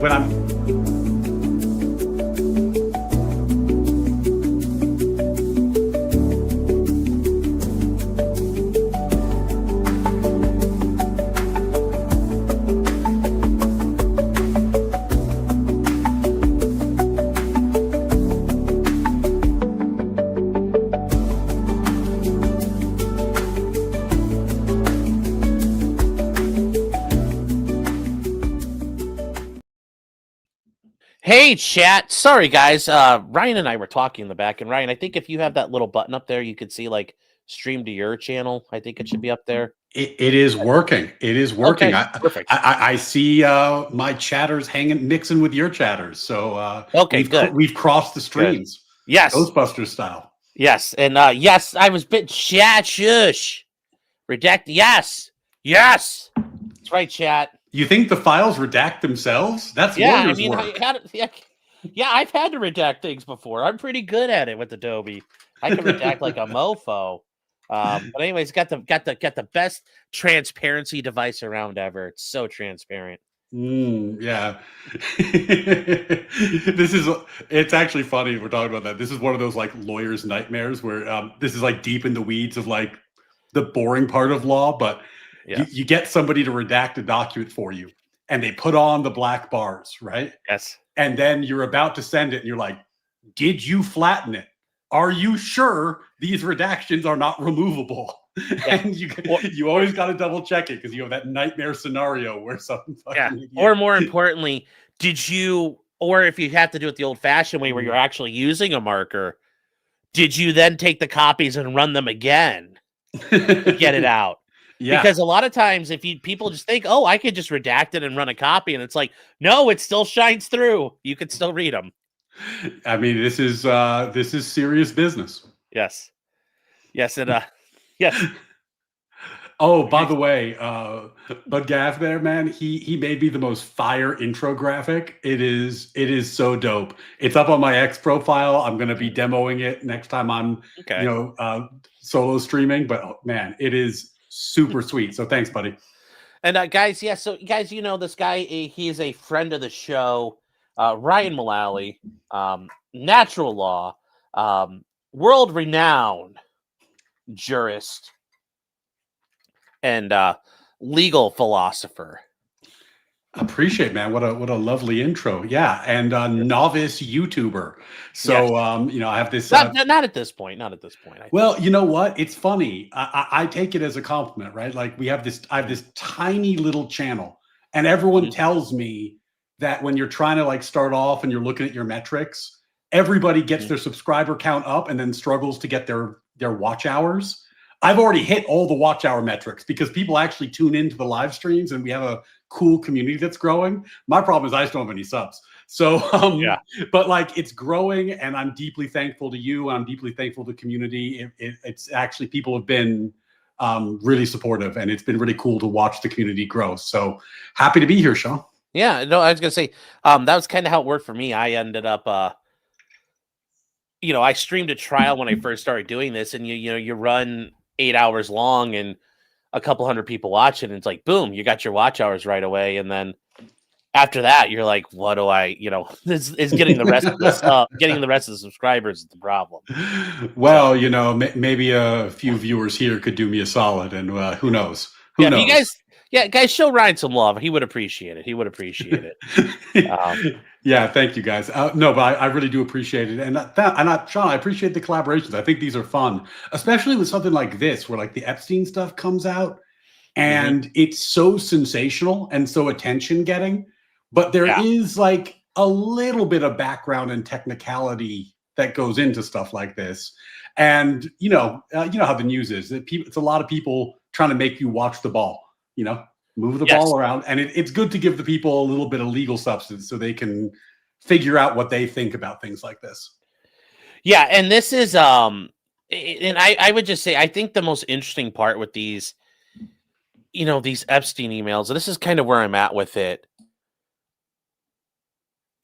when I'm Hey, chat. Sorry, guys. Ryan and I were talking in the back, and Ryan, I think if you have that little button up there, you could see like stream to your channel. I think it should be up there. It is working. It is working. Okay, perfect. I see my chatters mixing with your chatters. So Okay, good. we've crossed the streams. Yes, Ghostbusters style. yes, and yes, I was bit chat. Shush. Redact. Yes, yes. That's right, chat. You think the files redact themselves? That's Yeah, I lawyers' mean, work. yeah, I've had to redact things before. I'm pretty good at it with Adobe. I can redact like a mofo. But anyways, got the best transparency device around ever. It's so transparent. Yeah. It's actually funny we're talking about that. This is one of those like lawyers' nightmares where this is like deep in the weeds of like the boring part of law, but Yeah. you get somebody to redact a document for you and they put on the black bars, right? Yes. And then you're about to send it and you're like, did you flatten it? Are you sure these redactions are not removable? Yeah. And you always got to double check it because you have that nightmare scenario where something Or more importantly, did you, or if you have to do it the old-fashioned way where you're actually using a marker, did you then take the copies and run them again to get it out? Yeah. Because a lot of times if people just think, oh, I could just redact it and run a copy, and it's like, no, it still shines through. You could still read them. I mean, this is serious business. Yes. Yes, and yes. Oh, by the way, Bud Gaff there, man, he made me the most fire intro graphic. It is so dope. It's up on my X profile. I'm gonna be demoing it next time I'm solo streaming. But oh, man, it is super sweet. So thanks, buddy. And guys, yeah, so guys, you know this guy, he is a friend of the show, Ryan Mulally, natural law, world-renowned jurist, and legal philosopher. Appreciate, man. What a lovely intro. Yeah, and novice YouTuber. So I have this. Not at this point. Not at this point. Well, you know what? It's funny. I take it as a compliment, right? Like I have this tiny little channel, and everyone tells me that when you're trying to like start off and you're looking at your metrics, everybody gets their subscriber count up and then struggles to get their watch hours. I've already hit all the watch hour metrics because people actually tune into the live streams and we have a cool community that's growing. My problem is I just don't have any subs. So, but like it's growing and I'm deeply thankful to you. I'm deeply thankful to the community. It's actually, people have been really supportive and it's been really cool to watch the community grow. So happy to be here, Sean. Yeah, no, I was going to say, that was kind of how it worked for me. I ended up, I streamed a trial when I first started doing this, and you run 8 hours long and a couple hundred people watch it, and it's like, boom, you got your watch hours right away. And then after that, you're like, what do I, this is getting the rest of this up, getting the rest of the subscribers is the problem. Well, maybe a few viewers here could do me a solid, and who knows? Who knows? You guys, show Ryan some love. He would appreciate it. He would appreciate it. Yeah, thank you guys. No, but I really do appreciate it. And Sean, I appreciate the collaborations. I think these are fun, especially with something like this, where like the Epstein stuff comes out and it's so sensational and so attention getting, but there is like a little bit of background and technicality that goes into stuff like this. And you know how the news is. It's a lot of people trying to make you watch the ball. Move the ball around. And it's good to give the people a little bit of legal substance so they can figure out what they think about things like this. Yeah. And this is, and I would just say, I think the most interesting part with these, these Epstein emails, and this is kind of where I'm at with it.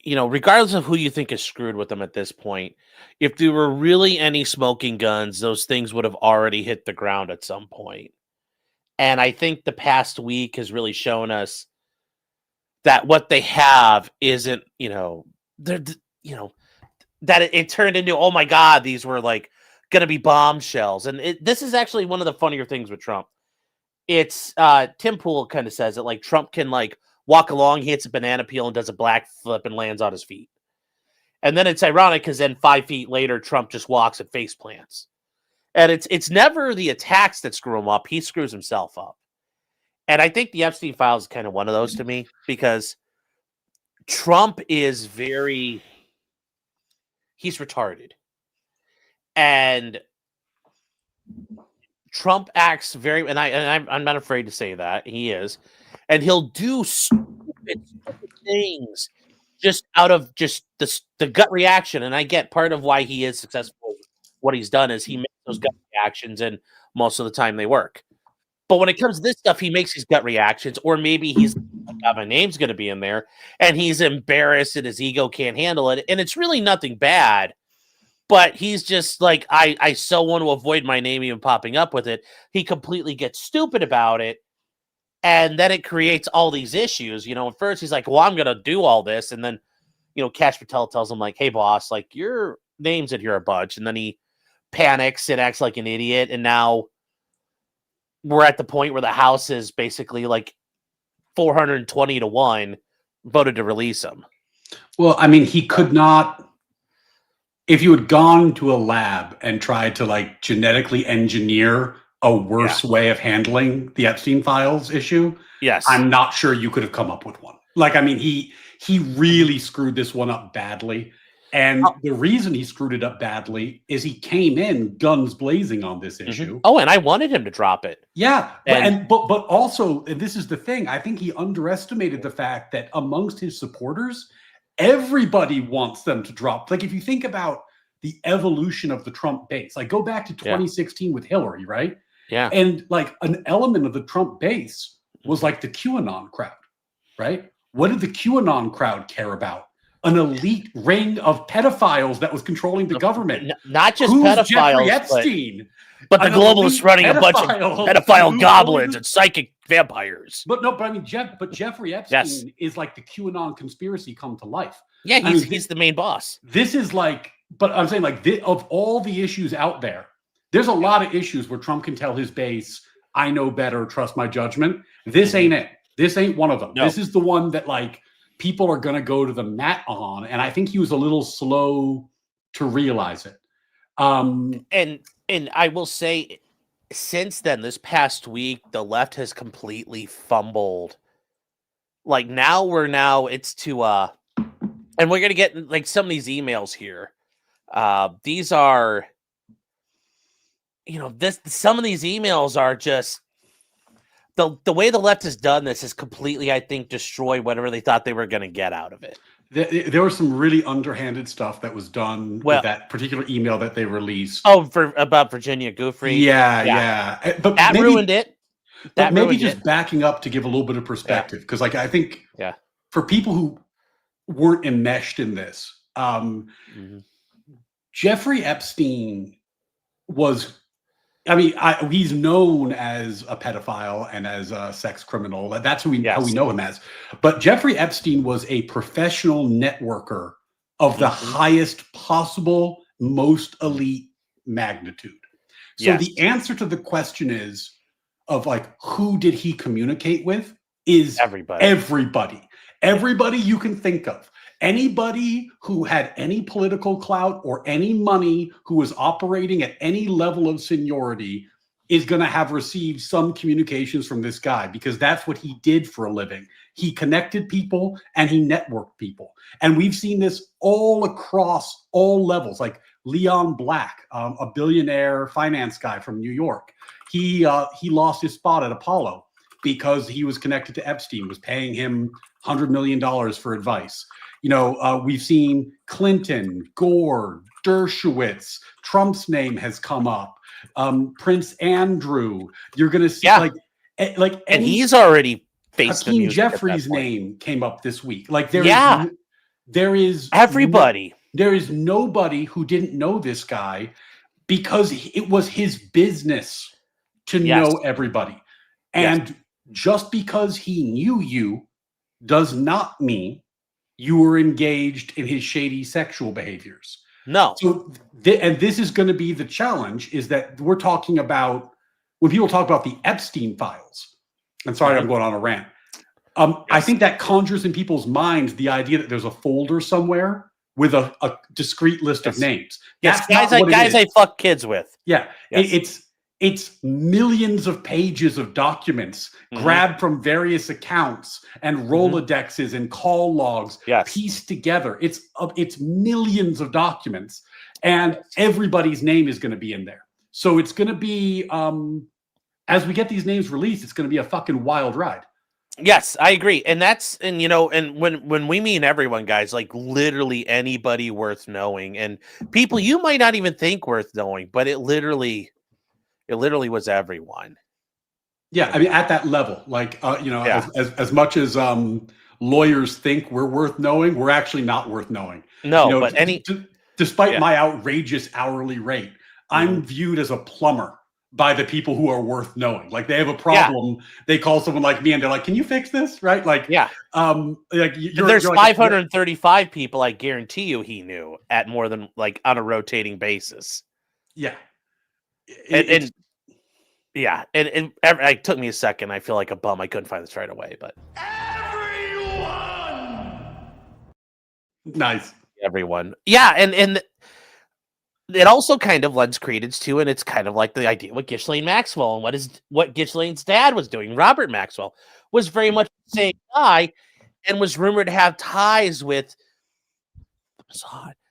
Regardless of who you think is screwed with them at this point, if there were really any smoking guns, those things would have already hit the ground at some point. And I think the past week has really shown us that what they have isn't, they're, that it turned into, oh my God, these were like going to be bombshells. And this is actually one of the funnier things with Trump. It's Tim Pool kind of says it, like Trump can like walk along, he hits a banana peel and does a black flip and lands on his feet. And then it's ironic because then 5 feet later, Trump just walks and face plants. And it's never the attacks that screw him up. He screws himself up. And I think the Epstein Files is kind of one of those to me, because Trump is he's retarded. And Trump acts and I'm not afraid to say that he is, and he'll do stupid things just out of just the gut reaction. And I get part of why he is successful. What he's done is he makes those gut reactions, and most of the time they work. But when it comes to this stuff, he makes these gut reactions, or maybe he's my name's going to be in there, and he's embarrassed and his ego can't handle it, and it's really nothing bad. But he's just like, I so want to avoid my name even popping up with it. He completely gets stupid about it. And then it creates all these issues. At first he's like, well, I'm going to do all this. And then, Kash Patel tells him like, hey boss, like your name's in here a bunch. And then he panics and acts like an idiot. And now we're at the point where the House is basically like 420-1 voted to release him. Well, I mean, he could not. If you had gone to a lab and tried to like genetically engineer a worse way of handling the Epstein Files issue, yes, I'm not sure you could have come up with one. Like, I mean, he really screwed this one up badly. And the reason he screwed it up badly is he came in guns blazing on this issue. Oh, and I wanted him to drop it. Yeah. But also, and this is the thing, I think he underestimated the fact that amongst his supporters, everybody wants them to drop. Like, if you think about the evolution of the Trump base, like go back to 2016 with Hillary, right? Yeah. And like an element of the Trump base was like the QAnon crowd, right? What did the QAnon crowd care about? An elite ring of pedophiles that was controlling the government. Not just Who's pedophiles, Jeffrey Epstein? But the globalists running a bunch of pedophile goblins and psychic vampires. But I mean, Jeffrey Epstein is like the QAnon conspiracy come to life. Yeah, he's the main boss. This is like, but I'm saying like of all the issues out there, there's a lot of issues where Trump can tell his base, I know better, trust my judgment. This ain't it. This ain't one of them. No. This is the one that like people are going to go to the mat on. And I think he was a little slow to realize it. And I will say, since then, this past week, the left has completely fumbled. Like it's to and we're gonna get like some of these emails here. These are, some of these emails are just the way the left has done this is completely, I think, destroy whatever they thought they were going to get out of it. There was some really underhanded stuff that was done with that particular email that they released. Oh, about Virginia Giuffre? Yeah. But that ruined it. But maybe just backing up to give a little bit of perspective, because like I think for people who weren't enmeshed in this, Jeffrey Epstein was, I mean, he's known as a pedophile and as a sex criminal. That's how we know him as. But Jeffrey Epstein was a professional networker of the highest possible, most elite magnitude. So the answer to the question is of like, who did he communicate with? Is everybody you can think of. Anybody who had any political clout or any money who was operating at any level of seniority is going to have received some communications from this guy, because that's what he did for a living. He connected people and he networked people. And we've seen this all across all levels, like Leon Black, a billionaire finance guy from New York. He lost his spot at Apollo because he was connected to Epstein, was paying him $100 million for advice. We've seen Clinton, Gore, Dershowitz. Trump's name has come up. Prince Andrew. You're going to see and he's already faced Hakeem Jeffries' name came up this week. Like there is everybody. There is nobody who didn't know this guy because it was his business to know everybody. And just because he knew you does not mean you were engaged in his shady sexual behaviors. No. So, and this is going to be the challenge, is that we're talking about, when people talk about the Epstein Files, and sorry, I'm going on a rant. I think that conjures in people's minds the idea that there's a folder somewhere with a discrete list of names. Yes, guys I fuck kids with. Yeah, it's millions of pages of documents grabbed from various accounts and Rolodexes and call logs pieced together. It's millions of documents, and everybody's name is going to be in there. So it's going to be, as we get these names released, it's going to be a fucking wild ride. Yes, I agree. And when we mean everyone, guys, like literally anybody worth knowing, and people you might not even think worth knowing, but it literally was everyone. Yeah, I mean, at that level, like, as much as lawyers think we're worth knowing, we're actually not worth knowing. No, but despite my outrageous hourly rate, I'm viewed as a plumber by the people who are worth knowing. Like, they have a problem, they call someone like me and they're like, "Can you fix this?" Right? Like, there's 535 people I guarantee you he knew at more than, like, on a rotating basis. Yeah. And it took me a second. I feel like a bum. I couldn't find this right away, but nice. Everyone. Yeah, and it also kind of lends credence to, and it's kind of like the idea with Ghislaine Maxwell and what Ghislaine's dad was doing. Robert Maxwell was very much the same guy and was rumored to have ties with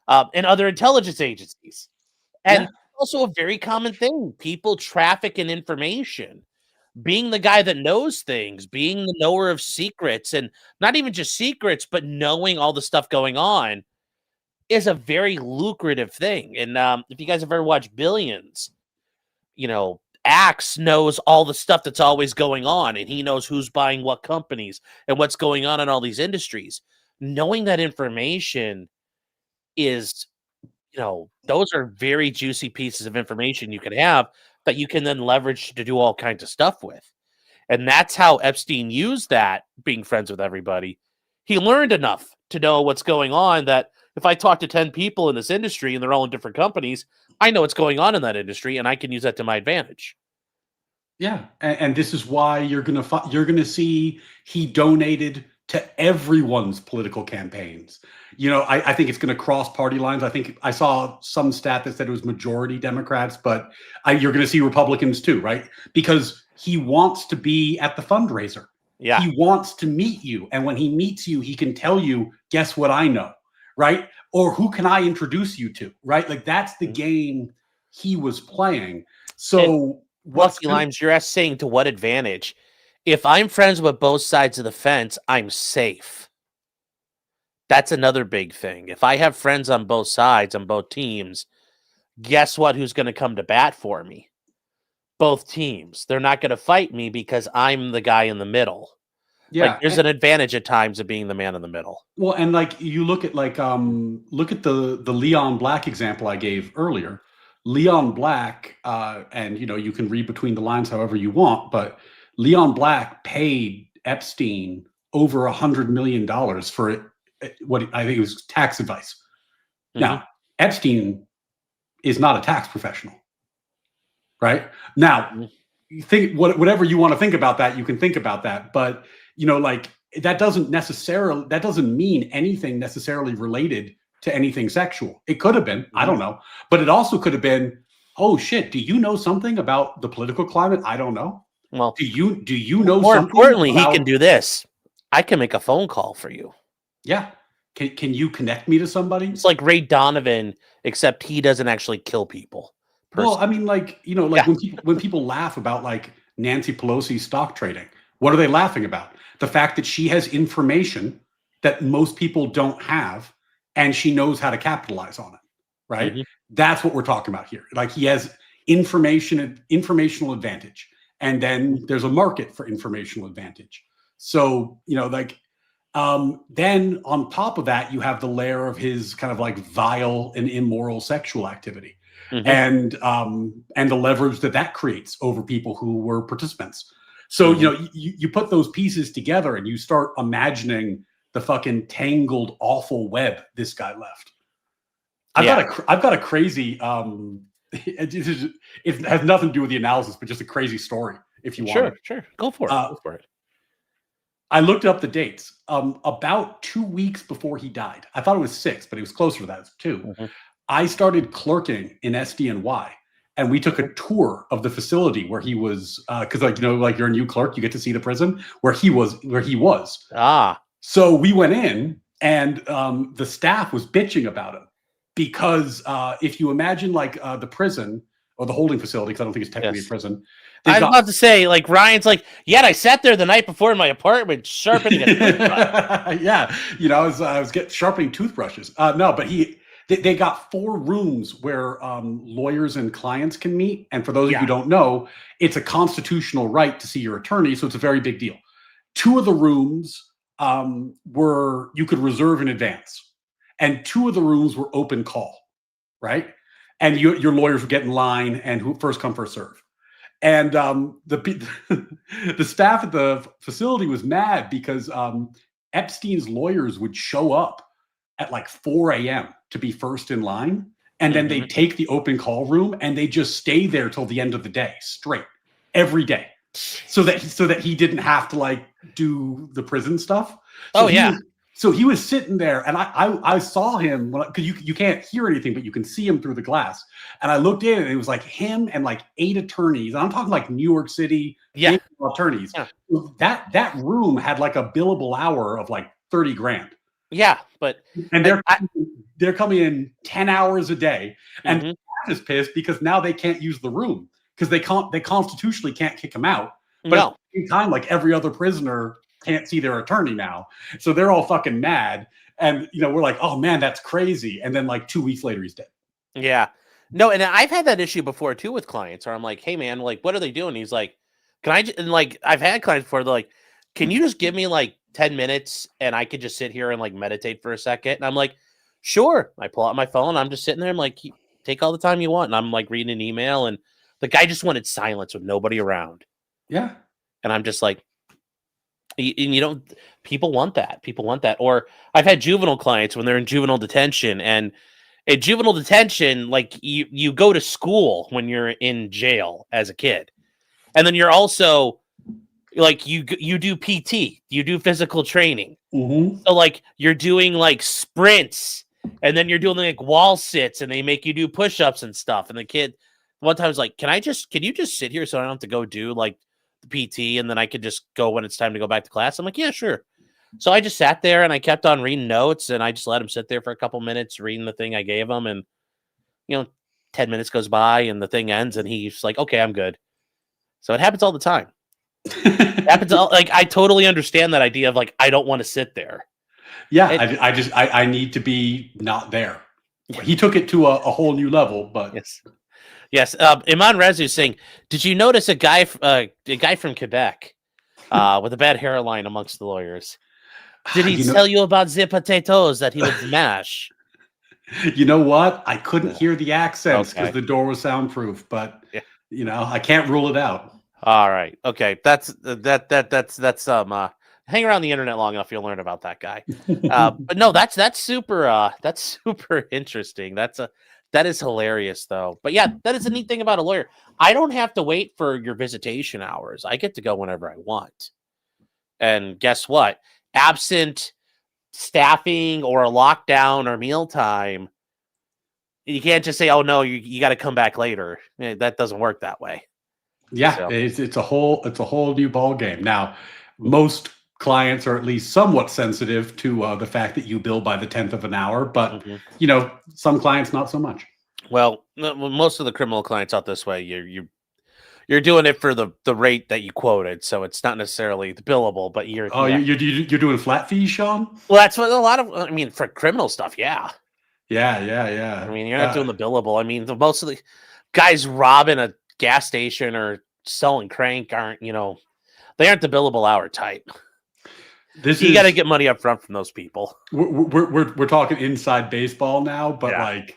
and other intelligence agencies. And also a very common thing. People traffic in information. Being the guy that knows things, being the knower of secrets, and not even just secrets, but knowing all the stuff going on is a very lucrative thing. And if you guys have ever watched Billions, Axe knows all the stuff that's always going on, and he knows who's buying what companies and what's going on in all these industries. Knowing that information is, those are very juicy pieces of information you can have that you can then leverage to do all kinds of stuff with. And that's how Epstein used that, being friends with everybody. He learned enough to know what's going on that if I talk to 10 people in this industry and they're all in different companies, I know what's going on in that industry and I can use that to my advantage. Yeah. And this is why you're going to see he donated to everyone's political campaigns. I think it's going to cross party lines. I think I saw some stat that said it was majority Democrats, but you're going to see Republicans too, right? Because he wants to be at the fundraiser. Yeah. He wants to meet you. And when he meets you, he can tell you, guess what I know, right? Or who can I introduce you to, right? Like, that's the game he was playing. So Lucky Limes, you're saying to what advantage? If I'm friends with both sides of the fence, I'm safe. That's another big thing. If I have friends on both sides, on both teams, guess what? Who's going to come to bat for me? Both teams. They're not going to fight me because I'm the guy in the middle. Yeah, like, there's an advantage at times of being the man in the middle. Well, and like, you look at the Leon Black example I gave earlier. Leon Black, and you can read between the lines however you want, but Leon Black paid Epstein over $100 million for what I think it was tax advice. Now, Epstein is not a tax professional, right? Now, you think whatever you want to think about that, you can think about that, but that doesn't mean anything necessarily related to anything sexual. It could have been, I don't know, but it also could have been, oh shit, do you know something about the political climate? I don't know. Well, do you know more something? More importantly, he can do this. I can make a phone call for you. Yeah. Can you connect me to somebody? It's like Ray Donovan, except he doesn't actually kill people. Well, I mean, when people laugh about like Nancy Pelosi's stock trading, what are they laughing about? The fact that she has information that most people don't have, and she knows how to capitalize on it, right? That's what we're talking about here. Like, he has informational advantage, and then there's a market for informational advantage. So, then on top of that, you have the layer of his kind of like vile and immoral sexual activity, and the leverage that creates over people who were participants. So, you put those pieces together and you start imagining the fucking tangled, awful web this guy left. I've got a crazy, it has nothing to do with the analysis, but just a crazy story if you want. Sure. Go for it. Go for it. I looked up the dates. About 2 weeks before he died, I thought it was 6, but it was closer to that. It was 2. Mm-hmm. I started clerking in SDNY, and we took a tour of the facility where he was, because like you're a new clerk, you get to see the prison where he was. So we went in, and the staff was bitching about him because if you imagine like the prison or the holding facility, because I don't think it's technically a prison. I was about to say, like, Ryan's like, I sat there the night before in my apartment sharpening a toothbrush. Yeah, I was sharpening toothbrushes. No, but they got 4 rooms where lawyers and clients can meet. And for those of you who don't know, it's a constitutional right to see your attorney, so it's a very big deal. 2 of the rooms were you could reserve in advance, and 2 of the rooms were open call, right? And your lawyers would get in line, and who first come first serve. And the staff at the facility was mad because Epstein's lawyers would show up at like 4 a.m. to be first in line, and then they take the open call room and they just stay there till the end of the day, straight, every day, so that he didn't have to like do the prison stuff. So he was sitting there, and I saw him because you can't hear anything, but you can see him through the glass. And I looked in, and it was like him and like 8 attorneys. And I'm talking like New York City attorneys. Yeah. That room had like a billable hour of like $30,000. Yeah, but they're coming in 10 hours a day, and the staff is pissed because now they can't use the room because they constitutionally can't kick him out. But at the same time, like every other prisoner can't see their attorney now, so they're all fucking mad. And we're like, oh man, that's crazy. And then like 2 weeks later, he's dead. Yeah, no, and I've had that issue before too with clients, where I'm like, hey man, like, what are they doing? He's like, can I? And like, I've had clients before, they're like, can you just give me like 10 minutes and I could just sit here and like meditate for a second? And I'm like, sure. I pull out my phone. I'm just sitting there. I'm like, take all the time you want. And I'm like reading an email, and the guy just wanted silence with nobody around. Yeah. And I'm just like, people want that. People want that. Or I've had juvenile clients when they're in juvenile detention, and in juvenile detention, like you go to school when you're in jail as a kid. And then you're also like, you do PT, you do physical training. Mm-hmm. So like you're doing like sprints, and then you're doing like wall sits, and they make you do push-ups and stuff. And the kid one time was like, can you just sit here so I don't have to go do like the PT, and then I could just go when it's time to go back to class? I'm like, yeah, sure. So I just sat there and I kept on reading notes, and I just let him sit there for a couple minutes reading the thing I gave him. And 10 minutes goes by and the thing ends, and he's like, okay, I'm good. So it happens all the time. It happens like, I totally understand that idea of like, I don't want to sit there. Yeah, I need to be not there. He took it to a whole new level, but yes. Iman Rezu is saying, did you notice a guy from Quebec with a bad hairline amongst the lawyers? Did he tell you about the potatoes that he would mash? You know what? I couldn't hear the accents because the door was soundproof, but I can't rule it out. All right. Okay. That's hang around the internet long enough, you'll learn about that guy. But no, that's super interesting. That is hilarious though. But yeah, that is a neat thing about a lawyer. I don't have to wait for your visitation hours. I get to go whenever I want. And guess what? Absent staffing or a lockdown or mealtime, you can't just say, oh no, you got to come back later. That doesn't work that way. Yeah, so. It's a whole new ball game. Now, most clients are at least somewhat sensitive to the fact that you bill by the 10th of an hour, but some clients not so much. Well, most of the criminal clients out this way, you're doing it for the rate that you quoted, so it's not necessarily the billable, but you're doing flat fees, Sean? Well, that's what a lot of. I mean, for criminal stuff, yeah. I mean, you're not doing the billable. I mean, most of the guys robbing a gas station or selling crank aren't, they aren't the billable hour type. You got to get money up front from those people. We're talking inside baseball now, but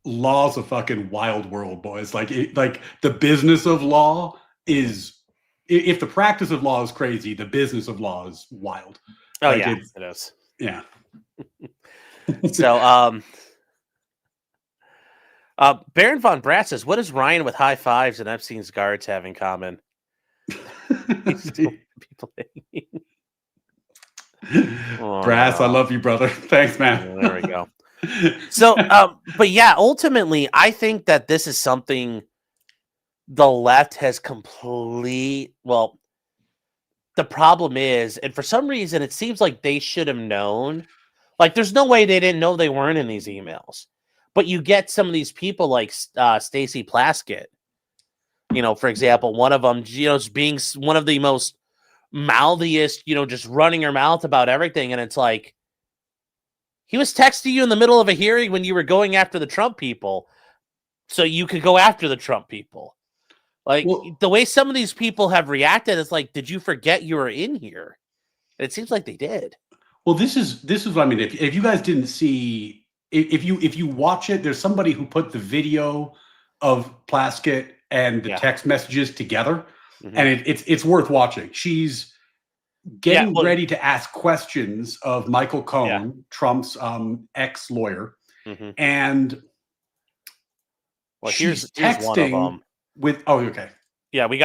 law's a fucking wild world, boys. Like the business of law is if the practice of law is crazy, the business of law is wild. Oh Like, yeah, it is. Yeah. So, Baron von Bratt says, "What does Ryan with high fives and Epstein's guards have in common?" People Brass, I love you, brother. Thanks, man. There we go. So, but yeah, ultimately, I think that this is something the left has well, the problem is, and for some reason, it seems like they should have known. Like, there's no way they didn't know they weren't in these emails. But you get some of these people like Stacey Plaskett, for example, one of them, being one of the most mouthiest, just running her mouth about everything. And it's like, he was texting you in the middle of a hearing when you were going after the Trump people, so you could go after the Trump people. Like, the way some of these people have reacted, it's like, did you forget you were in here? And it seems like they did. Well, this is what I mean. If you guys didn't see, if you watch it, there's somebody who put the video of Plaskett and the text messages together, and it's worth watching. She's getting ready to ask questions of Michael Cohen, Trump's ex-lawyer, and she's texting one of them. with. Oh, okay. Yeah, we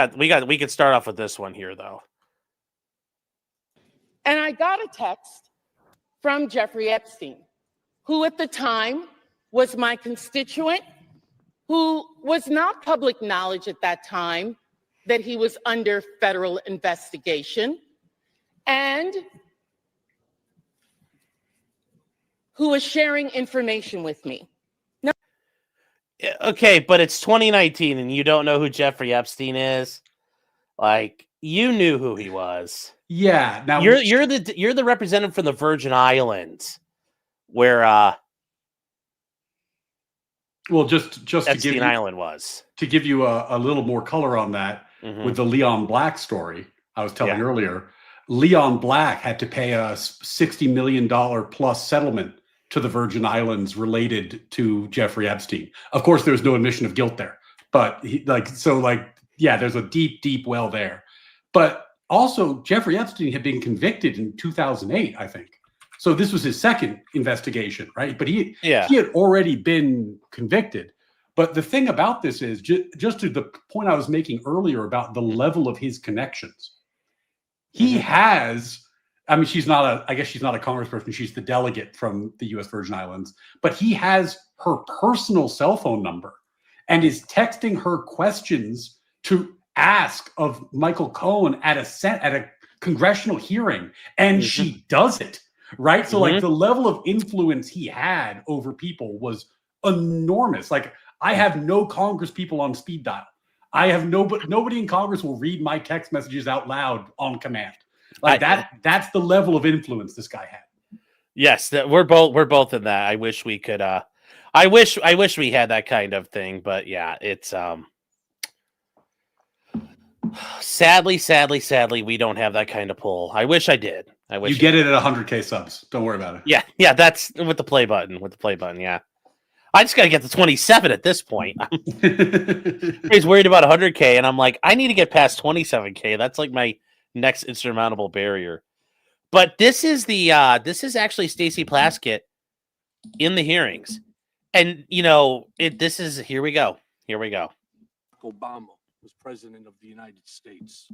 could start off with this one here, though. And I got a text from Jeffrey Epstein, who at the time was my constituent, who was not public knowledge at that time that he was under federal investigation, and who was sharing information with me. Now, okay, but it's 2019 and you don't know who Jeffrey Epstein is? Like, you knew who he was. Yeah. Now you're the representative from the Virgin Islands, where well, just Epstein Island was. To give you a little more color on that, with the Leon Black story I was telling earlier, Leon Black had to pay a $60 million plus settlement to the Virgin Islands related to Jeffrey Epstein. Of course, there's no admission of guilt there, but there's a deep well there. But also, Jeffrey Epstein had been convicted in 2008, I think. So this was his second investigation, right? But he had already been convicted. But the thing about this is, just to the point I was making earlier about the level of his connections, he has, I mean, I guess she's not a congressperson. She's the delegate from the U.S. Virgin Islands, but he has her personal cell phone number and is texting her questions to ask of Michael Cohen at a congressional hearing, and she does it, right? So like the level of influence he had over people was enormous. Like, I have no Congress people on speed dial. I have nobody in Congress will read my text messages out loud on command. Like that's the level of influence this guy had. Yes, we're both in that. I wish we could I wish we had that kind of thing, but yeah, it's sadly we don't have that kind of pull. I wish I did. I wish you get it at 100K subs. Don't worry about it. Yeah, that's with the play button. Yeah. I just got to get to 27 at this point. He's worried about 100K, and I'm like, I need to get past 27K. that's like my next insurmountable barrier. But this is actually Stacey Plaskett in the hearings. And here we go. Obama was president of the United States.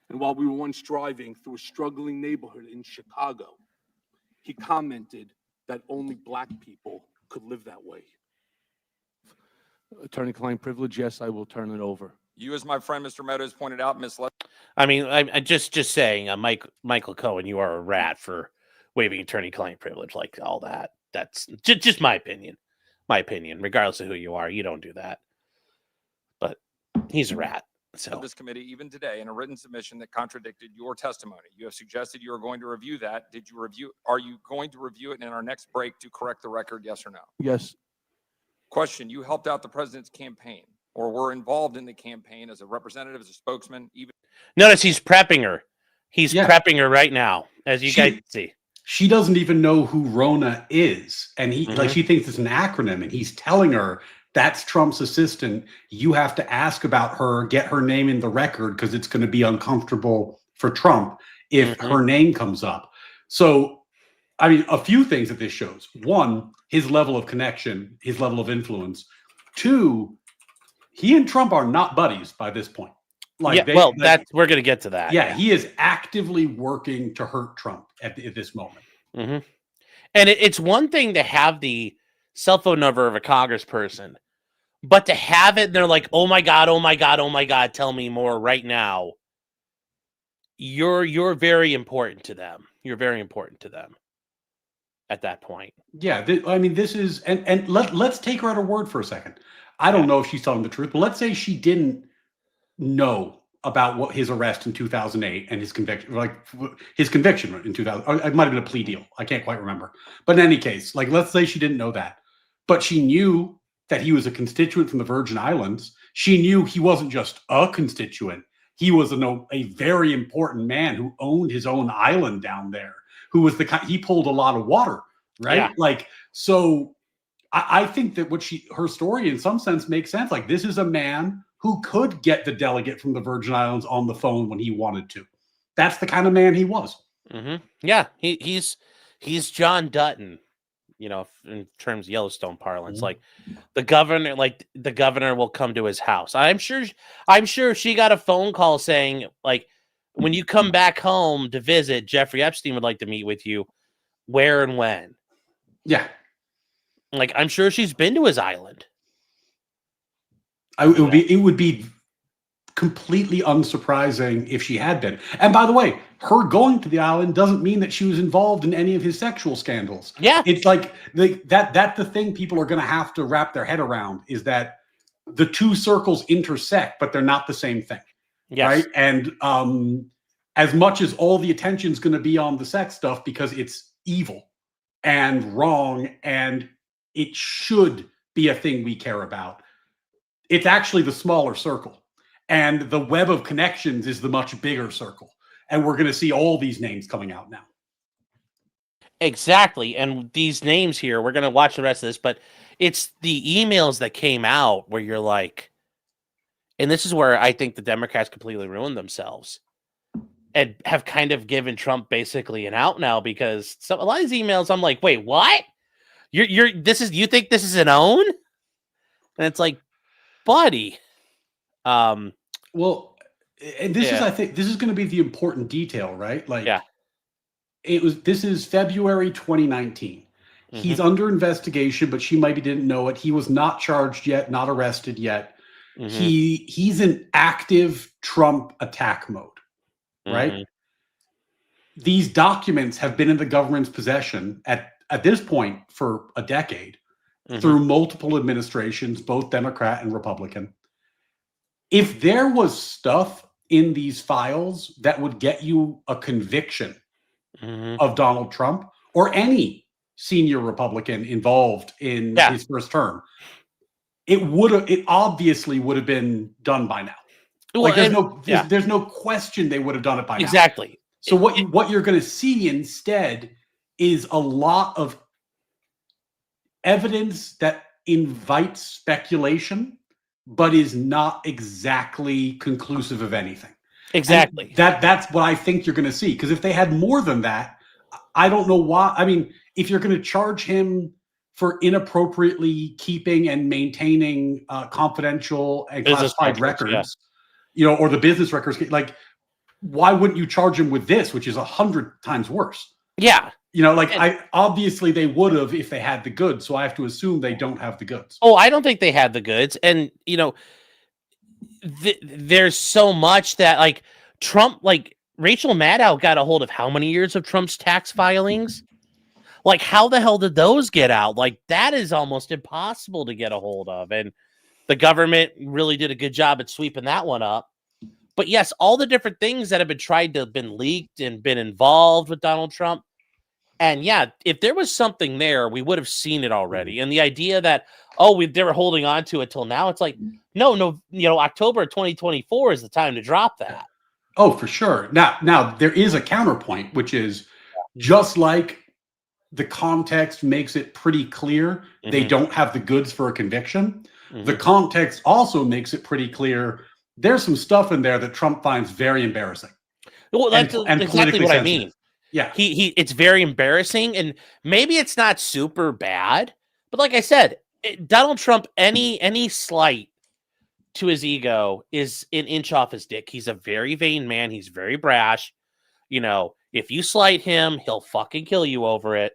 And while we were once driving through a struggling neighborhood in Chicago, he commented that only Black people could live that way. Attorney-client privilege, yes, I will turn it over. You, as my friend Mr. Meadows pointed out, I mean, I'm just saying, Michael Cohen, you are a rat for waiving attorney-client privilege, like all that. That's just my opinion. Regardless of who you are, you don't do that. But he's a rat. So this committee, even today, in a written submission that contradicted your testimony, you have suggested you are going to review that. Are you going to review it in our next break to correct the record? Yes or no? Yes. Question: you helped out the president's campaign, or were involved in the campaign as a representative, as a spokesman? Notice he's prepping her. He's prepping her right now, as you guys see. She doesn't even know who Rona is, and she thinks it's an acronym, and he's telling her That's Trump's assistant. You have to ask about her, get her name in the record, because it's going to be uncomfortable for Trump if her name comes up. So, I mean, a few things that this shows. One, his level of connection, his level of influence. Two, he and Trump are not buddies by this point. Like, we're going to get to that. Yeah, he is actively working to hurt Trump at this moment. And it's one thing to have the cell phone number of a congressperson, but to have it, they're like, oh my God, oh my God, oh my God, tell me more right now. You're very important to them. You're very important to them at that point. Yeah, I mean, this is, and let's take her at her word for a second. I don't know if she's telling the truth, but let's say she didn't know about what his arrest in 2008 and his conviction, like his conviction in 2000. It might have been a plea deal. I can't quite remember. But in any case, like, let's say she didn't know that, but she knew that he was a constituent from the Virgin Islands. She knew he wasn't just a constituent. He was a very important man who owned his own island down there, who was he pulled a lot of water, right? Yeah. Like, so I think that her story in some sense makes sense. Like, this is a man who could get the delegate from the Virgin Islands on the phone when he wanted to. That's the kind of man he was. Yeah, he's John Dutton, you know, in terms of Yellowstone parlance. Like the governor will come to his house. I'm sure she got a phone call saying, like, when you come back home to visit, Jeffrey Epstein would like to meet with you. Where and when? Yeah. Like, I'm sure she's been to his island. It would be completely unsurprising if she had been. And by the way, her going to the island doesn't mean that she was involved in any of his sexual scandals. Yeah. It's like that's the thing people are going to have to wrap their head around, is that the two circles intersect, but they're not the same thing. Yes. Right. And as much as all the attention is going to be on the sex stuff because it's evil and wrong and it should be a thing we care about, it's actually the smaller circle. And the web of connections is the much bigger circle. And we're going to see all these names coming out now. Exactly. And these names here, we're going to watch the rest of this, but it's the emails that came out where you're like, and this is where I think the Democrats completely ruined themselves and have kind of given Trump basically an out now, because a lot of these emails, I'm like, wait, what? You think this is an own? And it's like, buddy. Well, and this is, I think this is going to be the important detail, right? Like, this is February 2019. He's under investigation, but she maybe didn't know it. He was not charged yet, not arrested yet. He's in active Trump attack mode, right? These documents have been in the government's possession at this point for a decade through multiple administrations, both Democrat and Republican. If there was stuff in these files that would get you a conviction of Donald Trump or any senior Republican involved in his first term, it obviously would have been done by now. Well, like, there's no question they would have done it by now. Exactly. So what you're going to see instead is a lot of evidence that invites speculation, but is not exactly conclusive of anything. Exactly. And that's what I think you're going to see. Because if they had more than that, I don't know why. I mean, if you're going to charge him for inappropriately keeping and maintaining confidential and business classified records, you know, or the business records, like, why wouldn't you charge him with this, which is 100 times worse? Yeah. You know, like, obviously they would have if they had the goods. So I have to assume they don't have the goods. Oh, I don't think they had the goods. And, you know, there's so much that, like, Trump, like, Rachel Maddow got a hold of how many years of Trump's tax filings? Like, how the hell did those get out? Like, that is almost impossible to get a hold of. And the government really did a good job at sweeping that one up. But yes, all the different things that have been tried to have been leaked and been involved with Donald Trump. And yeah, if there was something there, we would have seen it already. And the idea that, they were holding on to it till now, it's like, no, you know, October 2024 is the time to drop that. Oh, for sure. Now there is a counterpoint, which is just like the context makes it pretty clear they don't have the goods for a conviction. The context also makes it pretty clear there's some stuff in there that Trump finds very embarrassing. Well, that's and exactly what I sensitive. mean. Yeah. It's very embarrassing, and maybe it's not super bad, but like I said, Donald Trump, any slight to his ego is an inch off his dick. He's a very vain man. He's very brash. If you slight him, he'll fucking kill you over it.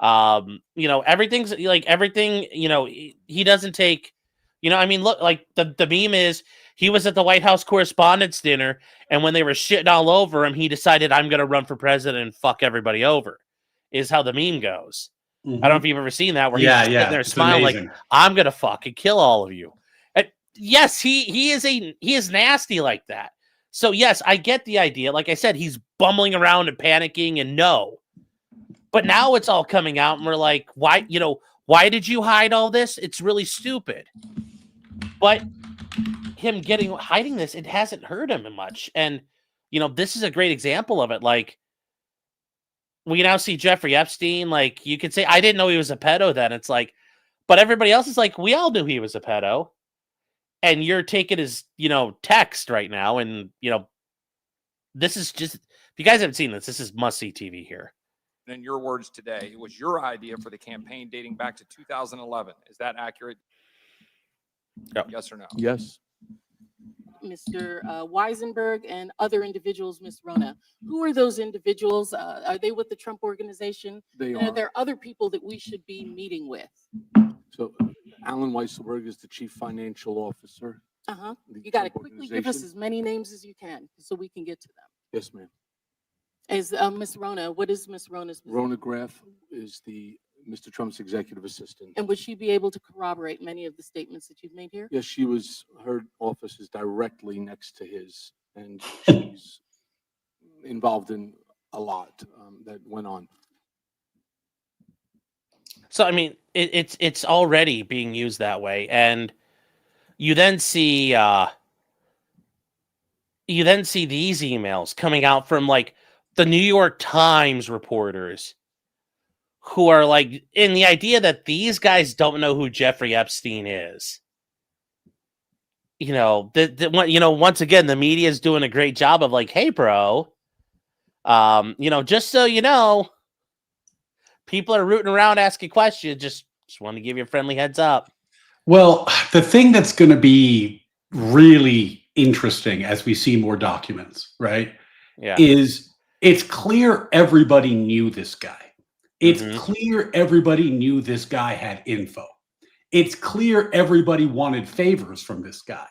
Everything's like everything, he doesn't take, look, like the meme is he was at the White House Correspondents' Dinner, and when they were shitting all over him, he decided, I'm going to run for president and fuck everybody over, is how the meme goes. I don't know if you've ever seen that, where he's just sitting there smiling like, I'm going to fucking kill all of you. And yes, he is nasty like that. So yes, I get the idea. Like I said, he's bumbling around and panicking and but now it's all coming out and we're like, why did you hide all this? It's really stupid. But him hiding this, it hasn't hurt him much. And, this is a great example of it. Like, we now see Jeffrey Epstein, like, you could say, I didn't know he was a pedo then. It's like, but everybody else is like, we all knew he was a pedo. And you're taking his, text right now. And, this is just, if you guys haven't seen this is must-see TV here. In your words today, it was your idea for the campaign dating back to 2011. Is that accurate? Yep. Yes or no? Yes. Mr. Weisenberg and other individuals, Ms. Rona. Who are those individuals? Are they with the Trump organization? They And are. are there other people that we should be meeting with? So Alan Weisselberg is the chief financial officer. Uh-huh. of the You got to Trump quickly give us organization. as many names as you can so we can get to them. Yes, ma'am. Is Ms. Rona, what is Ms. Rona's position? Rona Graff is Mr. Trump's executive assistant. And would she be able to corroborate many of the statements that you've made here? Yes, her office is directly next to his, and she's involved in a lot that went on. So, it's already being used that way. And you then see these emails coming out from like the New York Times reporters who are like in the idea that these guys don't know who Jeffrey Epstein is. Once again, the media is doing a great job of like, hey, bro, just so you know, people are rooting around asking questions. Just want to give you a friendly heads up. Well, the thing that's going to be really interesting as we see more documents, right? Yeah. Is it's clear everybody knew this guy. It's clear everybody knew this guy had info. It's clear everybody wanted favors from this guy.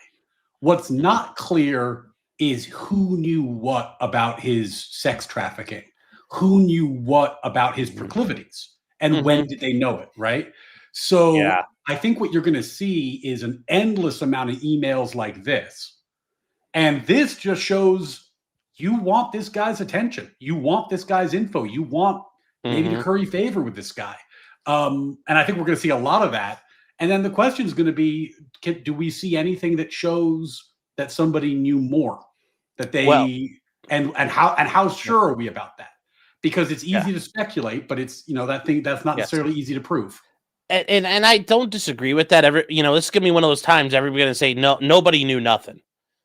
What's not clear is who knew what about his sex trafficking, who knew what about his proclivities, and when did they know it, right? So Yeah. I think what you're going to see is an endless amount of emails like this. And this just shows you want this guy's attention. You want this guy's info. You want maybe to curry favor with this guy. And I think we're going to see a lot of that. And then the question is going to be, do we see anything that shows that somebody knew more? That they and how sure are we about that? Because it's easy to speculate, but it's that's not necessarily easy to prove. And I don't disagree with that. This is gonna be one of those times everybody's gonna say no, nobody knew nothing.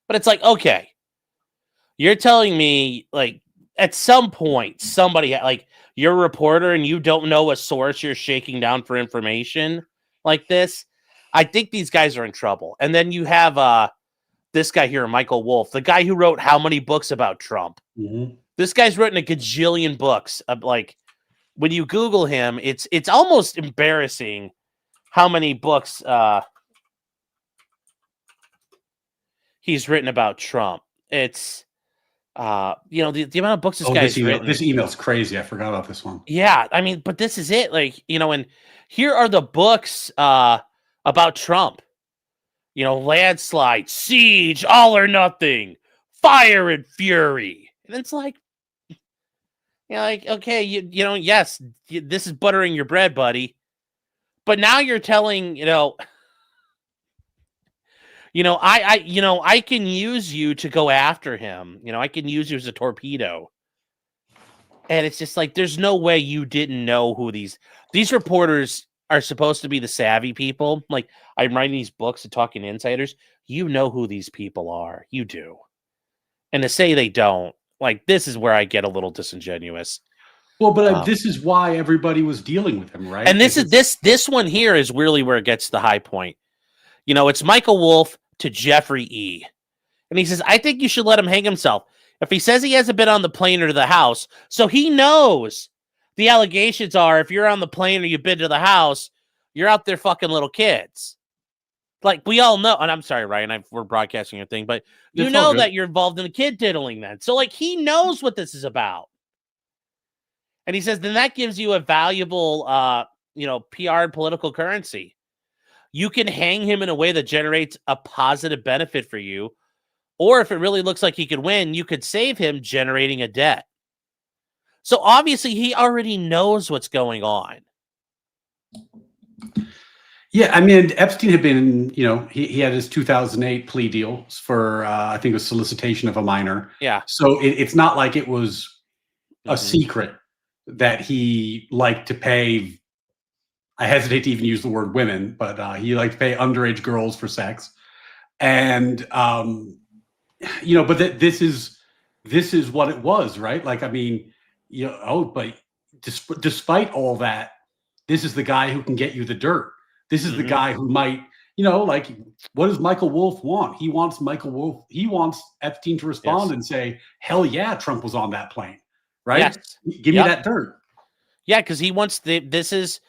But it's like, okay, you're telling me like at some point somebody like you're a reporter and you don't know a source you're shaking down for information like this. I think these guys are in trouble. And then you have this guy here, Michael Wolff, the guy who wrote how many books about Trump. This guy's written a gajillion books. Like when you Google him, it's almost embarrassing how many books he's written about Trump. It's the amount of books this guy's written. This email's crazy. I forgot about this one. Yeah, but this is it. Like, and here are the books about Trump. Landslide, Siege, All or Nothing, Fire and Fury. And it's like, okay, yes, this is buttering your bread, buddy. But now you're telling, I can use you to go after him. I can use you as a torpedo. And it's just like, there's no way you didn't know who these reporters are supposed to be the savvy people, like I'm writing these books and talking to insiders, you know who these people are. You do. And to say they don't, like, this is where I get a little disingenuous. Well, but this is why everybody was dealing with him, right? And this one here is really where it gets to the high point. You know, it's Michael Wolff to Jeffrey E. And he says, I think you should let him hang himself. If he says he hasn't been on the plane or to the house, so he knows the allegations are if you're on the plane or you've been to the house, you're out there fucking little kids. Like, we all know, and I'm sorry, Ryan, we're broadcasting your thing, but you know that you're involved in the kid diddling then. So, like, he knows what this is about. And he says, then that gives you a valuable, PR and political currency. You can hang him in a way that generates a positive benefit for you. Or if it really looks like he could win, you could save him generating a debt. So obviously he already knows what's going on. Yeah, I mean, Epstein had been, he had his 2008 plea deals for, I think it was solicitation of a minor. Yeah. So it's not like it was a secret that he liked to pay, I hesitate to even use the word women, but he liked to pay underage girls for sex. And, but this is what it was, right? Like, I mean, but despite all that, this is the guy who can get you the dirt. This is the guy who might, like, what does Michael Wolff want? He wants he wants Epstein to respond and say, hell yeah, Trump was on that plane, right? Yes. Give me that dirt. Yeah, because he wants this is,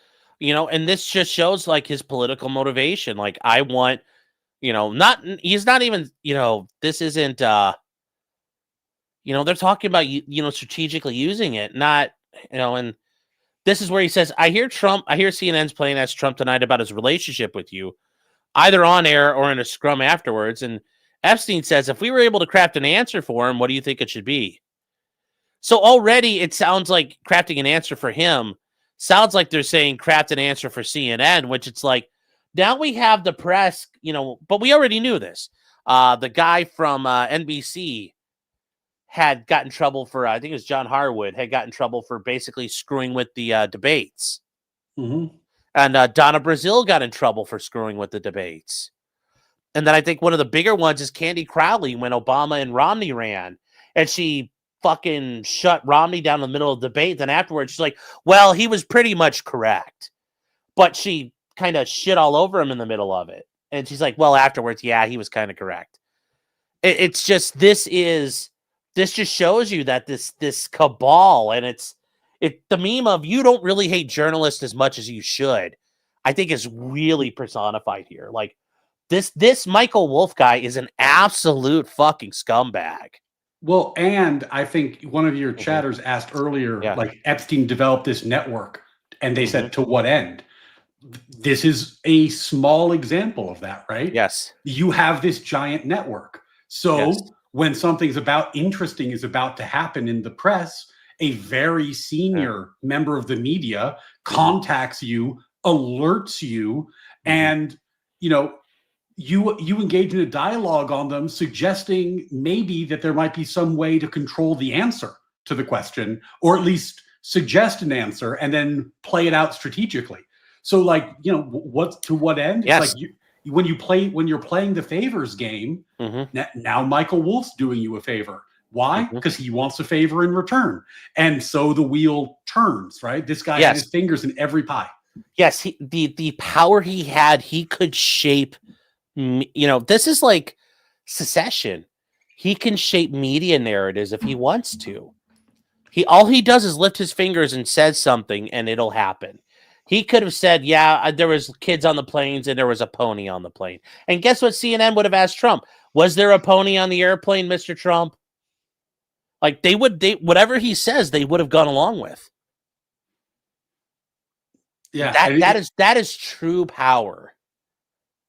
and this just shows like his political motivation. Like, I want, he's not even, this isn't, they're talking about, strategically using it, not, and this is where he says, I hear CNN's playing as Trump tonight about his relationship with you, either on air or in a scrum afterwards. And Epstein says, if we were able to craft an answer for him, what do you think it should be? So already it sounds like crafting an answer for him sounds like they're saying craft an answer for CNN, which it's like, now we have the press, but we already knew this. The guy from NBC had gotten in trouble for, I think it was John Harwood, had gotten in trouble for basically screwing with the debates. Mm-hmm. And Donna Brazile got in trouble for screwing with the debates. And then I think one of the bigger ones is Candy Crowley when Obama and Romney ran. And she fucking shut Romney down in the middle of the debate. Then afterwards, she's like, well, he was pretty much correct. But she kind of shit all over him in the middle of it. And she's like, well, afterwards, yeah, he was kind of correct. It's just, this just shows you that this cabal, and the meme of you don't really hate journalists as much as you should, I think is really personified here. Like, this Michael Wolff guy is an absolute fucking scumbag. Well, and I think one of your chatters asked earlier, like, Epstein developed this network, and they said, to what end? This is a small example of that, right? Yes. You have this giant network. So when something's interesting is about to happen in the press, a very senior member of the media contacts you, alerts you, and, you engage in a dialogue on them, suggesting maybe that there might be some way to control the answer to the question, or at least suggest an answer and then play it out strategically. So, like, to what end? Yes. It's like when you're playing the favors game, now Michael Wolff's doing you a favor. Why? Because he wants a favor in return. And so the wheel turns, right? This guy had his fingers in every pie. Yes, the power he had, he could shape, this is like secession. He can shape media narratives if he wants to. All he does is lift his fingers and says something and it'll happen. He could have said, yeah, there was kids on the planes and there was a pony on the plane. And guess what CNN would have asked Trump? Was there a pony on the airplane, Mr. Trump? Like, whatever he says, they would have gone along with. Yeah. That is true power.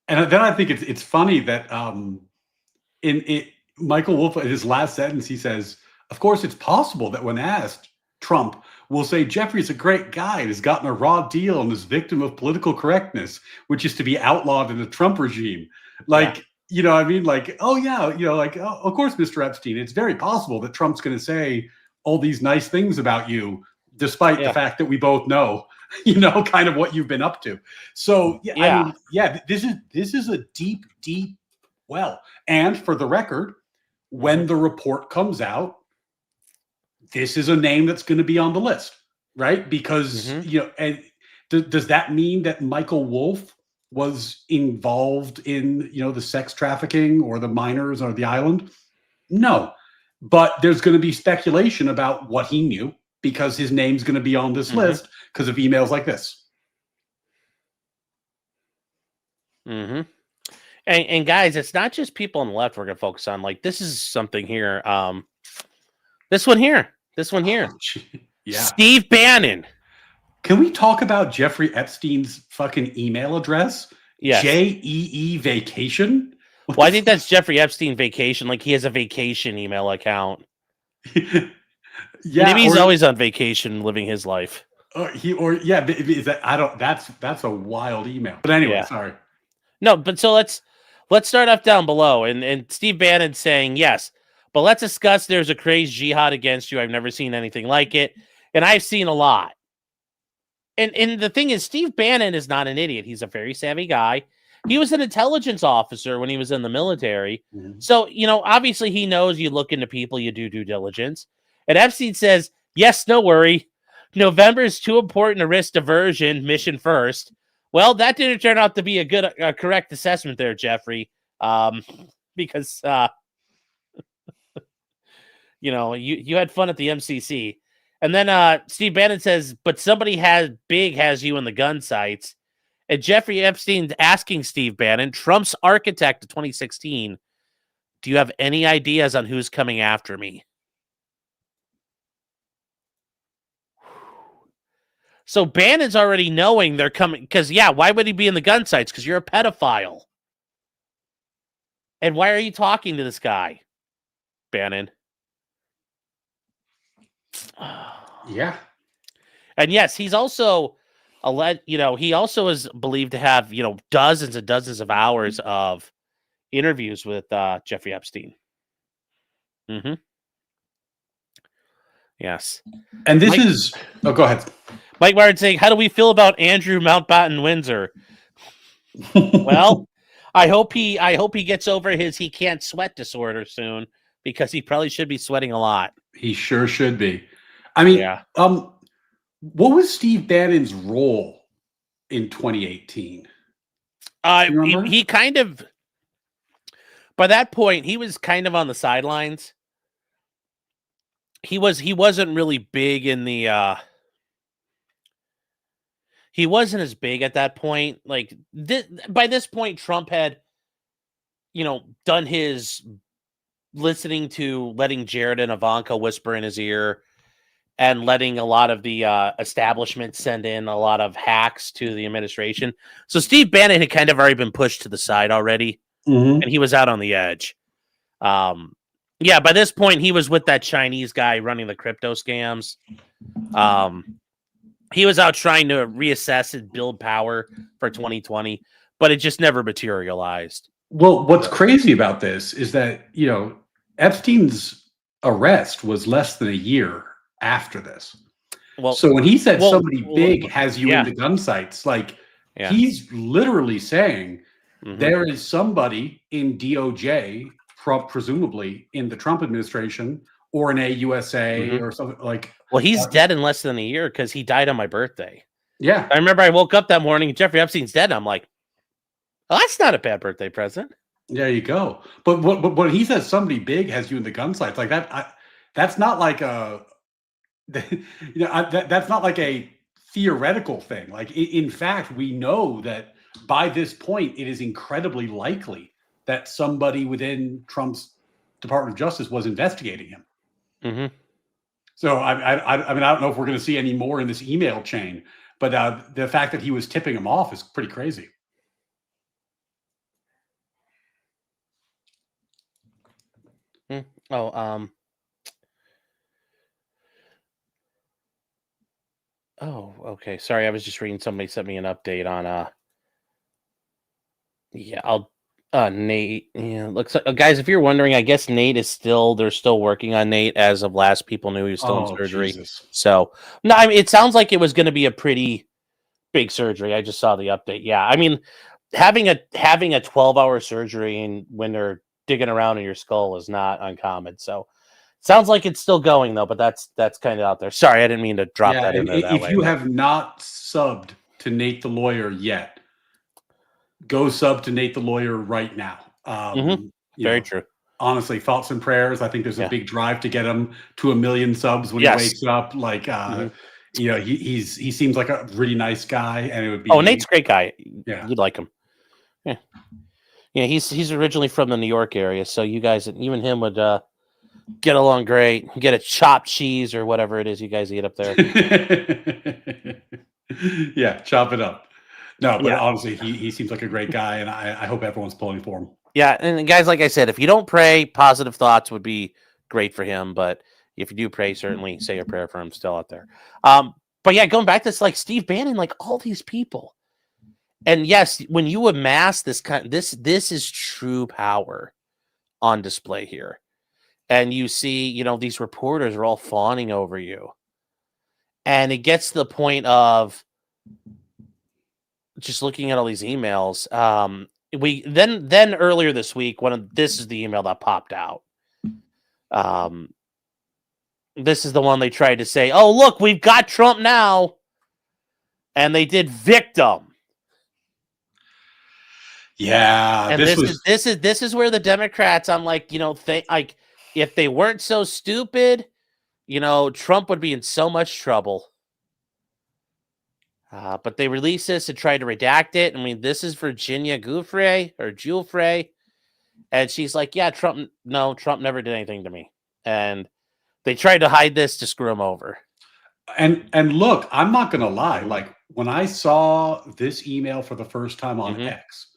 And then I think it's funny that in Michael Wolff, in his last sentence, he says, of course, it's possible that when asked, Trump will say Jeffrey's a great guy and has gotten a raw deal and is victim of political correctness, which is to be outlawed in the Trump regime. Like, I mean? Like, oh, yeah, of course, Mr. Epstein, it's very possible that Trump's going to say all these nice things about you, despite the fact that we both know kind of what you've been up to. So yeah, I mean, yeah, this is a deep well. And for the record, when the report comes out, this is a name that's going to be on the list, right? Because and does that mean that Michael Wolff was involved in the sex trafficking or the minors or the island? No, but there's going to be speculation about what he knew because his name's going to be on this list because of emails like this. And guys, it's not just people on the left we're going to focus on. Like, this is something here. This one here. Yeah. Steve Bannon. Can we talk about Jeffrey Epstein's fucking email address? Yes. JEE Vacation? Well, I think that's Jeffrey Epstein Vacation. Like, he has a vacation email account. Yeah, maybe he's always on vacation living his life. That's a wild email. But anyway, sorry. No, but so let's start off down below. And Steve Bannon saying, yes, but let's discuss there's a crazed jihad against you. I've never seen anything like it. And I've seen a lot. And the thing is, Steve Bannon is not an idiot. He's a very savvy guy. He was an intelligence officer when he was in the military. So, obviously he knows you look into people, you do due diligence. And Epstein says, yes, no worry. November is too important to risk diversion, mission first. Well, that didn't turn out to be a correct assessment there, Jeffrey. Because, you had fun at the MCC. And then Steve Bannon says, but somebody has you in the gun sights. And Jeffrey Epstein's asking Steve Bannon, Trump's architect of 2016, do you have any ideas on who's coming after me? So Bannon's already knowing they're coming. Because, why would he be in the gun sights? Because you're a pedophile. And why are you talking to this guy, Bannon? Yeah. And yes, he's also he also is believed to have, dozens and dozens of hours of interviews with Jeffrey Epstein. Yes. And this is go ahead. Mike Martin saying, how do we feel about Andrew Mountbatten Windsor? Well, I hope he gets over his he can't sweat disorder soon, because he probably should be sweating a lot. He sure should be. I mean, what was Steve Bannon's role in 2018? He kind of, by that point, he was kind of on the sidelines. He wasn't really big in the he wasn't as big at that point. Like by this point, Trump had, done his listening to letting Jared and Ivanka whisper in his ear and letting a lot of the establishment send in a lot of hacks to the administration. So Steve Bannon had kind of already been pushed to the side already, and he was out on the edge. By this point, he was with that Chinese guy running the crypto scams. He was out trying to reassess and build power for 2020, but it just never materialized. Well, what's crazy about this is that, Epstein's arrest was less than a year after this. Well, so when he said somebody big has you in the gun sights, he's literally saying there is somebody in DOJ, presumably in the Trump administration or in AUSA or something like. Well, he's dead in less than a year because he died on my birthday. Yeah. I remember I woke up that morning, Jeffrey Epstein's dead. And I'm like, well, that's not a bad birthday present. There you go. But when he says somebody big has you in the gun sights like that, that's not like a, that's not like a theoretical thing. Like, in fact, we know that by this point, it is incredibly likely that somebody within Trump's Department of Justice was investigating him. So I mean, I don't know if we're going to see any more in this email chain, but the fact that he was tipping him off is pretty crazy. Okay. Sorry, I was just reading. Somebody sent me an update on Nate. Yeah, looks like guys, if you're wondering, I guess Nate is they're still working on Nate as of last people knew he was still in surgery. Jesus. So no, I mean, it sounds like it was going to be a pretty big surgery. I just saw the update. Yeah, I mean, having a 12-hour surgery and when they're digging around in your skull is not uncommon. So sounds like it's still going though, but that's kind of out there. Sorry, I didn't mean to drop Yeah, that in and there that if way. you but- have not subbed to Nate the Lawyer yet, go sub to Nate the Lawyer right now. You Very know, true. honestly, thoughts and prayers. I think there's a Yeah. big drive to get him to 1 million subs when Yes. he wakes up. Like, you know, he seems like a really nice guy, and it would be. Oh, Nate's a great guy. Yeah. You'd like him. Yeah, yeah. He's originally from the New York area, so you guys, you and him would get along great. Get a chopped cheese or whatever it is you guys eat up there. Yeah, chop it up. No, but Yeah. honestly, he seems like a great guy, and I hope everyone's pulling for him. Yeah, and guys, like I said, if you don't pray, positive thoughts would be great for him. But if you do pray, certainly say a prayer for him still out there. But yeah, going back to this, like Steve Bannon, like all these people. And yes, when you amass this this is true power on display here. And you see, you know, these reporters are all fawning over you. And it gets to the point of just looking at all these emails. We then earlier this week, this is the email that popped out. This is the one they tried to say, "Oh, look, we've got Trump now," and they did victim. Yeah, And this is where the Democrats, I'm like, you know, like if they weren't so stupid, you know, Trump would be in so much trouble. But they released this and tried to redact it. I mean, this is Virginia Giuffre, and she's like, "Yeah, Trump never did anything to me." And they tried to hide this to screw him over. And look, I'm not gonna lie. Like when I saw this email for the first time on X,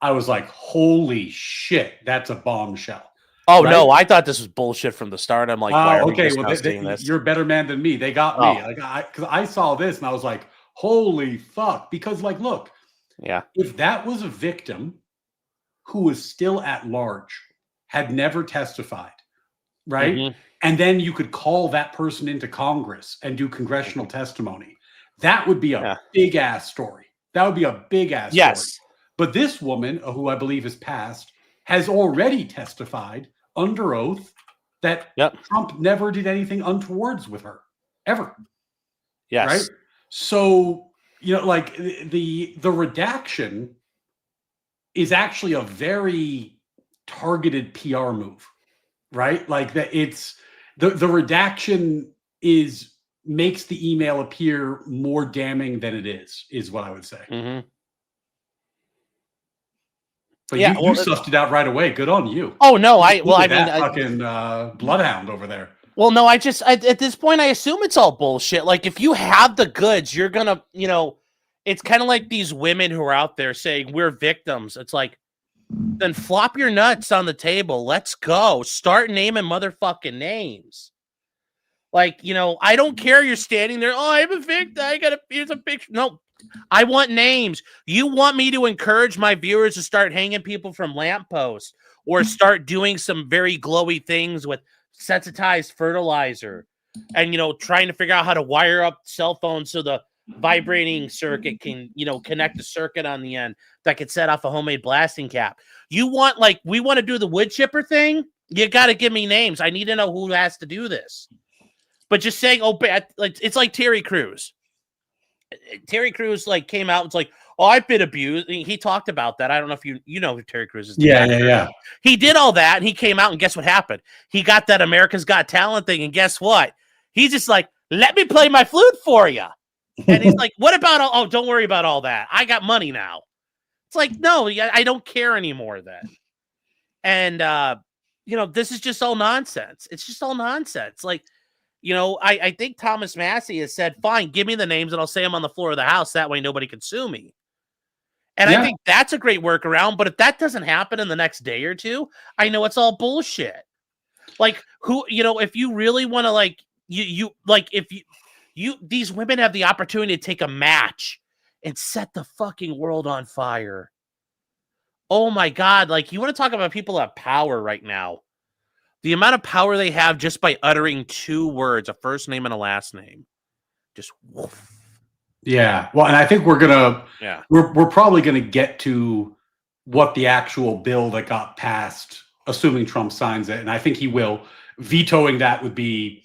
I was like, "Holy shit, that's a bombshell!" Oh right? no, I thought this was bullshit from the start. I'm like, why are we okay, just well, now seeing this? you're a better man than me. They got me. Like, because I saw this and I was like, "Holy fuck!" Because like, look, Yeah, if that was a victim who was still at large, had never testified, right? Mhm. And then you could call that person into Congress and do congressional testimony. That would be a big ass story. That would be a big ass story. Yes. But this woman, who I believe is passed, has already testified under oath that Trump never did anything untowards with her, ever. Yes. Right? So, you know, like the redaction is actually a very targeted PR move, right? Like that it's the redaction makes the email appear more damning than it is what I would say. Mm-hmm. But you sussed it out right away. Good on you. Oh no, I mean, fucking bloodhound over there. Well, no, at this point, I assume it's all bullshit. Like, if you have the goods, you're gonna, you know, it's kind of like these women who are out there saying we're victims. It's like, then flop your nuts on the table. Let's go. Start naming motherfucking names. Like, you know, I don't care. You're standing there. Oh, I'm a victim. Here's a picture. No, I want names. You want me to encourage my viewers to start hanging people from lampposts or start doing some very glowy things with sensitized fertilizer and, you know, trying to figure out how to wire up cell phones so the vibrating circuit can, you know, connect a circuit on the end that could set off a homemade blasting cap. You want, like, we want to do the wood chipper thing? You got to give me names. I need to know who has to do this. But just saying, oh, like, it's like Terry Crews. Terry Crews like came out and was like, "Oh, I've been abused." He talked about that. I don't know if you know who Terry Crews is. Yeah. He did all that, and he came out, and guess what happened? He got that America's Got Talent thing, and guess what? He's just like, "Let me play my flute for you." And he's like, "What about all? Oh, don't worry about all that. I got money now." It's like, no, I don't care anymore then. And you know, this is just all nonsense. It's just all nonsense. Like, you know, I think Thomas Massey has said, fine, give me the names and I'll say them on the floor of the House. That way nobody can sue me. And I think that's a great workaround. But if that doesn't happen in the next day or two, I know it's all bullshit. Like, who, you know, if you really want to, like, if these women have the opportunity to take a match and set the fucking world on fire. Oh my God. Like, you want to talk about people that have power right now. The amount of power they have just by uttering 2 words, a first name and a last name. Just woof. Yeah. Well, and I think Yeah. we're probably gonna get to what the actual bill that got passed, assuming Trump signs it, and I think he will. Vetoing that would be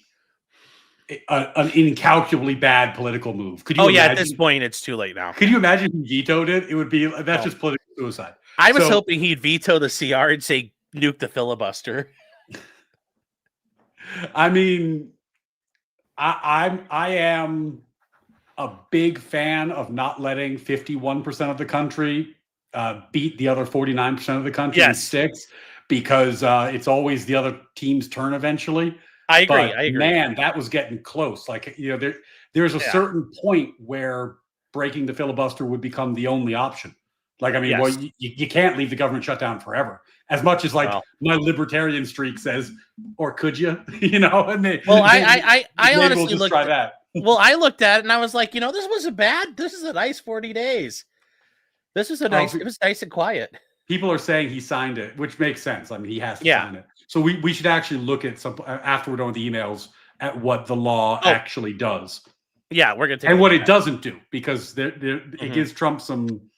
an incalculably bad political move. Could you Oh imagine? yeah, at this point, it's too late now. Could you imagine if he vetoed it? It would be that's just political suicide. I was So- hoping he'd veto the CR and say nuke the filibuster. I mean, I am a big fan of not letting 51% of the country beat the other 49% of the country in Yes. sticks, because it's always the other team's turn eventually. I agree. But I agree. man, that was getting close. Like, there's a Yeah. certain point where breaking the filibuster would become the only option. Like, I mean, well, Yes. you can't leave the government shut down forever. As much as like Well. my libertarian streak says, or could you? And they, Well, maybe I honestly we'll just looked. try that. Well, I looked at it and I was like, this wasn't bad. This is a nice 40 days. This is a nice. It was nice and quiet. People are saying he signed it, which makes sense. I mean, he has to Yeah. sign it. So we should actually look at some after we're done with the emails at what the law actually does Yeah, we're gonna take and a what look it at doesn't do, because it Mhm. gives Trump some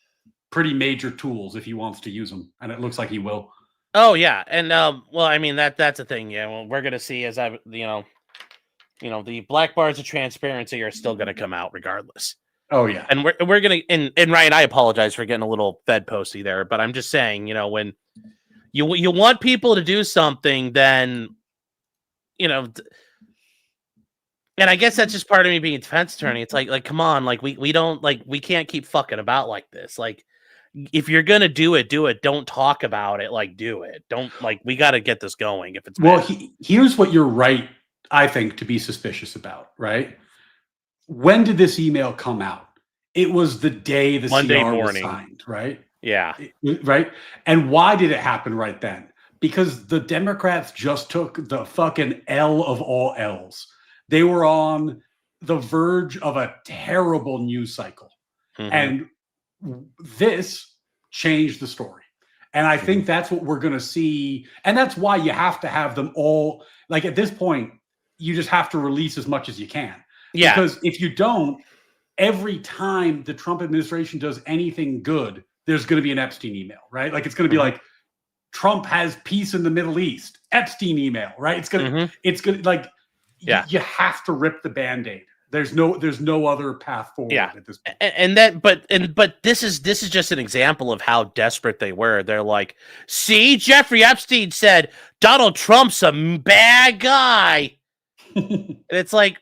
pretty major tools if he wants to use them, and it looks like he will. Oh yeah, and well, I mean that's a thing. Yeah, well, we're gonna see as the black bars of transparency are still gonna come out regardless. Oh yeah, And we're gonna and Ryan, I apologize for getting a little Fed posty there, but I'm just saying, when you want people to do something, then and I guess that's just part of me being a defense attorney. It's like come on, like we don't we can't keep fucking about like this. Like, if you're gonna do it, do it. Don't talk about it. Like, do it. Don't we got to get this going. If it's well, bad. here's what you're right, I think, to be suspicious about. Right? When did this email come out? It was the day the Monday CR was morning. signed, right? Yeah. Right? And why did it happen right then? Because the Democrats just took the fucking L of all L's. They were on the verge of a terrible news cycle. Mhm. And this changed the story. And I think that's what we're going to see. And that's why you have to have them all. Like, at this point, you just have to release as much as you can. Yeah. Because if you don't, every time the Trump administration does anything good, there's going to be an Epstein email, right? Like, it's going to be like, Trump has peace in the Middle East, Epstein email, right? It's going to like, you have to rip the Band-Aid. There's no other path forward at this point. But this is just an example of how desperate they were. They're like, see, Jeffrey Epstein said Donald Trump's a bad guy. And it's like,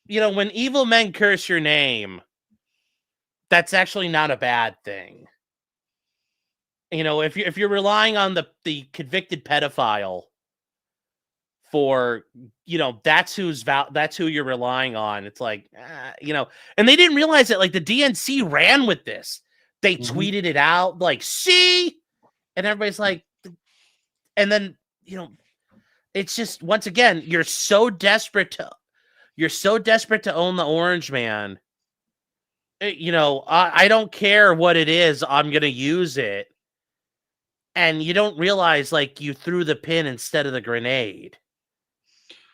when evil men curse your name, that's actually not a bad thing. If you're relying on the convicted pedophile for, that's who you're relying on. It's like, and they didn't realize that, like, the DNC ran with this. They tweeted it out, like, see, and everybody's like, and then, it's just, once again, you're so desperate to own the orange man. I don't care what it is. I'm going to use it. And you don't realize, like, you threw the pin instead of the grenade.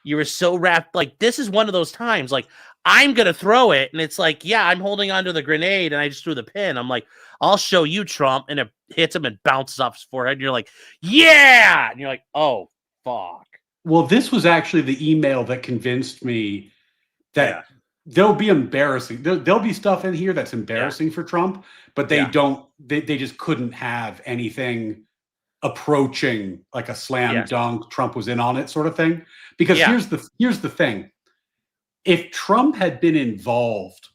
You were so wrapped. Like, this is one of those times, like, I'm going to throw it. And it's like, yeah, I'm holding onto the grenade and I just threw the pin. I'm like, I'll show you, Trump. And it hits him and bounces off his forehead. And you're like, yeah. And you're like, oh, fuck. Well, this was actually the email that convinced me that there'll be embarrassing. There'll be stuff in here that's embarrassing for Trump, but they just couldn't have anything approaching like a slam dunk. Trump was in on it sort of thing. Because here's the thing. If Trump had been involved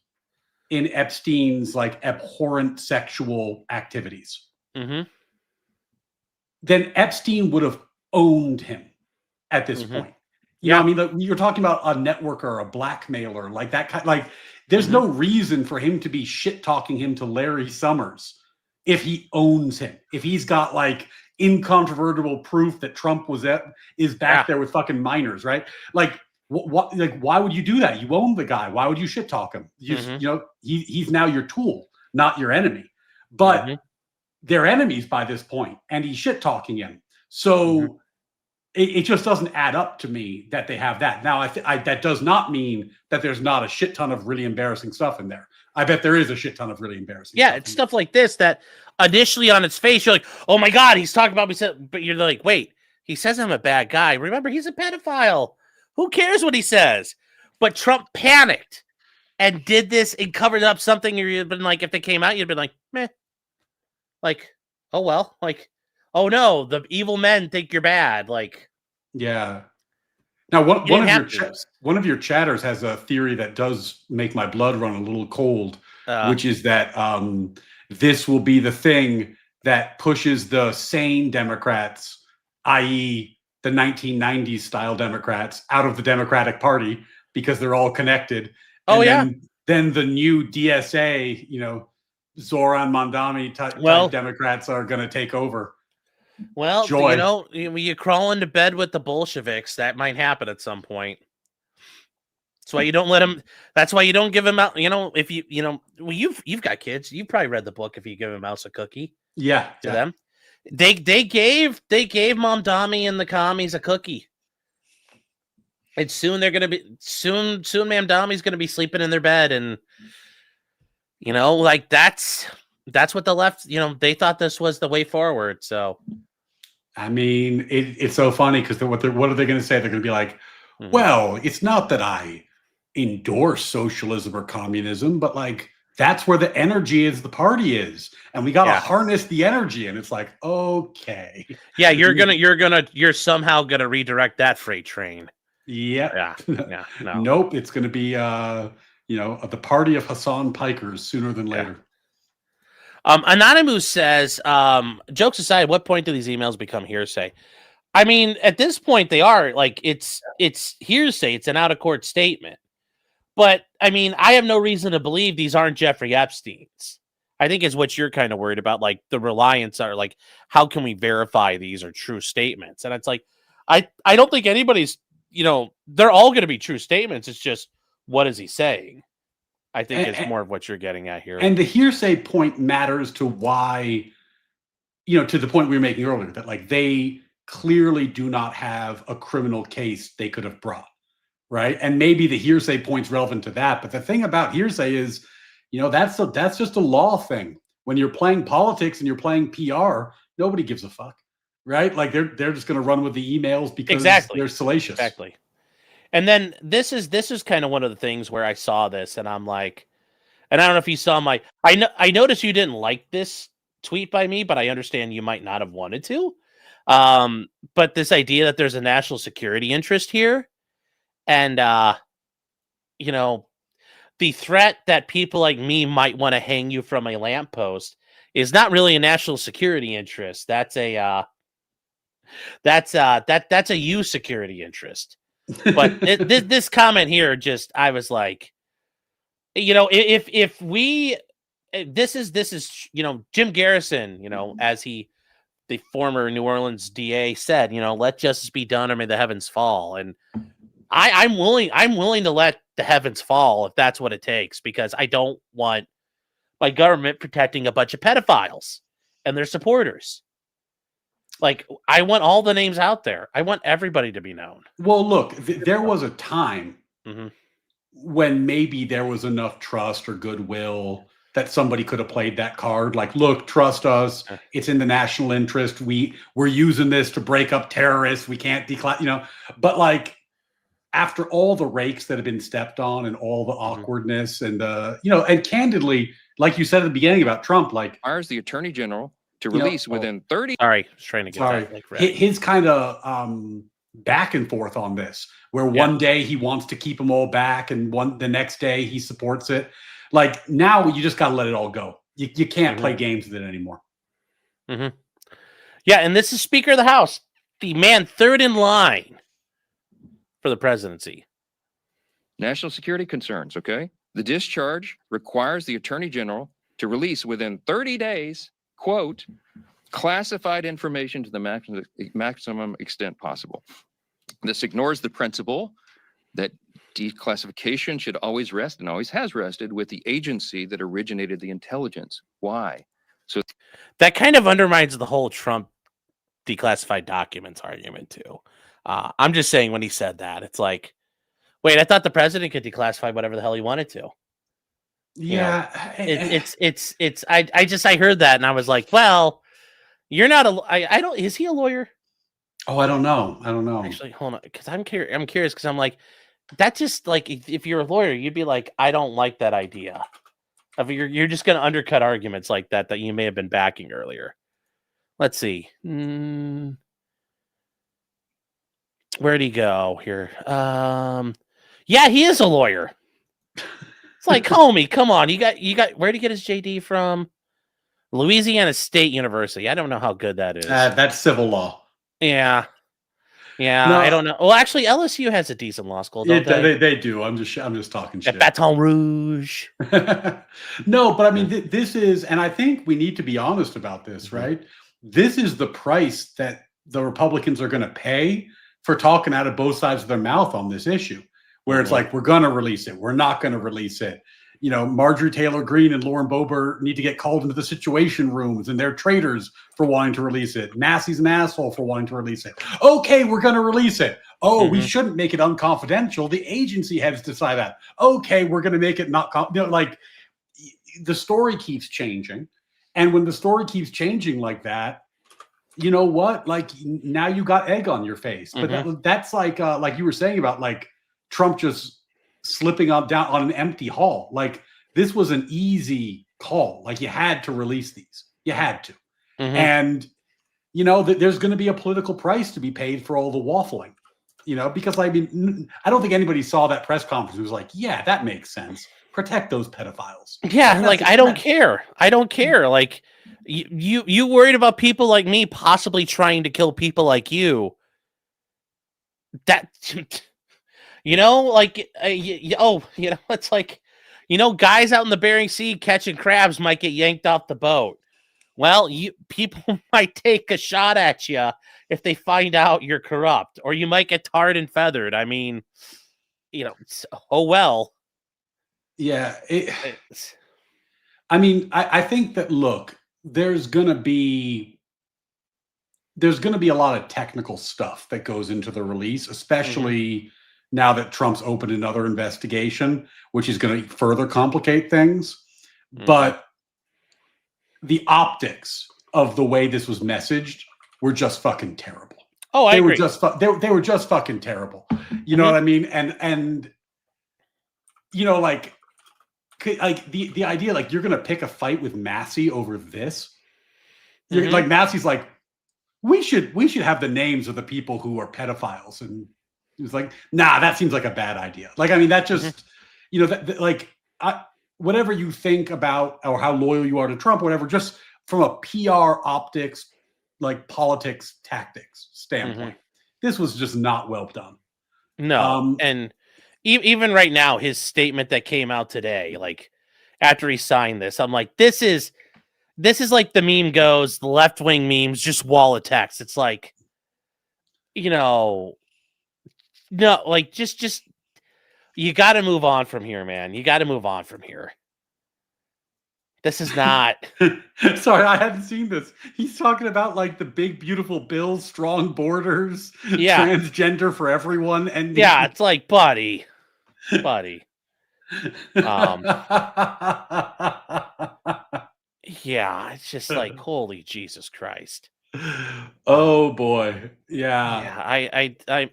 in Epstein's like abhorrent sexual activities, then Epstein would have owned him at this point. You know what I mean? Like, you're talking about a networker or a blackmailer, like that kind. Like, there's no reason for him to be shit talking him to Larry Summers if he owns him. If he's got like incontrovertible proof that Trump is back there with fucking minors, right? Like, what? Like, why would you do that? You own the guy. Why would you shit talk him? He's now your tool, not your enemy. But they're enemies by this point, and he's shit talking him. So. It just doesn't add up to me that they have that. Now, that does not mean that there's not a shit ton of really embarrassing stuff in there. I bet there is a shit ton of really embarrassing. Yeah, stuff it's in stuff like this that initially on its face you're like, oh my god, he's talking about me, but you're like, wait, he says I'm a bad guy. Remember, he's a pedophile. Who cares what he says? But Trump panicked and did this and covered up something. You'd been like, if they came out, you'd been like, meh, like, oh well, like, oh no, the evil men think you're bad. Like, Yeah. Now, You didn't have to. one of your chatters has a theory that does make my blood run a little cold, uh, which is that this will be the thing that pushes the sane Democrats, i.e., the 1990s style Democrats, out of the Democratic Party because they're all connected. Oh, yeah. Then the new DSA, Zoran Mondani type Democrats are going to take over. well, Joy. you crawl into bed with the Bolsheviks. That might happen at some point. That's why you don't let them. That's why you don't give them out. If you've got kids, you've probably read the book. If you give a mouse a cookie, Yeah. to them, they gave Mamdani and the commies a cookie, and soon they're gonna be Mamdami's gonna be sleeping in their bed, and like that's what the left. They thought this was the way forward. So, I mean, it's so funny because what are they going to say? They're going to be like, well, it's not that I endorse socialism or communism, but like that's where the energy is, the party is, and we got to harness the energy. And it's like, okay, yeah, you're somehow gonna redirect that freight train. Yeah. No. Nope. It's going to be the party of Hassan Pikers sooner than later. Anonymous says, jokes aside, at what point do these emails become hearsay? I mean, at this point they are. Like, it's hearsay. It's an out-of-court statement. But, I mean, I have no reason to believe these aren't Jeffrey Epstein's. I think is what you're kind of worried about, like the reliance are like, how can we verify these are true statements? And it's like, I don't think anybody's, they're all going to be true statements. It's just, what is he saying? I think it's more of what you're getting at here. And the hearsay point matters to why, to the point we were making earlier, that like they clearly do not have a criminal case they could have brought, right? And maybe the hearsay point's relevant to that. But the thing about hearsay is, that's just a law thing. When you're playing politics and you're playing PR, nobody gives a fuck, right? Like they're just going to run with the emails because they're salacious. Exactly. And then this is kind of one of the things where I saw this and I'm like, and I don't know if you saw I noticed you didn't like this tweet by me, but I understand you might not have wanted to. But this idea that there's a national security interest here, and the threat that people like me might want to hang you from a lamppost is not really a national security interest. That's a you security interest. But this comment here, I was like, if we, this is Jim Garrison, as the former New Orleans DA said, let justice be done or may the heavens fall. And I'm willing to let the heavens fall if that's what it takes, because I don't want my government protecting a bunch of pedophiles and their supporters. Like, I want all the names out there. I want everybody to be known. Well, look, there was a time when maybe there was enough trust or goodwill that somebody could have played that card. Like, look, trust us. It's in the national interest. We're using this to break up terrorists. We can't declare, But like, after all the rakes that have been stepped on and all the awkwardness and and candidly, like you said at the beginning about Trump, like requires the attorney general to release within 30. Sorry, I was trying to get that. Like, his kind of back and forth on this, where one day he wants to keep them all back, and the next day he supports it. Like, now you just got to let it all go. You can't play games with it anymore. Yeah, and this is Speaker of the House, the man third in line for the presidency. National security concerns, okay? The discharge requires the attorney general to release within 30 days, quote, classified information to the maximum extent possible. This ignores the principle that declassification should always rest, and always has rested, with the agency that originated the intelligence. Why? So that kind of undermines the whole Trump declassified documents argument too. I'm just saying, when he said that, it's like, wait, I thought the president could declassify whatever the hell he wanted to. Yeah. I heard that and I was like, well, you're not I don't, is he a lawyer? Oh, I don't know. Actually, hold on, because I'm curious because I'm like, that just like if you're a lawyer, you'd be like, I don't like that idea. Of you're just gonna undercut arguments like that you may have been backing earlier. Let's see. Where'd he go here? Yeah, he is a lawyer. It's like, homie, come on. You got where'd he get his JD from? Louisiana State University. I don't know how good that is. That's civil law. Yeah. Yeah, No, I don't know. Well, actually, LSU has a decent law school, don't they? They do. I'm just talking shit. At Baton Rouge. No, but I mean, this is, and I think we need to be honest about this, right? This is the price that the Republicans are going to pay for talking out of both sides of their mouth on this issue, where it's like, we're going to release it. We're not going to release it. You know, Marjorie Taylor Greene and Lauren Boebert need to get called into the situation rooms, and they're traitors for wanting to release it. Massey's an asshole for wanting to release it. Okay, we're going to release it. Oh, we shouldn't make it unconfidential. The agency heads decide that. Okay, we're going to make it not, like the story keeps changing. And when the story keeps changing like that, you know what? Like now you got egg on your face. But that's like you were saying about like Trump just slipping up down on an empty hall. Like this was an easy call. Like you had to release these. You had to. And you know that there's going to be a political price to be paid for all the waffling. You know, because I mean, I don't think anybody saw that press conference who was like, yeah, that makes sense. Protect those pedophiles. Yeah, like I don't care. I don't care. Like you worried about people like me possibly trying to kill people like you. That you know, like you know, it's like, you know, guys out in the Bering Sea catching crabs might get yanked off the boat. Well, people might take a shot at you if they find out you're corrupt, or you might get tarred and feathered. I mean, you know, oh well. Yeah. I mean, I think that, look, there's going to be a lot of technical stuff that goes into the release, especially now that Trump's opened another investigation, which is going to further complicate things. But the optics of the way this was messaged were just fucking terrible. Oh, I agree. They were just fucking terrible. You know what I mean? And you know, like the idea, like you're gonna pick a fight with Massey over this. Like Massey's like, we should have the names of the people who are pedophiles, and he was like, nah, that seems like a bad idea. Like, I mean, that just you know, that whatever you think about or how loyal you are to Trump, whatever, just from a PR optics, like politics tactics standpoint, this was just not well done. No, and even right now, his statement that came out today, like after he signed this, I'm like, this is like the meme goes, the left-wing memes, just wall of text. It's like, you know, no, like just you got to move on from here, man. You got to move on from here. This is not. Sorry, I hadn't seen this. He's talking about like the big, beautiful bill, strong borders, transgender for everyone, and yeah, it's like, buddy. Yeah, it's just like, holy Jesus Christ. Oh boy, yeah. I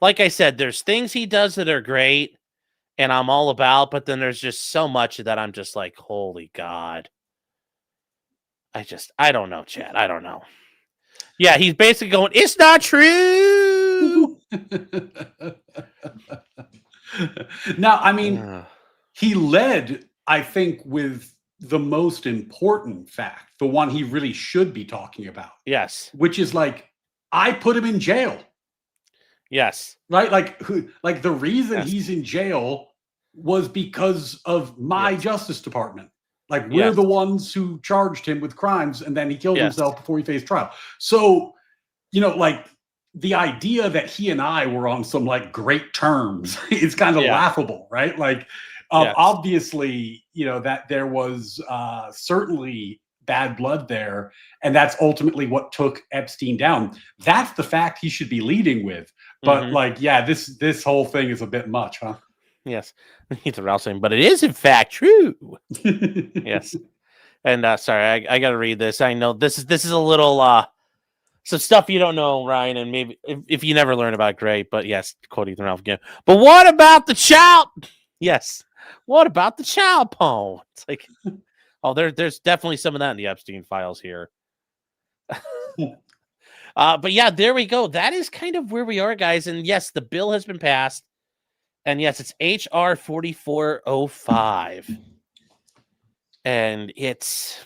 like I said, there's things he does that are great, and I'm all about, but then there's just so much that I'm just like, holy God. I don't know, Chad. I don't know. Yeah, he's basically going, it's not true. Now, I mean, he led, I think, with the most important fact, the one he really should be talking about. Yes. Which is like, I put him in jail. Yes. Right? Like the reason he's in jail was because of my Justice Department. Like we're the ones who charged him with crimes, and then he killed himself before he faced trial. So, you know, like the idea that he and I were on some like great terms is kind of laughable, right? Like obviously, you know, that there was certainly bad blood there, and that's ultimately what took Epstein down. That's the fact he should be leading with. But like, yeah, this whole thing is a bit much, huh? Yes. Ethan Ralph saying, but it is in fact true. Yes. And sorry, I gotta read this. I know this is a little some stuff you don't know, Ryan, and maybe if you never learn about it, great. But yes, quote Ethan Ralph again. But what about the child? Yes. What about the child porn? It's like, oh, there's definitely some of that in the Epstein Files here. But yeah, there we go. That is kind of where we are, guys. And yes, the bill has been passed. And yes, it's HR 4405. And it's,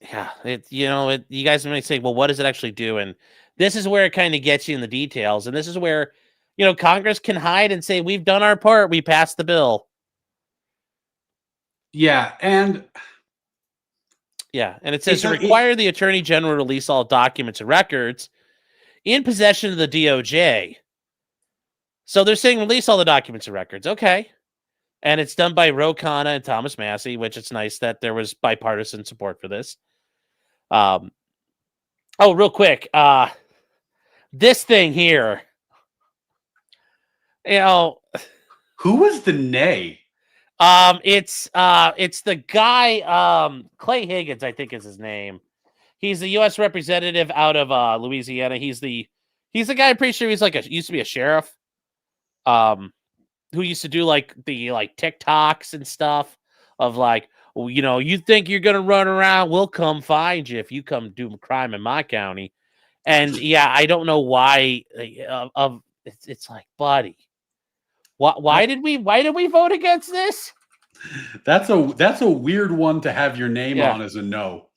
yeah, you guys may say, well, what does it actually do? And this is where it kind of gets you in the details. And this is where, Congress can hide and say, we've done our part. We passed the bill. Yeah. And it says to require the Attorney General to release all documents and records in possession of the DOJ. So they're saying release all the documents and records. Okay. And it's done by Ro Khanna and Thomas Massie, which it's nice that there was bipartisan support for this. Real quick. This thing here, who was the nay? It's the guy, Clay Higgins, I think is his name. He's the U.S. representative out of Louisiana. He's the guy. I'm pretty sure he's used to be a sheriff. Who used to do the TikToks and stuff of you think you're gonna run around, we'll come find you if you come do crime in my county. And yeah, I don't know why. It's like, buddy, why did we vote against this? That's a weird one to have your name on as a no.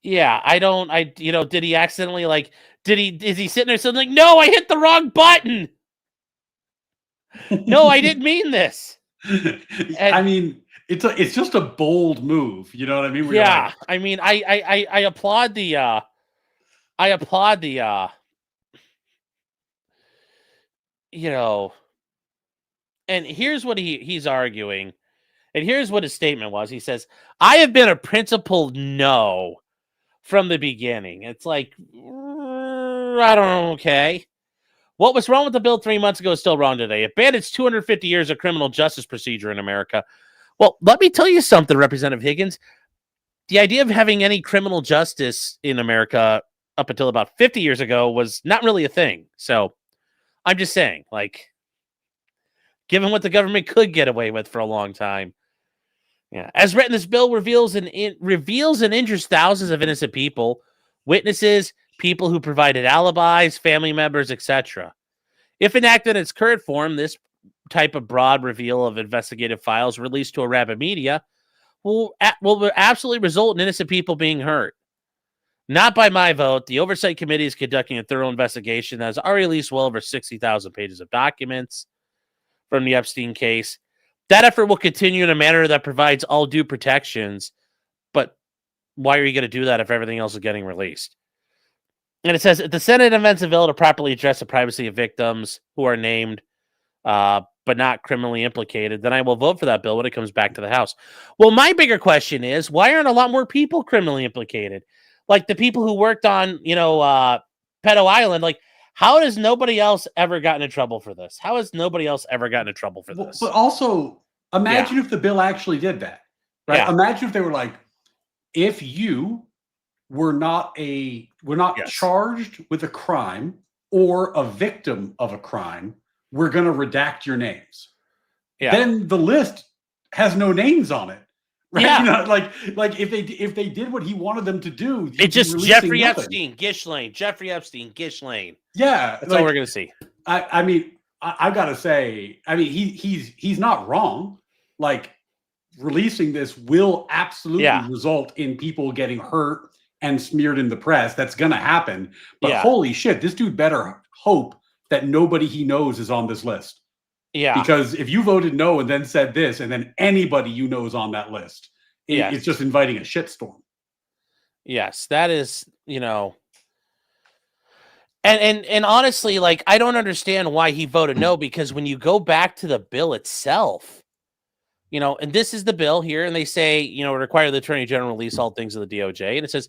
Yeah, did he accidentally is he sitting there saying no, I hit the wrong button. No, I didn't mean this. I mean, it's just a bold move. You know what I mean? Yeah, I mean, I applaud the and here's what he's arguing, and here's what his statement was. He says, "I have been a principled no from the beginning." It's like, I don't know. Okay. What was wrong with the bill 3 months ago is still wrong today. It bandits 250 years of criminal justice procedure in America. Well, let me tell you something, Representative Higgins. The idea of having any criminal justice in America up until about 50 years ago was not really a thing. So I'm just saying, given what the government could get away with for a long time. Yeah. As written, this bill reveals and injures thousands of innocent people, witnesses, people who provided alibis, family members, etc. If enacted in its current form, this type of broad reveal of investigative files released to a rabid media will absolutely result in innocent people being hurt. Not by my vote. The Oversight Committee is conducting a thorough investigation that has already released well over 60,000 pages of documents from the Epstein case. That effort will continue in a manner that provides all due protections. But why are you going to do that if everything else is getting released? And it says, the Senate amends the bill to properly address the privacy of victims who are named but not criminally implicated, then I will vote for that bill when it comes back to the House. Well, my bigger question is, why aren't a lot more people criminally implicated? Like the people who worked on, Pedo Island, how has nobody else ever gotten in trouble for this? How has nobody else ever gotten in trouble for this? But also, imagine if the bill actually did that, right? Yeah. Imagine if they were if you were not charged with a crime or a victim of a crime, we're going to redact your names. Yeah. Then the list has no names on it. Right? Yeah. If they did what he wanted them to do, it's just Jeffrey Epstein, Gishlane, Jeffrey Epstein, Gishlane. Yeah. That's all we're going to see. I got to say, he's not wrong. Releasing this will absolutely result in people getting hurt and smeared in the press. That's going to happen. But holy shit, this dude better hope that nobody he knows is on this list. Yeah. Because if you voted no and then said this, and then anybody you know is on that list, it's just inviting a shitstorm. Yes, that is, and honestly, I don't understand why he voted no, because when you go back to the bill itself, and this is the bill here, and they say, require the Attorney General release all things of the DOJ, and it says,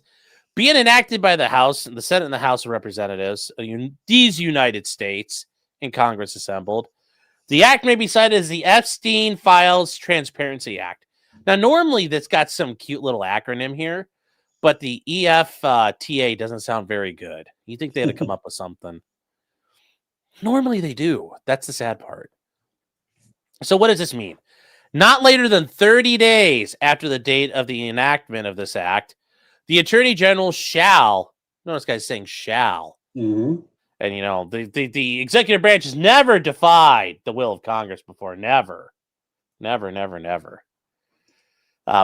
being enacted by the House and the Senate and the House of Representatives, these United States, in Congress assembled. The act may be cited as the Epstein Files Transparency Act. Now, normally that's got some cute little acronym here, but the EFTA doesn't sound very good. You think they had to come up with something. Normally they do. That's the sad part. So what does this mean? Not later than 30 days after the date of the enactment of this act, the Attorney General shall, notice guys saying shall, Mhm. and you know, the executive branch has never defied the will of Congress before. Never.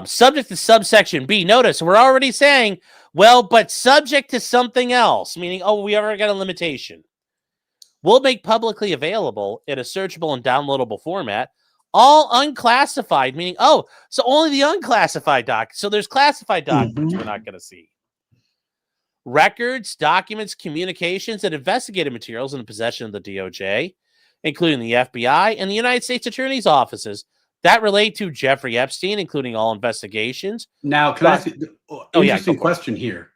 Subject to subsection B. Notice we're already saying, well, but subject to something else, meaning, oh, we already got a limitation. We'll make publicly available in a searchable and downloadable format all unclassified, meaning, oh, so only the unclassified documents. So there's classified documents we're not going to see. Records, documents, communications, and investigative materials in the possession of the DOJ, including the FBI and the United States Attorney's offices that relate to Jeffrey Epstein, including all investigations. Now, can I ask you, interesting go for it. question here.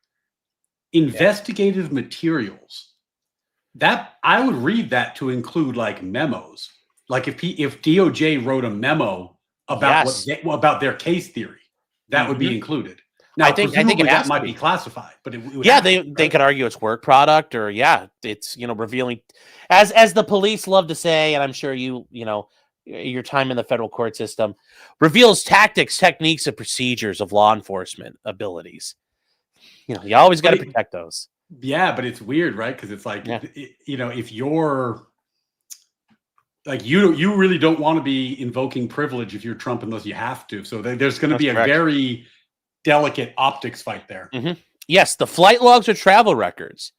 Investigative materials. That I would read that to include like memos. Like if DOJ wrote a memo about about their case theory, that would be included. Now, I think that might be classified, but it would they could argue it's work product, or it's revealing, as the police love to say, and I'm sure your time in the federal court system reveals tactics, techniques, and procedures of law enforcement abilities. You always got to protect those. Yeah, but it's weird, right? Because it's like, if you're like, you really don't want to be invoking privilege if you're Trump unless you have to. So there's going to be a very delicate optics fight there. Yes, the flight logs or travel records,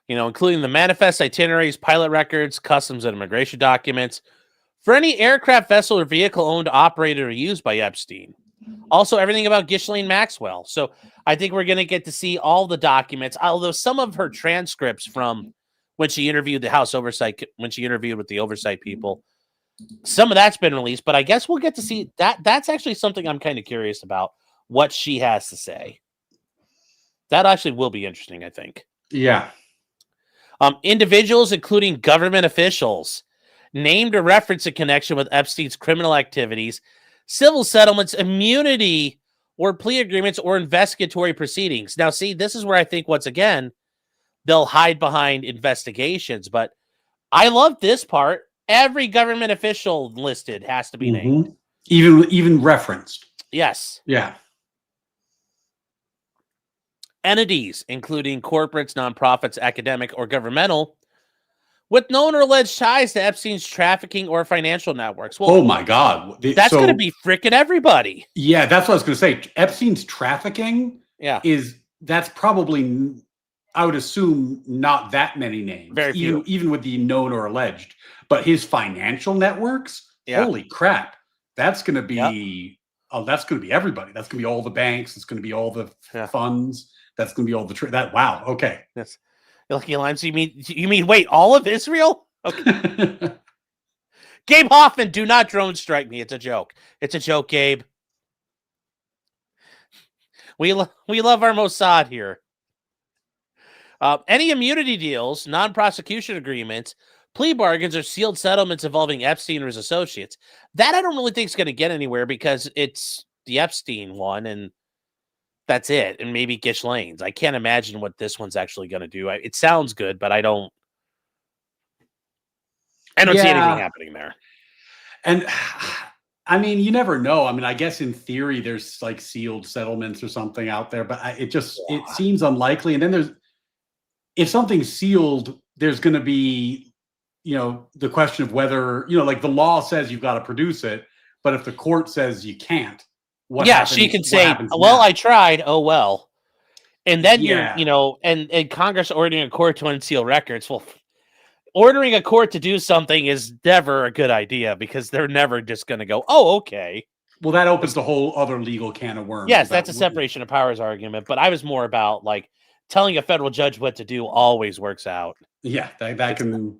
including the manifest itineraries, pilot records, customs and immigration documents for any aircraft, vessel, or vehicle owned, operated, or used by Epstein. Also, everything about Ghislaine Maxwell. So I think we're going to get to see all the documents, although some of her transcripts from when she interviewed the House Oversight, when she interviewed with the oversight people, some of that's been released, but I guess we'll get to see that. That's actually something I'm kind of curious about, what she has to say. That actually will be interesting, I think. Yeah. Individuals, including government officials, named or referenced in connection with Epstein's criminal activities, civil settlements, immunity, or plea agreements, or investigatory proceedings. Now, see, this is where I think, once again, they'll hide behind investigations. But I love this part. Every government official listed has to be named. Even referenced. Yes. Yeah. Entities, including corporates, nonprofits, academic, or governmental, with known or alleged ties to Epstein's trafficking or financial networks. Well, oh my God. That's going to be freaking everybody. Yeah, that's what I was going to say. Epstein's trafficking that's probably, I would assume, not that many names. Very few. Even with the known or alleged. But his financial networks, holy crap. That's going to be that's going to be everybody. That's going to be all the banks. It's going to be all the funds. That's going to be all the wow. Okay. Yes. Lucky Lime. So you mean wait, all of Israel? Okay. Gabe Hoffman, do not drone strike me. It's a joke. It's a joke, Gabe. We love our Mossad here. Any immunity deals, non-prosecution agreements, plea bargains, or sealed settlements involving Epstein or his associates. That I don't really think is going to get anywhere because it's the Epstein one, and that's it. And maybe Ghislaine's. I can't imagine what this one's actually going to do. It sounds good, but I don't see anything happening there. And I mean, you never know. I mean, I guess in theory there's like sealed settlements or something out there, but it seems unlikely. And then if something's sealed, there's going to be, the question of whether, like the law says you've got to produce it, but if the court says you can't, what happens? She can say, well, I tried. Oh, well. And then and Congress ordering a court to unseal records. Well, ordering a court to do something is never a good idea because they're never just going to go, oh, okay. Well, that opens the whole other legal can of worms. Yes, that's a separation of powers argument. But I was more about like telling a federal judge what to do always works out. Yeah, that can.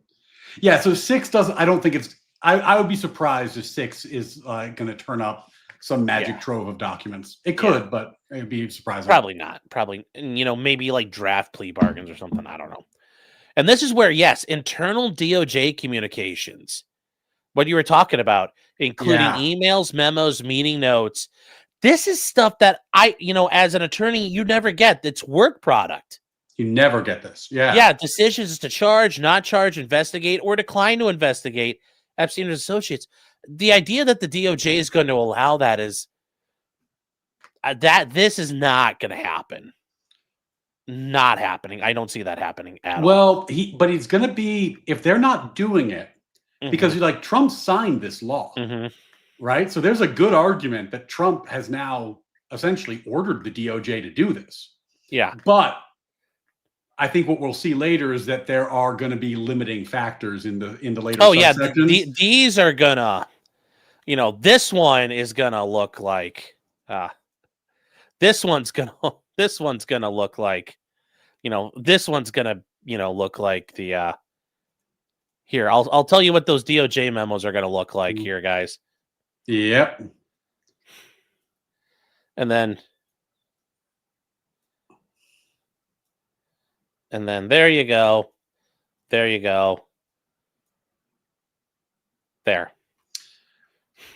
Yeah, so 6 doesn't. I don't think it's. I would be surprised if 6 is going to turn up some magic trove of documents. It could, but it'd be surprising. Probably not. Probably, maybe like draft plea bargains or something. I don't know. And this is where, yes, internal DOJ communications, what you were talking about, including emails, memos, meeting notes. This is stuff that as an attorney, you never get. It's work product. You never get this. Yeah. Yeah. Decisions to charge, not charge, investigate, or decline to investigate Epstein and Associates. The idea that the DOJ is going to allow that is this is not going to happen. Not happening. I don't see that happening at all. Well, he's going to be, if they're not doing it, because like Trump signed this law, right? So there's a good argument that Trump has now essentially ordered the DOJ to do this. Yeah. But I think what we'll see later is that there are going to be limiting factors in the later. Oh yeah, these are gonna, this one is gonna look like, this one's gonna look like, this one's gonna, look like the. Here, I'll tell you what those DOJ memos are gonna look like here, guys. Yep. And then there you go. There you go. There.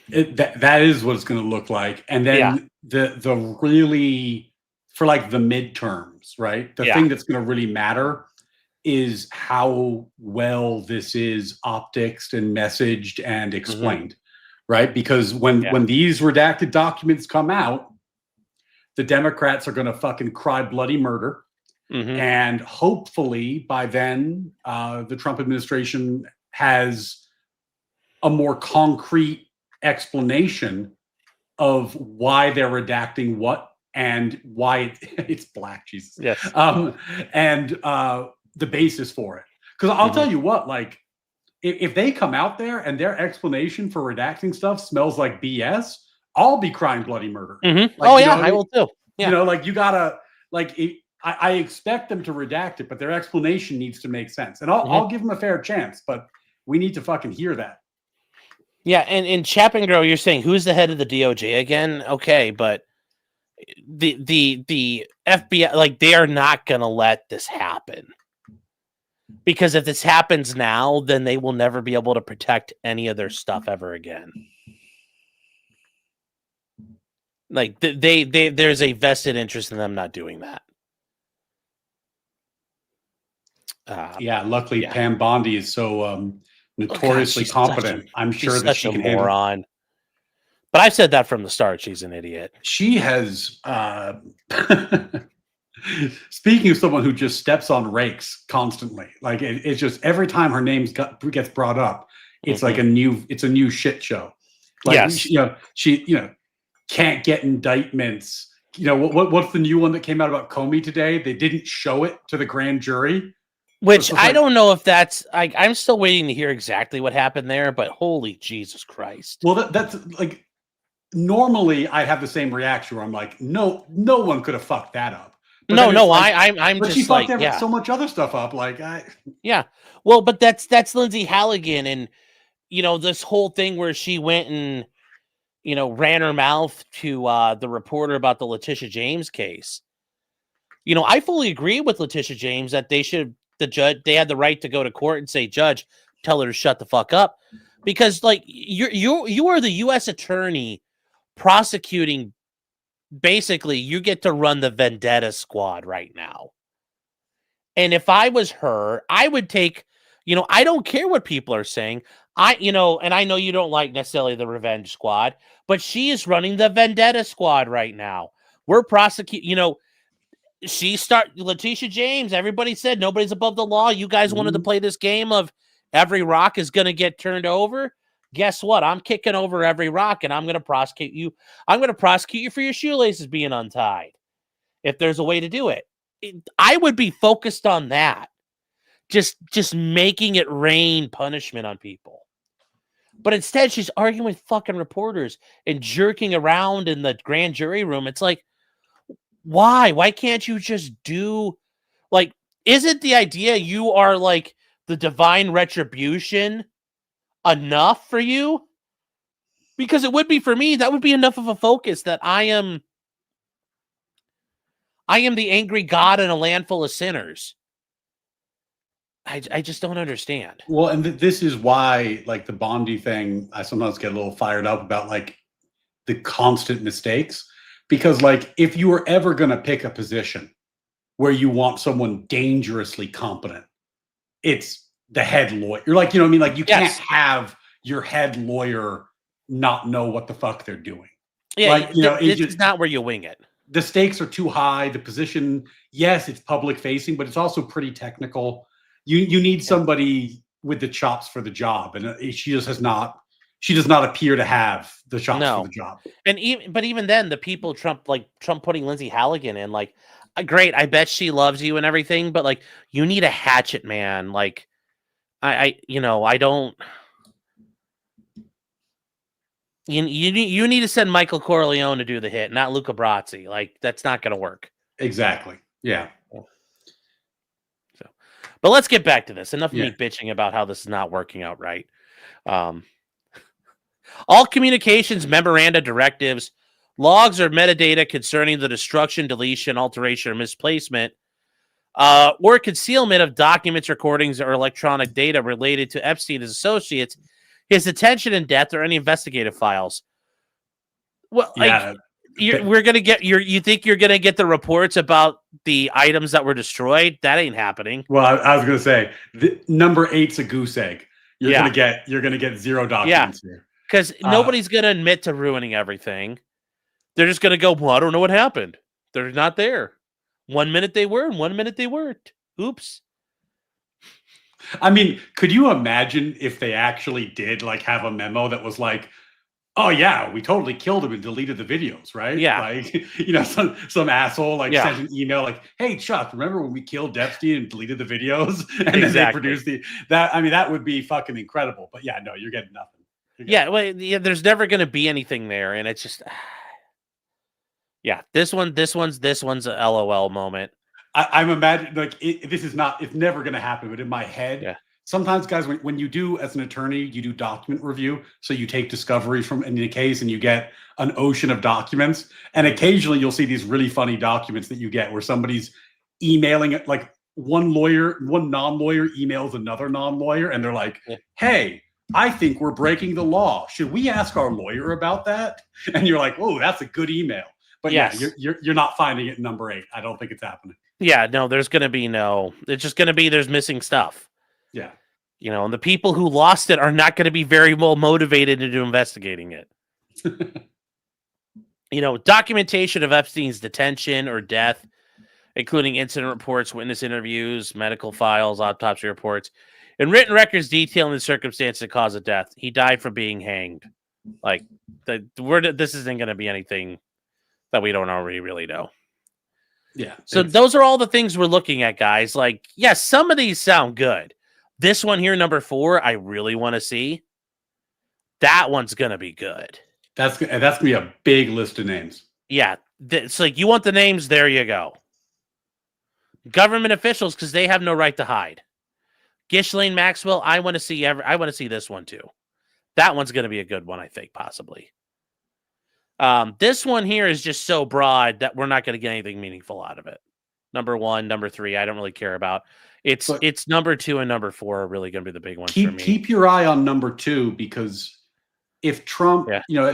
That is what it's going to look like. And then the really, for like the midterms, right? The thing that's going to really matter is how well this is optics and messaged and explained, right? Because when these redacted documents come out, the Democrats are going to fucking cry bloody murder. And hopefully by then, the Trump administration has a more concrete explanation of why they're redacting what and why it's black, Jesus. Yes. And the basis for it. Because I'll tell you what, like, if they come out there and their explanation for redacting stuff smells like BS, I'll be crying bloody murder. Like, I will too. Yeah. Like you gotta, like, I expect them to redact it, but their explanation needs to make sense. And I'll give them a fair chance, but we need to fucking hear that. Yeah, and in Chapin Girl, you're saying who's the head of the DOJ again? Okay, but the FBI, like, they are not gonna let this happen. Because if this happens now, then they will never be able to protect any of their stuff ever again. Like there's a vested interest in them not doing that. Luckily Pam Bondi is so notoriously competent. I'm sure that she can moron. But I've said that from the start. She's an idiot. She has. Speaking of someone who just steps on rakes constantly, like it's just every time her name gets brought up, it's like a new shit show. Like, she can't get indictments. What's the new one that came out about Comey today? They didn't show it to the grand jury. Which I don't know if that's. I'm still waiting to hear exactly what happened there. But holy Jesus Christ! Well, that's like normally I have the same reaction where I'm like, no one could have fucked that up. But I'm just she fucked like, so much other stuff up. Like, well, but that's Lindsay Halligan, and this whole thing where she went and ran her mouth to the reporter about the Letitia James case. I fully agree with Letitia James that they had the right to go to court and say, Judge, tell her to shut the fuck up, because like you are the U.S. attorney prosecuting. Basically, you get to run the vendetta squad right now. And if I was her, I would take, I don't care what people are saying. And I know you don't like necessarily the revenge squad, but she is running the vendetta squad right now. We're prosecuting, Letitia James, everybody said nobody's above the law. You guys wanted to play this game of every rock is going to get turned over. Guess what? I'm kicking over every rock, and I'm going to prosecute you. I'm going to prosecute you for your shoelaces being untied. If there's a way to do it, I would be focused on that. Just making it rain punishment on people. But instead, she's arguing with fucking reporters and jerking around in the grand jury room. It's like, why? Why can't you just do, like, isn't the idea you are like the divine retribution enough for you? Because it would be for me. That would be enough of a focus that I am the angry God in a land full of sinners. I just don't understand. Well, and this is why, like the Bondi thing, I sometimes get a little fired up about like the constant mistakes, because like if you were ever going to pick a position where you want someone dangerously competent, it's the head lawyer. You're like, you know what I mean? Like you can't have your head lawyer not know what the fuck they're doing. Yeah, Like, you know, it's just not where you wing it. The stakes are too high. The position, yes, it's public facing, but it's also pretty technical. You need somebody with the chops for the job, and she just has not. She does not appear to have the chops for the job. And even then, the people Trump putting Lindsay Halligan in, like, great. I bet she loves you and everything, but like, you need a hatchet man. Like, I don't. You need to send Michael Corleone to do the hit, not Luca Brasi. Like, that's not going to work. Exactly. Yeah. So, but let's get back to this. Enough of me bitching about how this is not working out right. All communications, memoranda, directives, logs, or metadata concerning the destruction, deletion, alteration, or misplacement, or concealment of documents, recordings, or electronic data related to Epstein and his associates, his detention and death, or any investigative files. Well, we're gonna get you think you're gonna get the reports about the items that were destroyed? That ain't happening. Well, I was gonna say number 8's a goose egg. You're gonna get 0 documents here. Because nobody's going to admit to ruining everything. They're just going to go, well, I don't know what happened. They're not there. 1 minute they were, and 1 minute they weren't. Oops. I mean, could you imagine if they actually did like have a memo that was like, oh yeah, we totally killed him and deleted the videos, right? Yeah. Like, you know, some asshole like sent an email like, hey Chuck, remember when we killed Epstein and deleted the videos? And then they produced that would be fucking incredible. But yeah, no, you're getting nothing. There's never going to be anything there, and it's just, this one's a LOL moment. I'm imagining like it's never going to happen, but in my head, sometimes guys, when you do as an attorney, you do document review, so you take discovery from in the case, and you get an ocean of documents, and occasionally you'll see these really funny documents that you get where somebody's emailing it, like one non-lawyer emails another non-lawyer, and they're like, hey, I think we're breaking the law. Should we ask our lawyer about that? And you're like, oh, that's a good email. But you're not finding it in number 8. I don't think it's happening. Yeah, no, there's going to be it's just going to be there's missing stuff. Yeah. You know, and the people who lost it are not going to be very well motivated into investigating it. You know, documentation of Epstein's detention or death, including incident reports, witness interviews, medical files, autopsy reports, and written records detailing the circumstances and cause of death. He died from being hanged. Like, this isn't going to be anything that we don't already really know. Yeah. So those are all the things we're looking at, guys. Like, yes, some of these sound good. This one here, number 4, I really want to see. That one's going to be good. That's going to be a big list of names. Yeah. It's like, you want the names, there you go. Government officials, because they have no right to hide. Ghislaine Maxwell, I want to see this one too. That one's going to be a good one, I think, possibly. This one here is just so broad that we're not going to get anything meaningful out of it. Number 1, number 3, I don't really care about. It's number 2 and number 4 are really going to be the big ones for me. Keep your eye on number 2, because if Trump,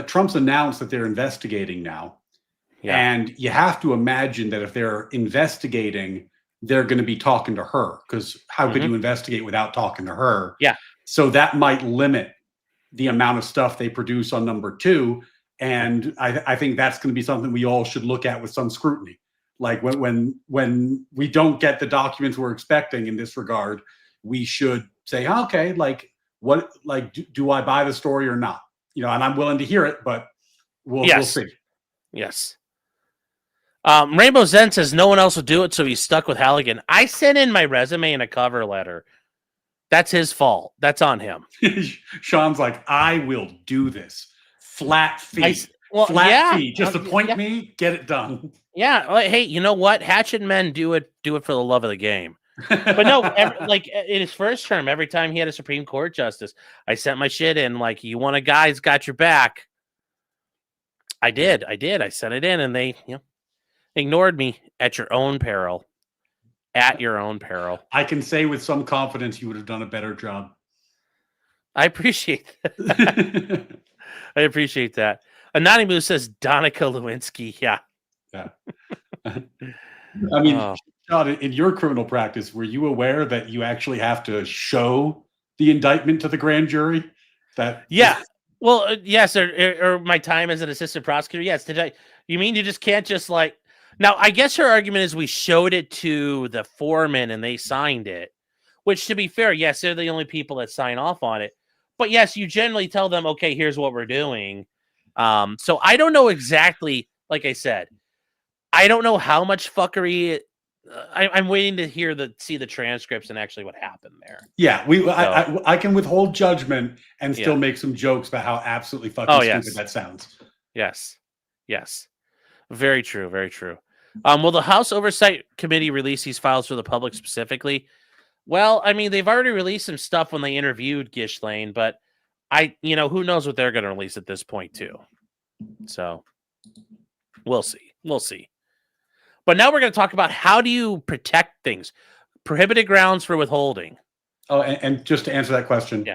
Trump's announced that they're investigating now, and you have to imagine that if they're investigating, they're going to be talking to her, because how could you investigate without talking to her? Yeah. So that might limit the amount of stuff they produce on number 2. And I think that's going to be something we all should look at with some scrutiny. Like when we don't get the documents we're expecting in this regard, we should say, okay, like what, like, do I buy the story or not? You know, and I'm willing to hear it, but we'll see. Yes. Rainbow Zen says no one else will do it, so he's stuck with Halligan. I sent in my resume and a cover letter. That's his fault. That's on him. Sean's like, I will do this. Flat fee. Flat fee. Just appoint me, get it done. Yeah. Hey, you know what? Hatchet men do it for the love of the game. But no, like in his first term, every time he had a Supreme Court justice, I sent my shit in. Like, you want a guy who's got your back? I did. I sent it in, and they, ignored me at your own peril. at your own peril. I can say with some confidence you would have done a better job. I appreciate that. I appreciate that. Anonymous says Donica Lewinsky. Yeah. Yeah. I mean, Sean, in your criminal practice, were you aware that you actually have to show the indictment to the grand jury? Yeah. Well, yes, or my time as an assistant prosecutor. Yes. You mean you just can't just like, now I guess her argument is we showed it to the foreman and they signed it, which to be fair, yes, they're the only people that sign off on it. But yes, you generally tell them, okay, here's what we're doing. So I don't know exactly, like I said, I don't know how much fuckery. I'm waiting to see the transcripts and actually what happened there. Yeah, I can withhold judgment and still make some jokes about how absolutely fucking stupid that sounds. Yes. Very true. Very true. Will the House Oversight Committee release these files for the public specifically? Well, I mean, they've already released some stuff when they interviewed Ghislaine, but who knows what they're going to release at this point too. So we'll see. But now we're going to talk about how do you protect things, prohibited grounds for withholding. Oh, and just to answer that question,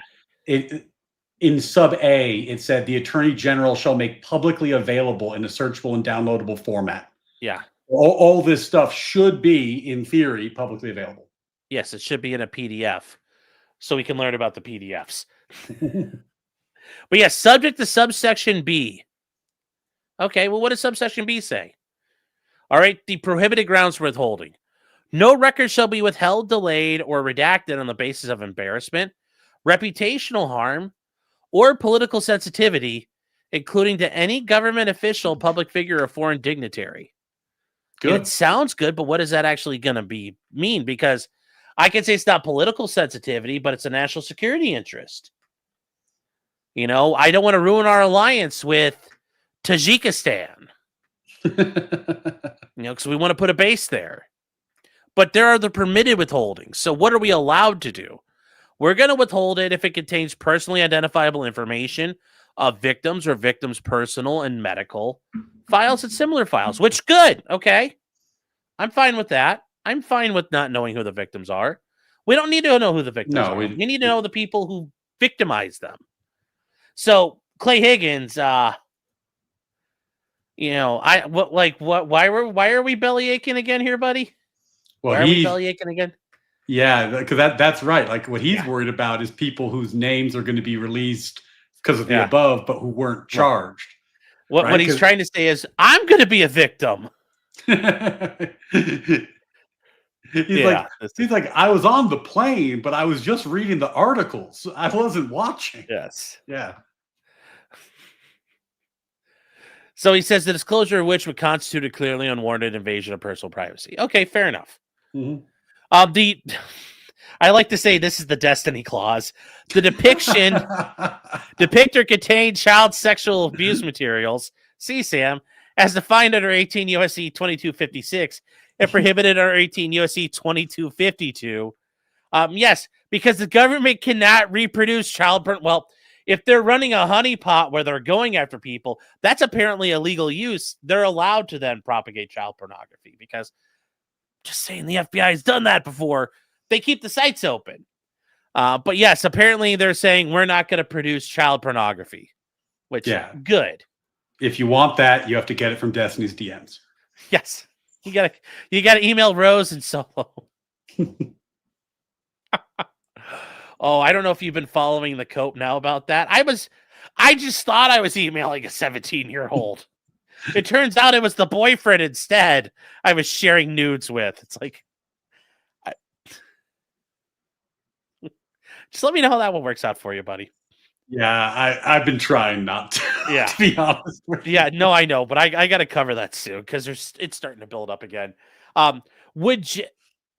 in sub A, it said the Attorney General shall make publicly available in a searchable and downloadable format. Yeah. All this stuff should be, in theory, publicly available. Yes, it should be in a PDF, so we can learn about the PDFs. But yes, subject to subsection B. Okay, well, what does subsection B say? All right, the prohibited grounds for withholding. No record shall be withheld, delayed, or redacted on the basis of embarrassment, reputational harm, or political sensitivity, including to any government official, public figure, or foreign dignitary. Good. It sounds good, but what is that actually going to mean? Because I can say it's not political sensitivity, but it's a national security interest. I don't want to ruin our alliance with Tajikistan. Because we want to put a base there. But there are the permitted withholdings. So what are we allowed to do? We're going to withhold it if it contains personally identifiable information of victims or victims' personal and medical files and similar files, which good. Okay. I'm fine with that. I'm fine with not knowing who the victims are. We don't need to know who the victims are. We need to know the people who victimized them. So Clay Higgins, why are we belly aching again here, buddy? Well, why are we belly aching again? Yeah, because that's right. Like what he's worried about is people whose names are going to be released because of the above, but who weren't charged. What he's trying to say is, I'm going to be a victim. He's like, I was on the plane, but I was just reading the articles. I wasn't watching. Yes. Yeah. So he says the disclosure of which would constitute a clearly unwarranted invasion of personal privacy. Okay, fair enough. Mm-hmm. I like to say this is the Destiny Clause. The depict or contain child sexual abuse materials, CSAM, as defined under 18 U.S.C. 2256 and prohibited under 18 U.S.C. 2252. Yes, because the government cannot reproduce child porn. Well, if they're running a honeypot where they're going after people, that's apparently illegal use. They're allowed to then propagate child pornography because, just saying, the FBI has done that before. They keep the sites open. But yes, apparently they're saying we're not going to produce child pornography, which good. If you want that, you have to get it from Destiny's DMs. Yes. You gotta email Rose and Solo. Oh, I don't know if you've been following the Cope now about that. I just thought I was emailing a 17-year-old. It turns out it was the boyfriend instead I was sharing nudes with. It's like, just let me know how that one works out for you, buddy. Yeah, I've been trying not to, to be honest with you. Yeah, no, I know, but I got to cover that soon because it's starting to build up again.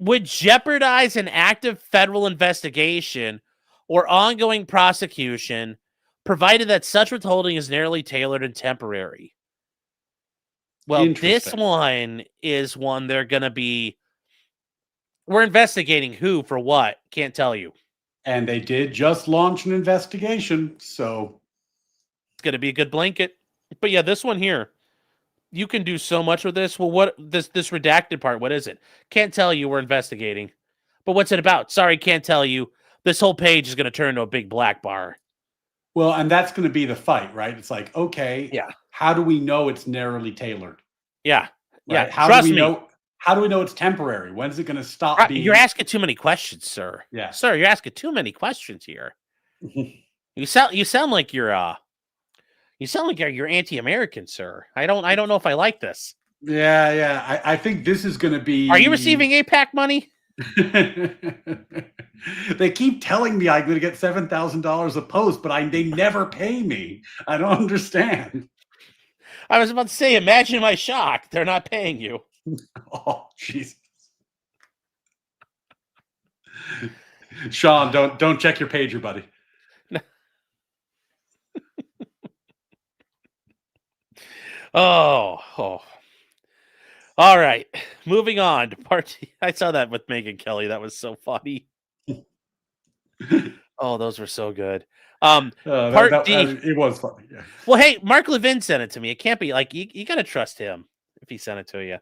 Would jeopardize an active federal investigation or ongoing prosecution, provided that such withholding is narrowly tailored and temporary. Well, this one is one they're going to be. We're investigating who for what. Can't tell you. And they did just launch an investigation, so it's going to be a good blanket. But yeah, this one here, you can do so much with this. Well, what this redacted part? What is it? Can't tell you. We're investigating. But what's it about? Sorry, can't tell you. This whole page is going to turn into a big black bar. Well, and that's going to be the fight, right? It's like, okay, Yeah. how do we know it's narrowly tailored? Yeah. Right? Yeah. How Trust do we me. know? How do we know it's temporary? When's it going to stop being? You're asking too many questions, sir. Yeah. Sir, you're asking too many questions here. You sound like you're anti-American, sir. I don't know if I like this. Yeah. I think this is going to be. Are you receiving APAC money? They keep telling me I'm going to get $7,000 a post, but they never pay me. I don't understand. I was about to say, imagine my shock. They're not paying you. Oh, Jesus. Sean, don't check your pager, buddy. Oh. All right. Moving on to part. I saw that with Megyn Kelly. That was so funny. Oh, those were so good. Part D. It was funny. Yeah. Well, hey, Mark Levin sent it to me. It can't be like you got to trust him if he sent it to you.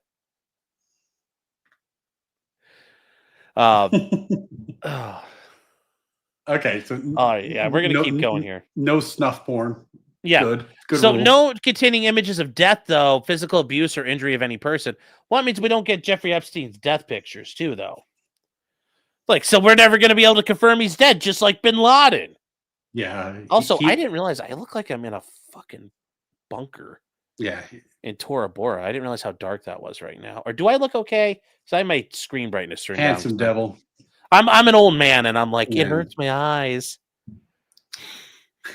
Oh. Okay, so yeah, we're gonna keep going here. No snuff porn. Yeah, good so rule. no containing images of death, though, physical abuse or injury of any person. Well, that means we don't get Jeffrey Epstein's death pictures too, though. Like, so we're never gonna be able to confirm he's dead, just like Bin Laden. Yeah. Also, I didn't realize I look like I'm in a fucking bunker. Yeah. In Tora Bora. I didn't realize how dark that was right now. Or do I look okay? So I have my screen brightness turned down. Handsome devil. I'm an old man, and I'm like, it hurts my eyes.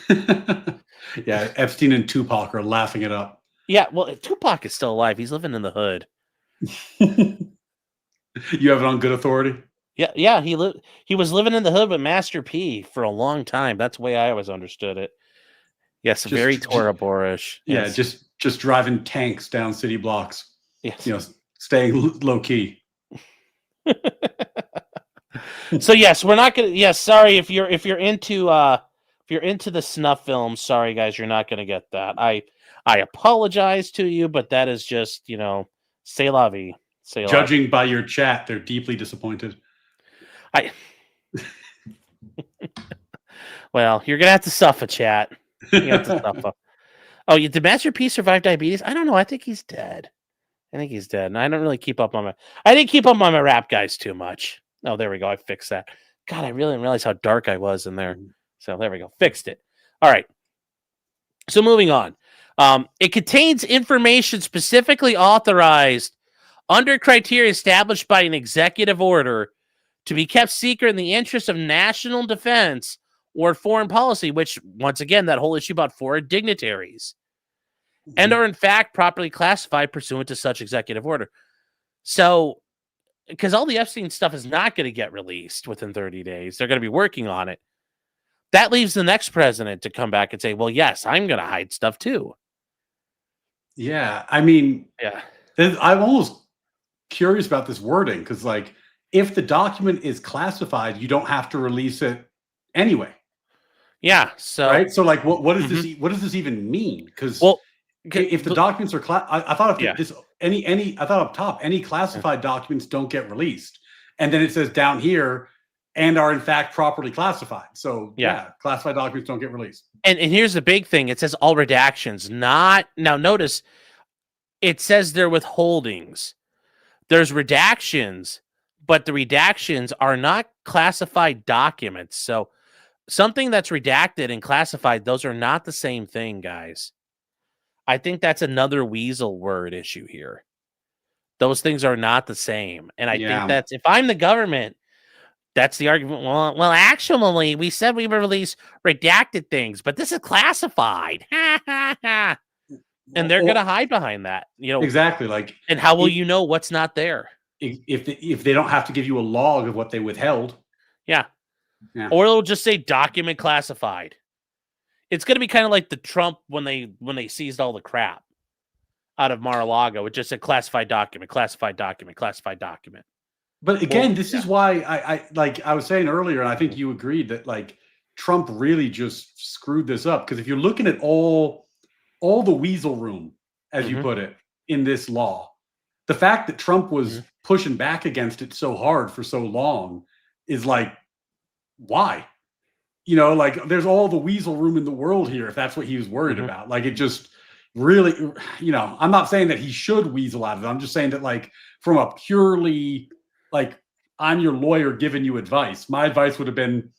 Yeah, Epstein and Tupac are laughing it up. Yeah, well, Tupac is still alive. He's living in the hood. You have it on good authority? Yeah. He was living in the hood with Master P for a long time. That's the way I always understood it. Yes, very Tora Bora-ish. Yeah, yes. just driving tanks down city blocks. Yes. You know, staying low key. So yes, we're not gonna. Yes, sorry if you're into the snuff film. Sorry guys, you're not gonna get that. I apologize to you, but that is just c'est la vie. Judging by your chat, they're deeply disappointed. Well, you're gonna have to suffer, chat. You have to suffer. Oh, did Master P survive diabetes? I don't know. I think he's dead. And I don't really keep up on my. I didn't keep up on my rap guys too much. Oh, there we go. I fixed that. God, I really didn't realize how dark I was in there. So there we go. Fixed it. All right. So moving on. It contains information specifically authorized under criteria established by an executive order to be kept secret in the interest of national defense or foreign policy, which, once again, that whole issue about foreign dignitaries, and are in fact properly classified pursuant to such executive order. So, because all the Epstein stuff is not going to get released within 30 days, they're going to be working on it. That leaves the next president to come back and say, well, yes, I'm going to hide stuff too. Yeah, I mean, yeah, I'm almost curious about this wording because, like, if the document is classified, you don't have to release it anyway. Yeah. So right. So, like, what is this? What does this even mean? Because if the documents are I thought I thought up top any classified documents don't get released, and then it says down here and are in fact properly classified. So classified documents don't get released. And here's the big thing: it says all redactions. Now notice it says they're withholdings. There's redactions, but the redactions are not classified documents. So something that's redacted and classified, those are not the same thing, guys. I think that's another weasel word issue here. Those things are not the same. And I think that's, if I'm the government, that's the argument. Well, actually, we said we would release redacted things, but this is classified. And they're going to hide behind that. Exactly. Like, and how will you know what's not there? If they don't have to give you a log of what they withheld. Yeah. Or it'll just say document classified. It's going to be kind of like the Trump when they seized all the crap out of Mar-a-Lago. It just said classified document, classified document, classified document. But again, this is why I was saying earlier, and I think you agreed that like Trump really just screwed this up. Because if you're looking at all the weasel room, as you put it, in this law. The fact that Trump was pushing back against it so hard for so long is like, why? You know, like there's all the weasel room in the world here if that's what he was worried about. Like it just really, you know, I'm not saying that he should weasel out of it. I'm just saying that like from a purely like I'm your lawyer giving you advice. My advice would have been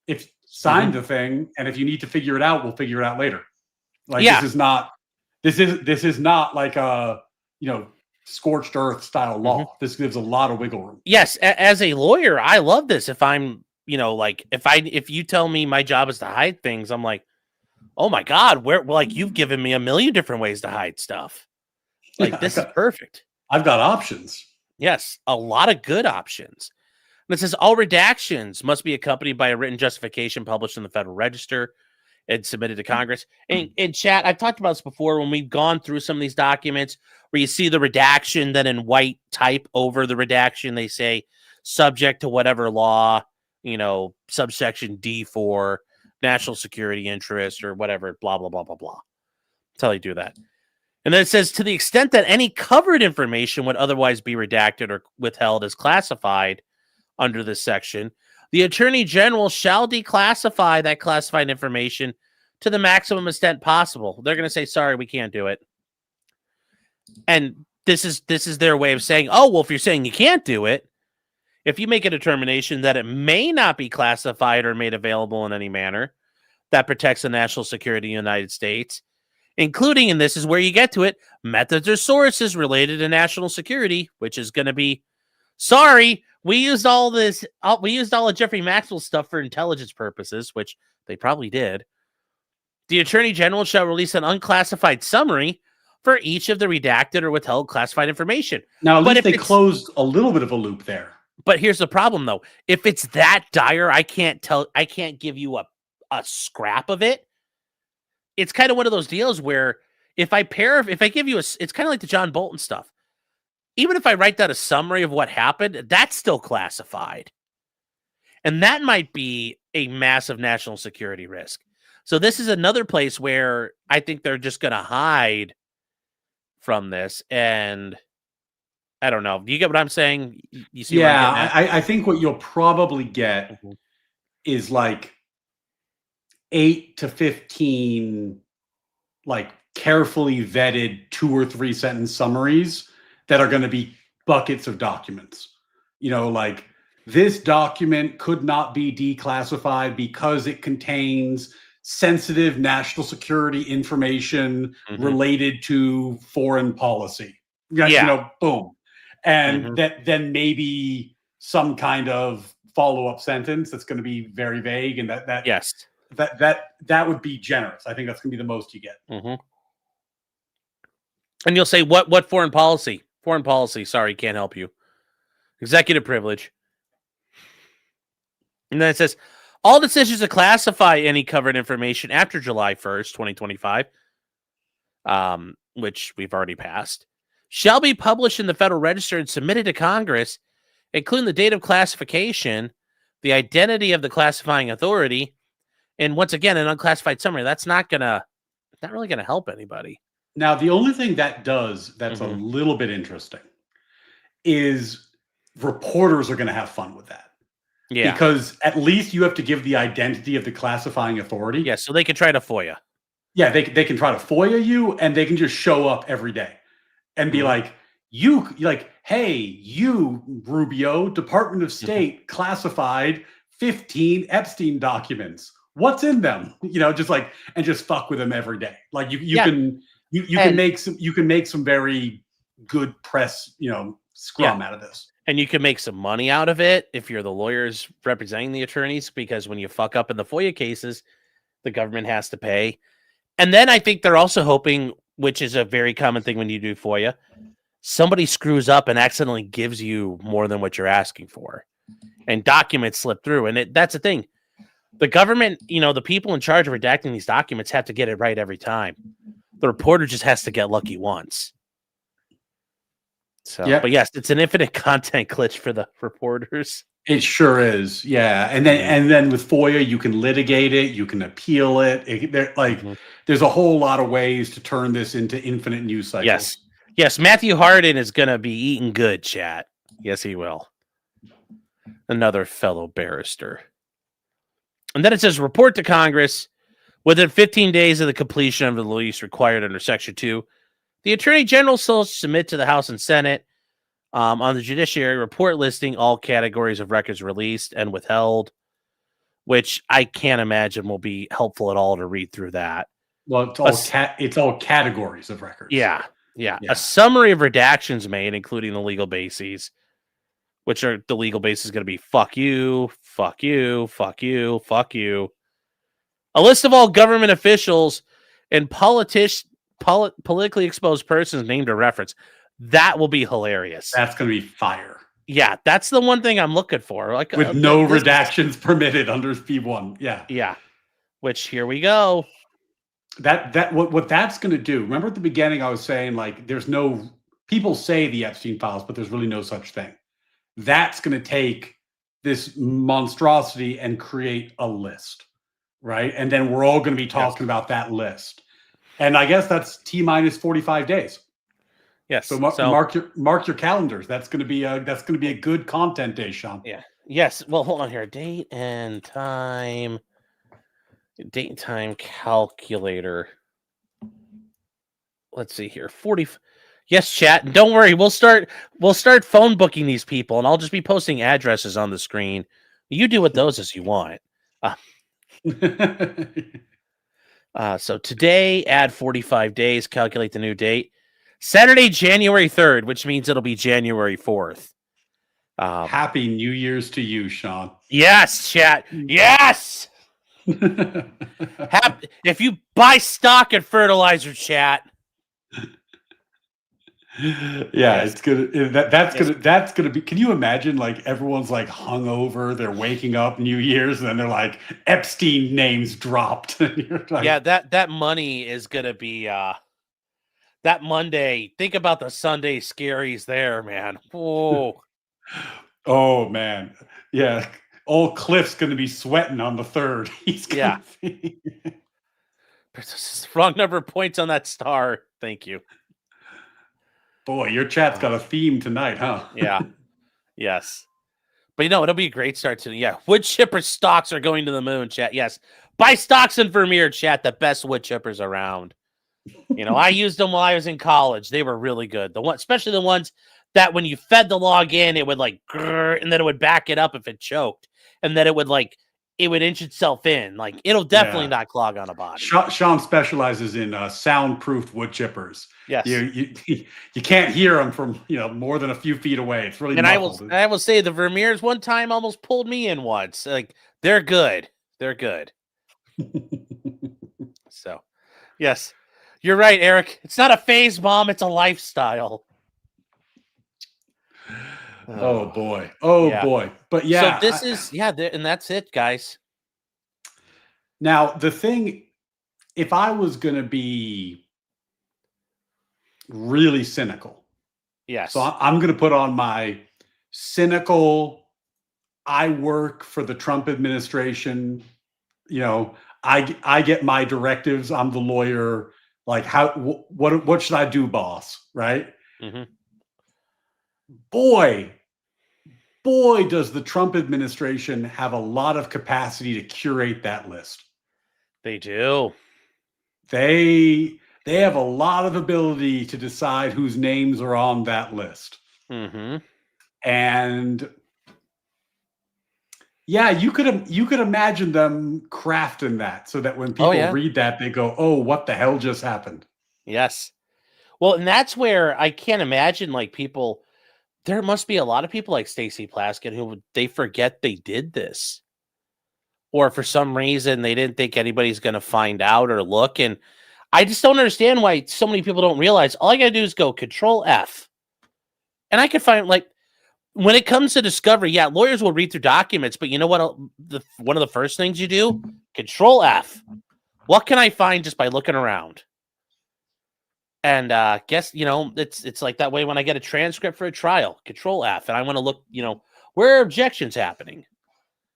if sign the thing, and if you need to figure it out, we'll figure it out later. Like this is not like a, you know, scorched earth style law. This gives a lot of wiggle room. Yes, as a lawyer, I love this. If I'm, you know, like if you tell me my job is to hide things, I'm like, oh my God, like you've given me a million different ways to hide stuff. Like this is perfect. I've got options. Yes, a lot of good options. And it says all redactions must be accompanied by a written justification published in the Federal Register and submitted to Congress. And in chat, I've talked about this before when we've gone through some of these documents where you see the redaction, then in white type over the redaction, they say subject to whatever law, you know, subsection D for national security interest or whatever, blah, blah, blah, blah, blah. That's how they do that. And then it says to the extent that any covered information would otherwise be redacted or withheld as classified under this section, the Attorney General shall declassify that classified information to the maximum extent possible. They're going to say, sorry, we can't do it. And this is their way of saying, oh, well, if you're saying you can't do it, if you make a determination that it may not be classified or made available in any manner that protects the national security of the United States, including, and this is where you get to it, methods or sources related to national security, which is going to be, sorry, we used all of Jeffrey Maxwell's stuff for intelligence purposes, which they probably did. The Attorney General shall release an unclassified summary for each of the redacted or withheld classified information. Now, at least they closed a little bit of a loop there. But here's the problem, though. If it's that dire, I can't give you a scrap of it. It's kind of one of those deals where if I give you it's kind of like the John Bolton stuff. Even if I write down a summary of what happened, that's still classified. And that might be a massive national security risk. So this is another place where I think they're just going to hide from this. And I don't know. Do you get what I'm saying? You see? Yeah, I think what you'll probably get is like 8 to 15, like carefully vetted 2 or 3 sentence summaries that are going to be buckets of documents. You know, like this document could not be declassified because it contains sensitive national security information related to foreign policy. Yeah. You know, boom. And then maybe some kind of follow-up sentence that's going to be very vague, and that would be generous. I think that's going to be the most you get. And you'll say, what foreign policy? Foreign policy, sorry, can't help you. Executive privilege. And then it says, all decisions to classify any covered information after July 1st, 2025, which we've already passed, shall be published in the Federal Register and submitted to Congress, including the date of classification, the identity of the classifying authority, and once again, an unclassified summary. That's not really gonna help anybody. Now, the only thing that does that's a little bit interesting is reporters are going to have fun with that. Yeah. Because at least you have to give the identity of the classifying authority. Yeah, so they can try to FOIA. Yeah, they can try to FOIA you, and they can just show up every day and be like, hey, you, Rubio, Department of State, classified 15 Epstein documents. What's in them? You know, just like, and just fuck with them every day. Like you can make some very good press, you know, scrum out of this. And you can make some money out of it if you're the lawyers representing the attorneys, because when you fuck up in the FOIA cases, the government has to pay. And then I think they're also hoping, which is a very common thing when you do FOIA, somebody screws up and accidentally gives you more than what you're asking for, and documents slip through. And that's the thing. The government, you know, the people in charge of redacting these documents have to get it right every time. The reporter just has to get lucky once. So, but yes, it's an infinite content glitch for the reporters. It sure is. Yeah. And then with FOIA, you can litigate it, you can appeal it. There's a whole lot of ways to turn this into infinite news cycles. Yes, Matthew Harden is going to be eating good, chat. Yes, he will. Another fellow barrister. And then it says, report to Congress within 15 days of the completion of the release required under Section 2. The Attorney General shall submit to the House and Senate on the Judiciary report listing all categories of records released and withheld, which I can't imagine will be helpful at all to read through that. Well, it's all categories of records. Yeah. A summary of redactions made, including the legal bases, which are the legal basis going to be fuck you, fuck you, fuck you, fuck you. A list of all government officials and politically exposed persons named or referenced. That will be hilarious. That's going to be fire. Yeah, that's the one thing I'm looking for. Like with no redactions permitted under P1. Yeah. Which here we go. What that's going to do. Remember at the beginning, I was saying like there's no people say the Epstein Files, but there's really no such thing. That's going to take this monstrosity and create a list, right? And then we're all going to be talking about that list. And I guess that's T-minus 45 days. Yes. So mark your calendars. That's going to be a good content day, Sean. Yeah. Yes. Well, hold on here. Date and time calculator. Let's see here. 40. Yes, chat. And don't worry. We'll start phone booking these people, and I'll just be posting addresses on the screen. You do with those as you want. So today, add 45 days, calculate the new date. Saturday, January 3rd, which means it'll be January 4th. Happy New Year's to you, Sean. Yes, chat. Yes. If you buy stock at Fertilizer, chat. Yeah, it's good. That's gonna be. Can you imagine? Like everyone's like hungover, they're waking up New Year's, and then they're like Epstein names dropped. And you're like, yeah, that money is gonna be that Monday. Think about the Sunday scaries there, man. Oh, oh man, yeah. Old Cliff's gonna be sweating on the 3rd. He's gonna be... Wrong number of points on that star. Thank you. Boy, your chat's got a theme tonight, huh? Yeah. Yes. But it'll be a great start to wood chipper stocks are going to the moon, chat. Yes. Buy stocks in Vermeer, chat, the best wood chippers around. I used them while I was in college. They were really good. Especially the ones that when you fed the log in, it would like grrr, and then it would back it up if it choked. And then it would inch itself in. Like it'll definitely not clog on a body. Sean specializes in soundproof wood chippers. Yes. You can't hear them from more than a few feet away. It's really muffled. I will say the Vermeers one time almost pulled me in once. Like they're good. They're good. So yes. You're right, Eric. It's not a phase bomb, it's a lifestyle. Oh boy. Boy. But yeah. So this is and that's it, guys. Now, the thing, if I was going to be really cynical. Yes. So I'm going to put on my cynical, I work for the Trump administration, I get my directives, I'm the lawyer, like what should I do, boss, right? Mm-hmm. Boy, does the Trump administration have a lot of capacity to curate that list. They do. They have a lot of ability to decide whose names are on that list. Mm-hmm. And yeah, you could imagine them crafting that so that when people read that, they go, "Oh, what the hell just happened?" Yes. Well, and that's where I can't imagine people. There must be a lot of people like Stacey Plaskett who they forget they did this. Or for some reason, they didn't think anybody's going to find out or look. And I just don't understand why so many people don't realize all I got to do is go Control F. And I could find, when it comes to discovery, lawyers will read through documents. But you know what? One of the first things you do, Control F. What can I find just by looking around? And guess, it's like that way when I get a transcript for a trial, Control F. And I want to look, where are objections happening?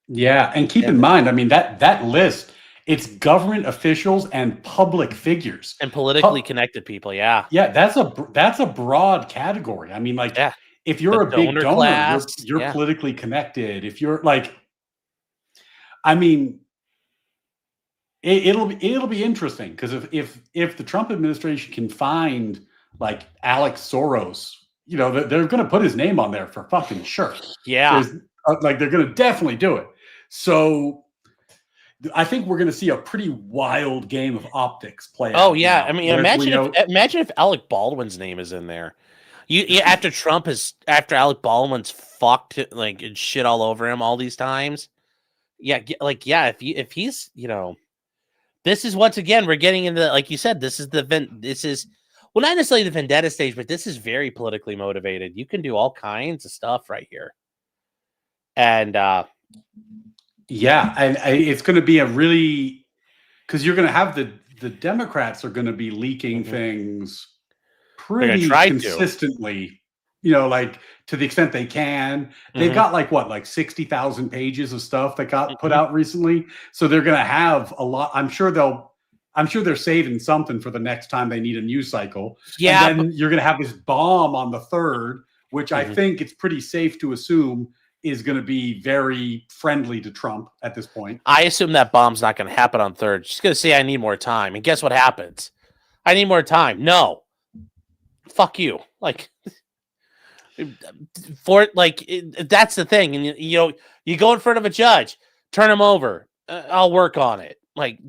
Yeah, and keep in mind, I mean, that list, It's government officials and public figures and politically connected people. Yeah. Yeah, that's a broad category. I mean, like, Yeah. if you're a big donor donor, class, you're yeah. politically connected. If you're like, I mean, it'll be interesting because if the Trump administration can find like Alex Soros, you know, they're going to put his name on there for fucking sure. Yeah. Like they're going to definitely do it. So I think we're going to see a pretty wild game of optics play out. Oh yeah, now, I mean, imagine if Alec Baldwin's name is in there. You after Alec Baldwin's fucked like and shit all over him all these times. Yeah, if he's, you know, this is once again we're getting into, like you said, this is well, not necessarily the vendetta stage, but this is very politically motivated. You can do all kinds of stuff right here, and yeah, and it's going to be a really, because you're going to have the Democrats are going to be leaking things pretty consistently, you know, like to the extent they can. They've got like 60,000 pages of stuff that got put out recently. So they're going to have a lot. I'm sure they're saving something for the next time they need a news cycle. Yeah. And then you're going to have this bomb on the 3rd, which I think it's pretty safe to assume is going to be very friendly to Trump at this point. I assume that bomb's not going to happen on 3rd. She's going to say, I need more time. And guess what happens? I need more time. No. Fuck you. Like, that's the thing. And you go in front of a judge, turn him over. I'll work on it. Like,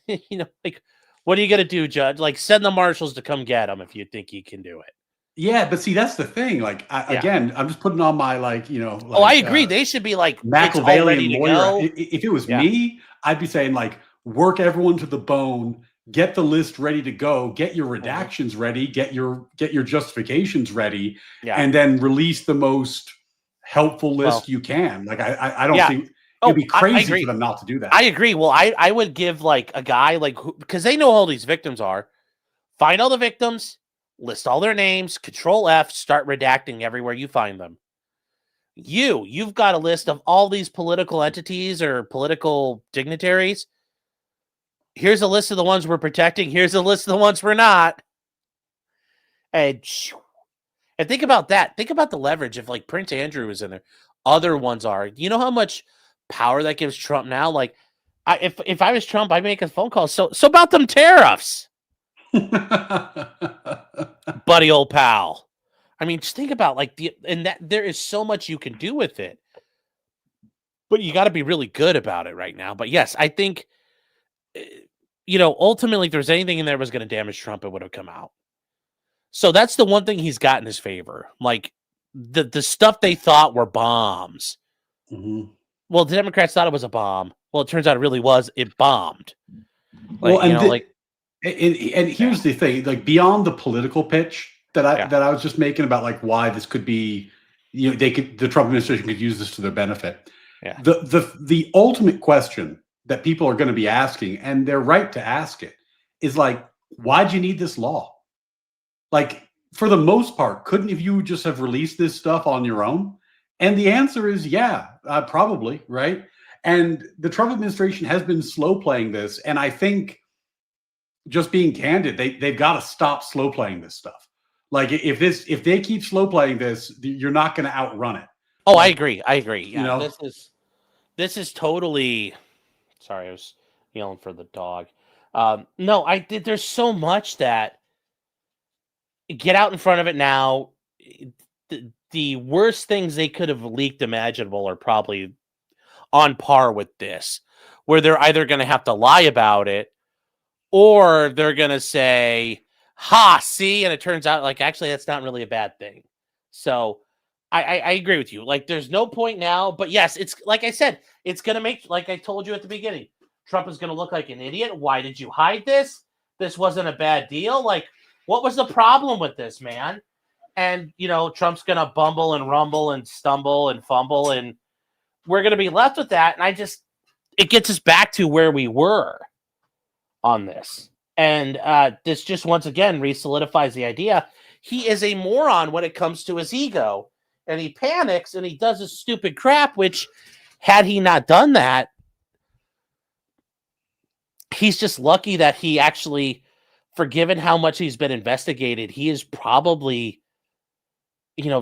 like, what are you going to do, judge? Like, send the marshals to come get him if you think you can do it. Yeah, but see, that's the thing. Like, again, I'm just putting on my I agree. They should be like Machiavellian lawyer. If it was me, I'd be saying like, work everyone to the bone, get the list ready to go, get your redactions ready, get your justifications ready, and then release the most helpful list you can. Like, I don't think it'd be crazy for them not to do that. I agree. Well, I would give like a guy because they know all these victims are. Find all the victims. List all their names, Control F, start redacting everywhere you find them. You've got a list of all these political entities or political dignitaries. Here's a list of the ones we're protecting. Here's a list of the ones we're not. And think about that. Think about the leverage if like Prince Andrew is in there. Other ones are. You know how much power that gives Trump now? Like, if I was Trump, I'd make a phone call. So about them tariffs. Buddy, old pal. I mean, just think about that there is so much you can do with it, but you got to be really good about it right now. But yes, I think, ultimately, if there's anything in there that was going to damage Trump, it would have come out. So that's the one thing he's got in his favor. Like the stuff they thought were bombs. Well, the Democrats thought it was a bomb. Well, it turns out it really was. It bombed. And here's the thing, like beyond the political pitch that I was just making about like why this could be, the Trump administration could use this to their benefit. Yeah. The ultimate question that people are going to be asking, and they're right to ask it, is like, why'd you need this law? Like, for the most part, couldn't you just have released this stuff on your own? And the answer is probably, right? And the Trump administration has been slow playing this, and I think, just being candid, they've got to stop slow playing this stuff. Like if they keep slow playing this, you're not going to outrun it. Oh, I agree. Yeah, this is totally. Sorry, I was yelling for the dog. No, I did. There's so much that get out in front of it now. The worst things they could have leaked imaginable are probably on par with this, where they're either going to have to lie about it, or they're going to say, ha, see, and it turns out like, actually, that's not really a bad thing. So I agree with you. Like, there's no point now, but yes, it's like I said, it's going to make, like I told you at the beginning, Trump is going to look like an idiot. Why did you hide this? This wasn't a bad deal. Like, what was the problem with this, man? And, Trump's going to bumble and rumble and stumble and fumble, and we're going to be left with that. And it gets us back to where we were on this. And this just once again re-solidifies the idea he is a moron when it comes to his ego, and he panics and he does his stupid crap, which had he not done that, he's just lucky that he actually, for given how much he's been investigated, he is probably,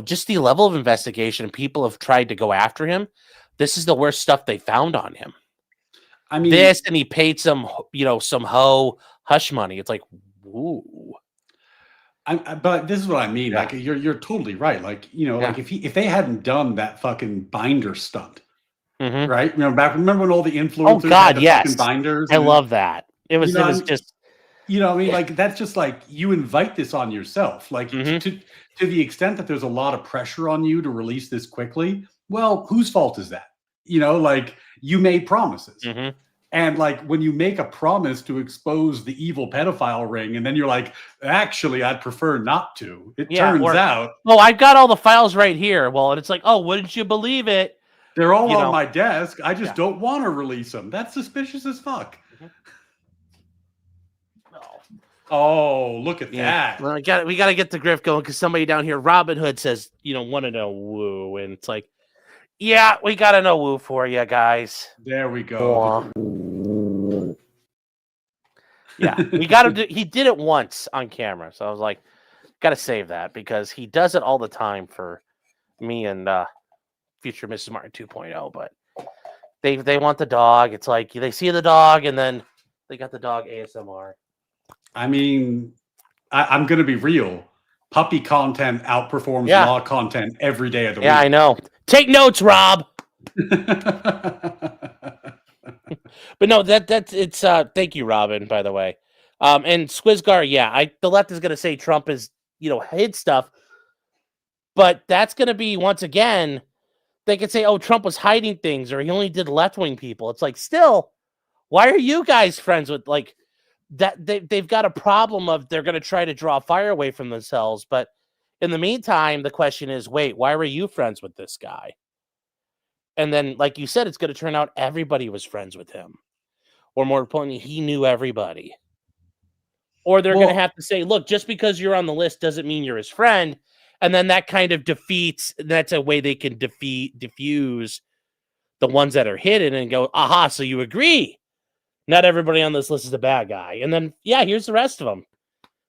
just the level of investigation people have tried to go after him. This is the worst stuff they found on him. I mean, this, and he paid some hoe hush money. It's like, ooh. But this is what I mean. Yeah. Like, you're totally right. Like, like if they hadn't done that fucking binder stunt, right? Remember when all the influencers had the fucking binders? I love that. It was just, like, that's just like, you invite this on yourself. Like, to the extent that there's a lot of pressure on you to release this quickly. Well, whose fault is that? Like, you made promises. And like, when you make a promise to expose the evil pedophile ring, and then you're like, actually, I'd prefer not to. It turns out, I've got all the files right here. Well, and it's like, oh, wouldn't you believe it? They're all on my desk. I just don't want to release them. That's suspicious as fuck. Oh, look at that. Well, we got to get the grift going, because somebody down here, Robin Hood, says, want to know woo. And it's like, yeah, we got to know woo for you guys. There we go. Yeah, we got to do. He did it once on camera, so I was like, got to save that, because he does it all the time for me and future Mrs. Martin 2.0. But they want the dog. It's like they see the dog, and then they got the dog ASMR. I mean, I'm going to be real. Puppy content outperforms law content every day of the week. Yeah, I know. Take notes, Rob. But no, it's thank you, Robin, by the way. And Squizgar, the left is gonna say Trump is, hid stuff, but that's gonna be, once again, they could say, oh, Trump was hiding things, or he only did left-wing people. It's like, still, why are you guys friends with, like, that? They've got a problem of, they're gonna try to draw fire away from themselves, but in the meantime, the question is, wait, why were you friends with this guy? And then, like you said, it's going to turn out everybody was friends with him. Or more importantly, he knew everybody. Or they're going to have to say, look, just because you're on the list doesn't mean you're his friend. And then that kind of that's a way they can diffuse the ones that are hidden and go, aha, so you agree. Not everybody on this list is a bad guy. And then, here's the rest of them.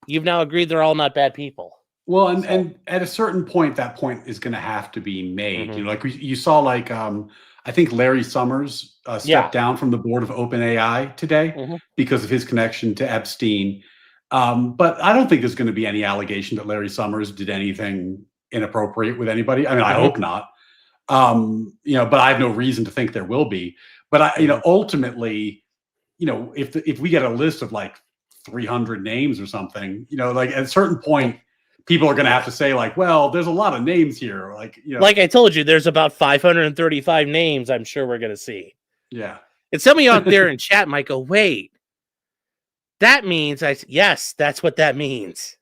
You've now agreed they're all not bad people. Well, and at a certain point, that point is going to have to be made. Like you saw, like I think Larry Summers stepped down from the board of OpenAI today because of his connection to Epstein. But I don't think there's going to be any allegation that Larry Summers did anything inappropriate with anybody. I mean, I hope not. But I have no reason to think there will be. But ultimately, if we get a list of like 300 names or something, like at a certain point, people are going to have to say, like, well, there's a lot of names here. Like, like I told you, there's about 535 names I'm sure we're going to see. Yeah. And some of you out there in chat might go, wait, that means yes, that's what that means.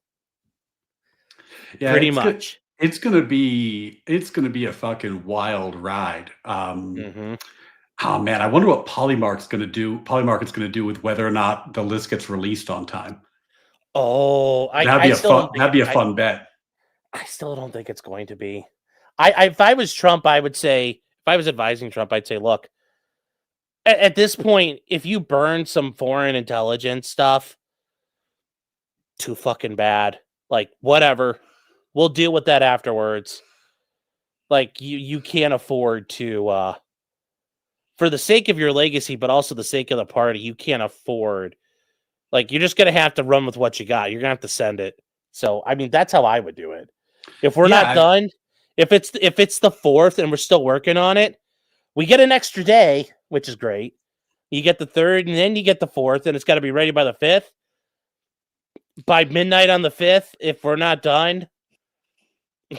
Yeah, pretty much. It's going to be a fucking wild ride. Oh man, I wonder what Polymarket's going to do with whether or not the list gets released on time. Oh, that'd be a fun bet. I still don't think it's going to be. If I was Trump, I would say, if I was advising Trump, I'd say, look, at this point, if you burn some foreign intelligence stuff, too fucking bad. Like, whatever. We'll deal with that afterwards. Like, you can't afford to, for the sake of your legacy, but also the sake of the party, you can't afford. Like, you're just going to have to run with what you got. You're going to have to send it. So, I mean, that's how I would do it. If we're not done, if it's the 4th and we're still working on it, we get an extra day, which is great. You get the 3rd, and then you get the 4th, and it's got to be ready by the 5th. By midnight on the 5th, if we're not done,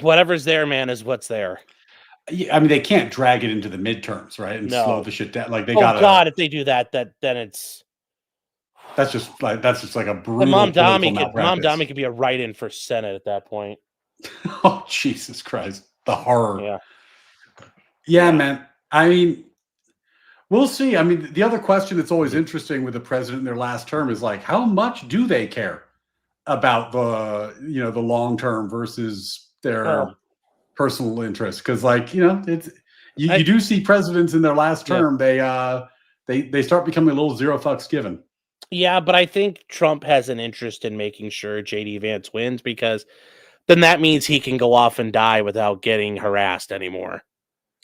whatever's there, man, is what's there. Yeah, I mean, they can't drag it into the midterms, right? And slow the shit down. Like, they got. Oh God, if they do that, then it's. That's just like a brutal. Mom Dami could be a write-in for Senate at that point. Oh Jesus Christ, the horror. Yeah, man. I mean, we'll see. I mean, the other question that's always interesting with the president in their last term is like, how much do they care about the the long term versus their personal interests? Because it's you do see presidents in their last term, they start becoming a little zero fucks given. Yeah, but I think Trump has an interest in making sure JD Vance wins because then that means he can go off and die without getting harassed anymore.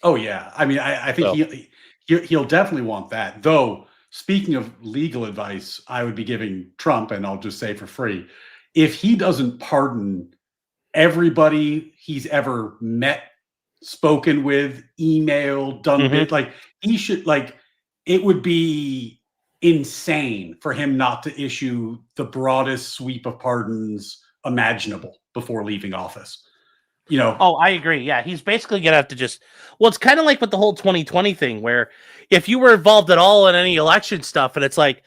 Oh yeah, I mean, I think So- he'll definitely want that. Though, speaking of legal advice, I would be giving Trump, and I'll just say for free, if he doesn't pardon everybody he's ever met, spoken with, emailed, done Mhm. bit, like he should like it would be insane for him not to issue the broadest sweep of pardons imaginable before leaving office. You know, Oh, I agree. Yeah, he's basically gonna have to just. Well, it's kind of like with the whole 2020 thing, where if you were involved at all in any election stuff, and it's like,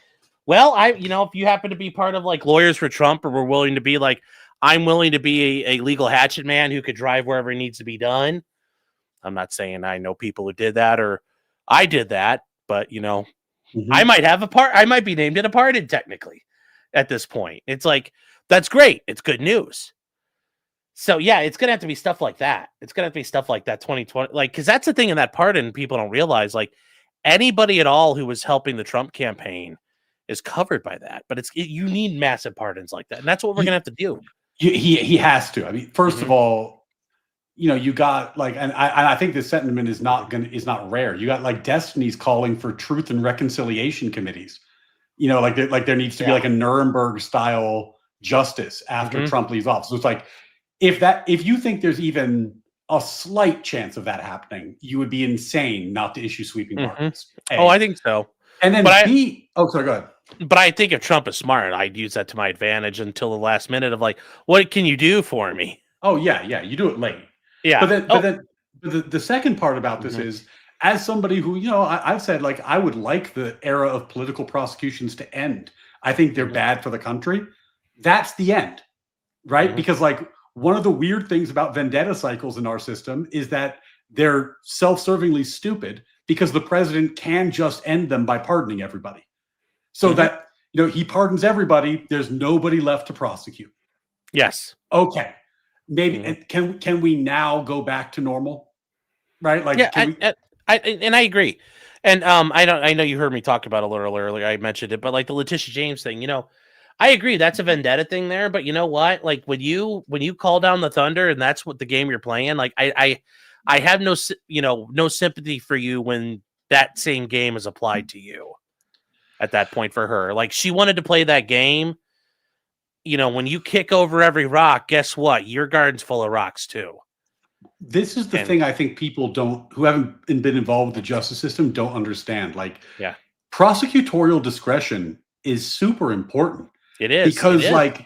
well, if you happen to be part of like Lawyers for Trump, or we're willing to be like, I'm willing to be a legal hatchet man who could drive wherever it needs to be done. I'm not saying I know people who did that or I did that, but I might have a part. I might be named in a pardon technically at this point. It's like, that's great. It's good news. So yeah, it's gonna have to be stuff like that. It's gonna have to be stuff like that 2020, like, because that's the thing in that pardon people don't realize. Like, anybody at all who was helping the Trump campaign is covered by that. But you need massive pardons like that, and that's what we're gonna have to do. He has to. I mean, first Mhm. of all, you got like, and I think this sentiment is not rare. You got like Destiny's calling for truth and reconciliation committees. Like there needs to be like a Nuremberg style justice after Trump leaves office. So it's like, if you think there's even a slight chance of that happening, you would be insane not to issue sweeping pardons. Oh, I think so. And then sorry, go ahead. But I think if Trump is smart, I'd use that to my advantage until the last minute of like, what can you do for me? Oh yeah, you do it late. Yeah. But then the second part about this is, as somebody who, I've said, like, I would like the era of political prosecutions to end. I think they're bad for the country. That's the end, right? Because like, one of the weird things about vendetta cycles in our system is that they're self-servingly stupid because the president can just end them by pardoning everybody. So that, he pardons everybody, there's nobody left to prosecute. Yes. Okay. Maybe can we now go back to normal? Right? Like, yeah, I agree. And I know you heard me talk about it a little earlier. I mentioned it, but like the Letitia James thing, I agree that's a vendetta thing there, but you know what? Like when you call down the thunder and that's what the game you're playing, like I have no sympathy for you when that same game is applied to you at that point for her. Like she wanted to play that game. When you kick over every rock, guess what? Your garden's full of rocks too. This is the thing I think people who haven't been involved with the justice system don't understand. Like, prosecutorial discretion is super important. It is. Because like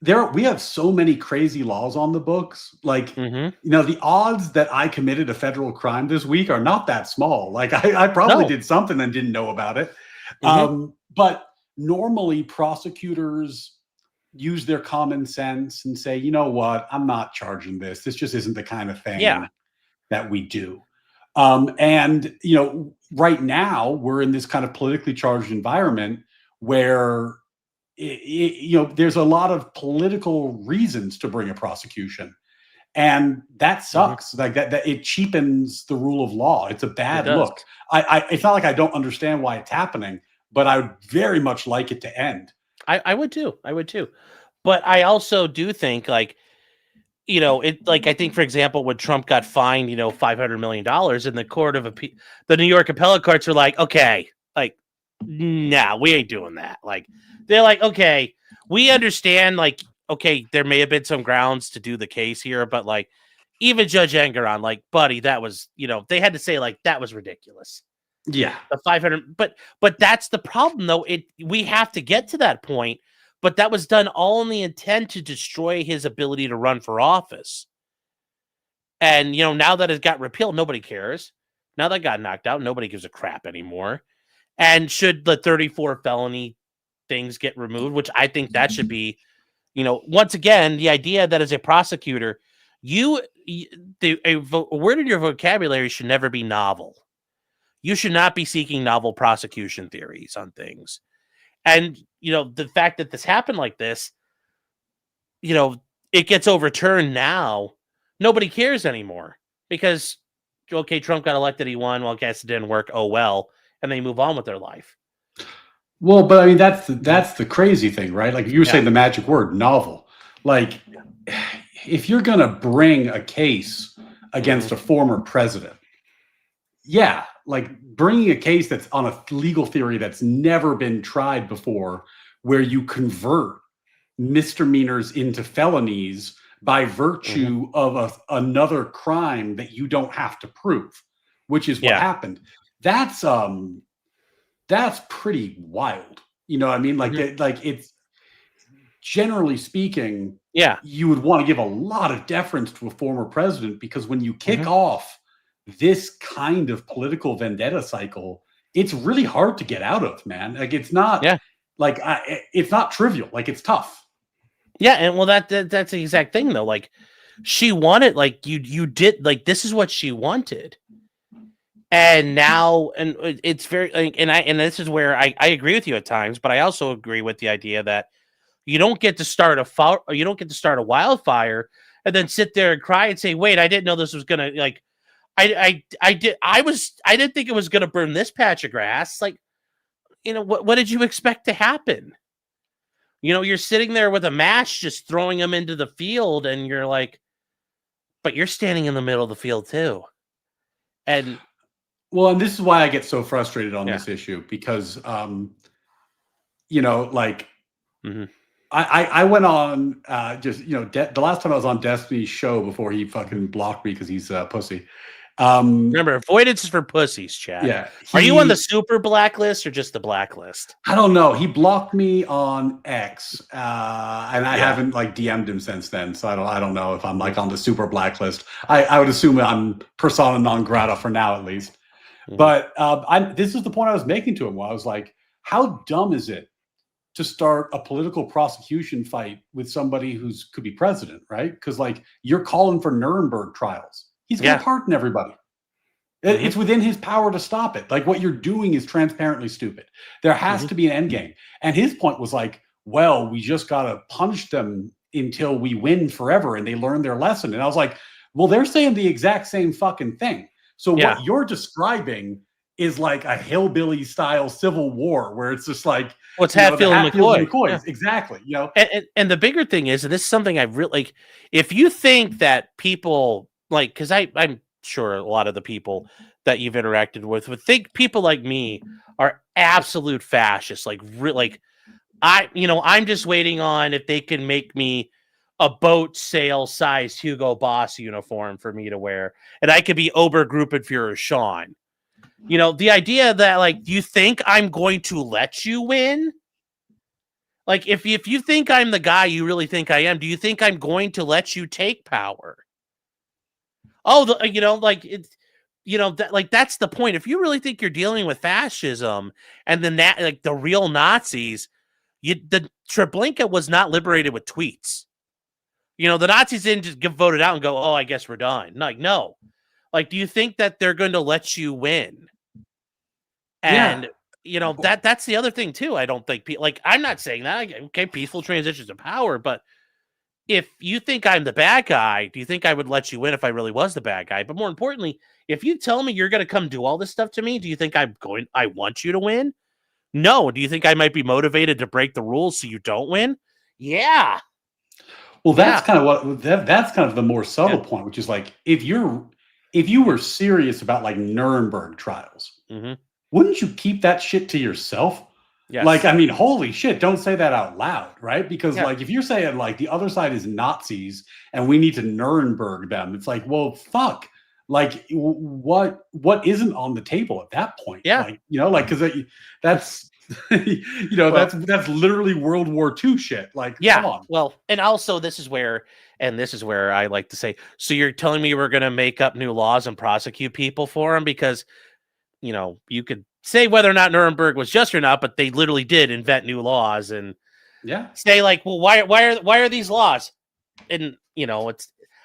we have so many crazy laws on the books. Like, the odds that I committed a federal crime this week are not that small. Like I probably did something and didn't know about it. But normally prosecutors use their common sense and say, you know what, I'm not charging this. This just isn't the kind of thing that we do. And, right now we're in this kind of politically charged environment where, there's a lot of political reasons to bring a prosecution. And that sucks. Like that it cheapens the rule of law. It's a bad look. It's not like I don't understand why it's happening, but I would very much like it to end. I would too. But I also do think like, I think, for example, when Trump got fined, $500 million in the court of the New York appellate courts are like, okay, like, nah, we ain't doing that. Like, they're like, okay, we understand, like, okay, there may have been some grounds to do the case here, but like, even Judge Engeron, like, buddy, that was, they had to say like, that was ridiculous. Yeah. The 500, but that's the problem though. We have to get to that point, but that was done all in the intent to destroy his ability to run for office. And, now that it got repealed, nobody cares. Now that got knocked out, nobody gives a crap anymore. And should the 34 felony things get removed, which I think that should be, once again, the idea that as a prosecutor, a word in your vocabulary should never be novel. You should not be seeking novel prosecution theories on things. And, the fact that this happened like this, it gets overturned now. Nobody cares anymore because, okay, Trump got elected. He won. Well, I guess it didn't work. Oh, well. And they move on with their life. Well, but I mean, that's the crazy thing, right? Like you were saying the magic word, novel. Like, if you're going to bring a case against a former president, yeah, like bringing a case that's on a legal theory that's never been tried before, where you convert misdemeanors into felonies by virtue of another crime that you don't have to prove, which is what happened. That's pretty wild. You know what I mean? Like it's generally speaking, you would want to give a lot of deference to a former president, because when you kick off this kind of political vendetta cycle, it's really hard to get out of, man. Like it's not it's not trivial. Like it's tough. Yeah, and well, that's the exact thing though. Like she wanted, like you did, like this is what she wanted, and now, and it's very, and this is where I agree with you at times, but I also agree with the idea that you don't get to start a wildfire and then sit there and cry and say, "Wait, I didn't know this was gonna like." I didn't think it was gonna burn this patch of grass. Like, what did you expect to happen? You're sitting there with a match, just throwing them into the field, and you're like, but you're standing in the middle of the field too. And and this is why I get so frustrated on this issue, because, like, I went on the last time I was on Destiny's show before he fucking blocked me because he's a pussy. Remember, avoidance is for pussies, Chad. Yeah. Are you on the super blacklist or just the blacklist? I don't know. He blocked me on X, and I haven't like DM'd him since then. So I don't know if I'm like on the super blacklist. I would assume I'm persona non grata for now, at least. But this is the point I was making to him. Where I was like, how dumb is it to start a political prosecution fight with somebody who's could be president, right? Because like you're calling for Nuremberg trials. He's going to pardon everybody. It's within his power to stop it. Like what you're doing is transparently stupid. There has to be an end game. And his point was like, well, we just got to punish them until we win forever and they learn their lesson. And I was like, well, they're saying the exact same fucking thing. So what you're describing is like a hillbilly style civil war where it's just like, what's Hatfield and McCoy? Yeah. Exactly. And the bigger thing is, and this is something I really like, if you think that people like, because I'm sure a lot of the people that you've interacted with would think people like me are absolute fascists. I'm just waiting on if they can make me a boat sail sized Hugo Boss uniform for me to wear, and I could be Obergruppenführer Sean. The idea that like, do you think I'm going to let you win? Like, if you think I'm the guy you really think I am, do you think I'm going to let you take power? Oh, that's the point. If you really think you're dealing with fascism and the real Nazis, the Treblinka was not liberated with tweets. The Nazis didn't just get voted out and go, oh, I guess we're done. Like, no. Like, do you think that they're going to let you win? And that's the other thing too. I don't think I'm not saying that. Okay, peaceful transitions of power, but if you think I'm the bad guy, do you think I would let you win if I really was the bad guy? But more importantly, if you tell me you're going to come do all this stuff to me, do you think I want you to win? No. Do you think I might be motivated to break the rules so you don't win? Yeah. Well, that's kind of that's kind of the more subtle point, which is like, if you were serious about like Nuremberg trials, wouldn't you keep that shit to yourself? Yes. Like, I mean, holy shit, don't say that out loud, right? Because like, if you're saying like the other side is Nazis and we need to Nuremberg them, it's like, well, fuck. Like, what isn't on the table at that point? Yeah. Like, because that's, that's literally World War II shit. Like, come on. Well, and also this is where I like to say, so you're telling me we're going to make up new laws and prosecute people for them? Because, you could say whether or not Nuremberg was just or not, but they literally did invent new laws and say like, well, why are these laws? And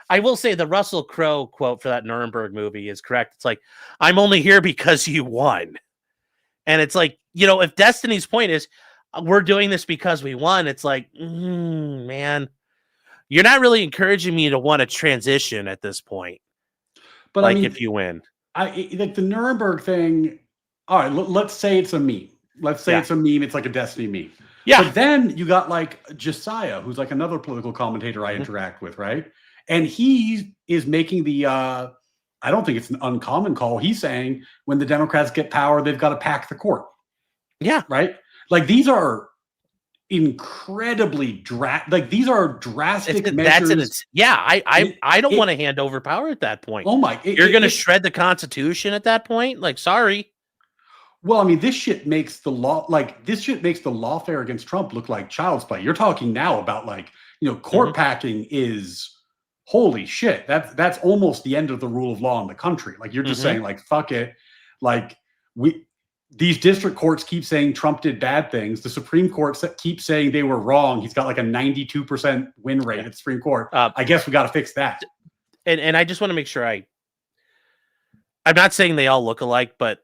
I will say the Russell Crowe quote for that Nuremberg movie is correct. It's like, I'm only here because you won. And it's like, if Destiny's point is we're doing this because we won, it's like, man, you're not really encouraging me to want to transition at this point. But like, if you win, like the Nuremberg thing. All right, let's say it's a meme. Let's say it's a meme. It's like a Destiny meme. Yeah. But then you got like Josiah, who's like another political commentator I interact with, right? And he is making the I don't think it's an uncommon call. He's saying when the Democrats get power, they've got to pack the court. Yeah. Right? Like these are incredibly these are drastic measures. I don't want to hand over power at that point. Oh my! You're going to shred the Constitution at that point? Like, sorry. Well, I mean, this shit makes the lawfare against Trump look like child's play. You're talking now about like, court packing is holy shit. That's almost the end of the rule of law in the country. Like you're just saying like, fuck it. Like these district courts keep saying Trump did bad things. The Supreme Court keeps saying they were wrong. He's got like a 92% win rate at the Supreme Court. I guess we got to fix that. And I just want to make sure I'm not saying they all look alike, but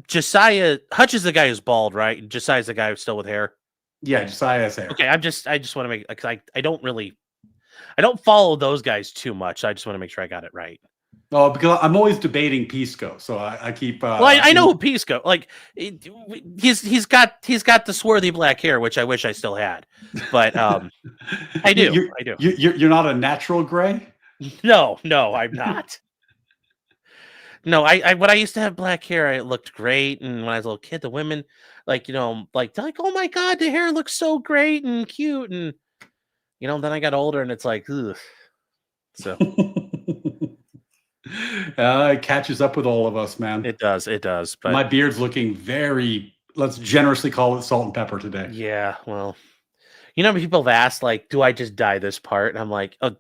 Josiah Hutch is the guy who's bald, right? And Josiah's the guy who's still with hair. Yeah, Josiah has hair. Okay, I just want to make because I don't follow those guys too much. So I just want to make sure I got it right. Oh, because I'm always debating Pisco, so I keep. I know who Pisco. Like he's got the swarthy black hair, which I wish I still had, but I do. I do. You're not a natural gray. No, I'm not. No, when I used to have black hair, it looked great, and when I was a little kid, the women like oh my god, the hair looks so great and cute, and then I got older, and it's like, ugh. So it catches up with all of us, man. It does. But my beard's looking very, let's generously call it salt and pepper today. Yeah, well, people have asked like, do I just dye this part? And I'm like, oh.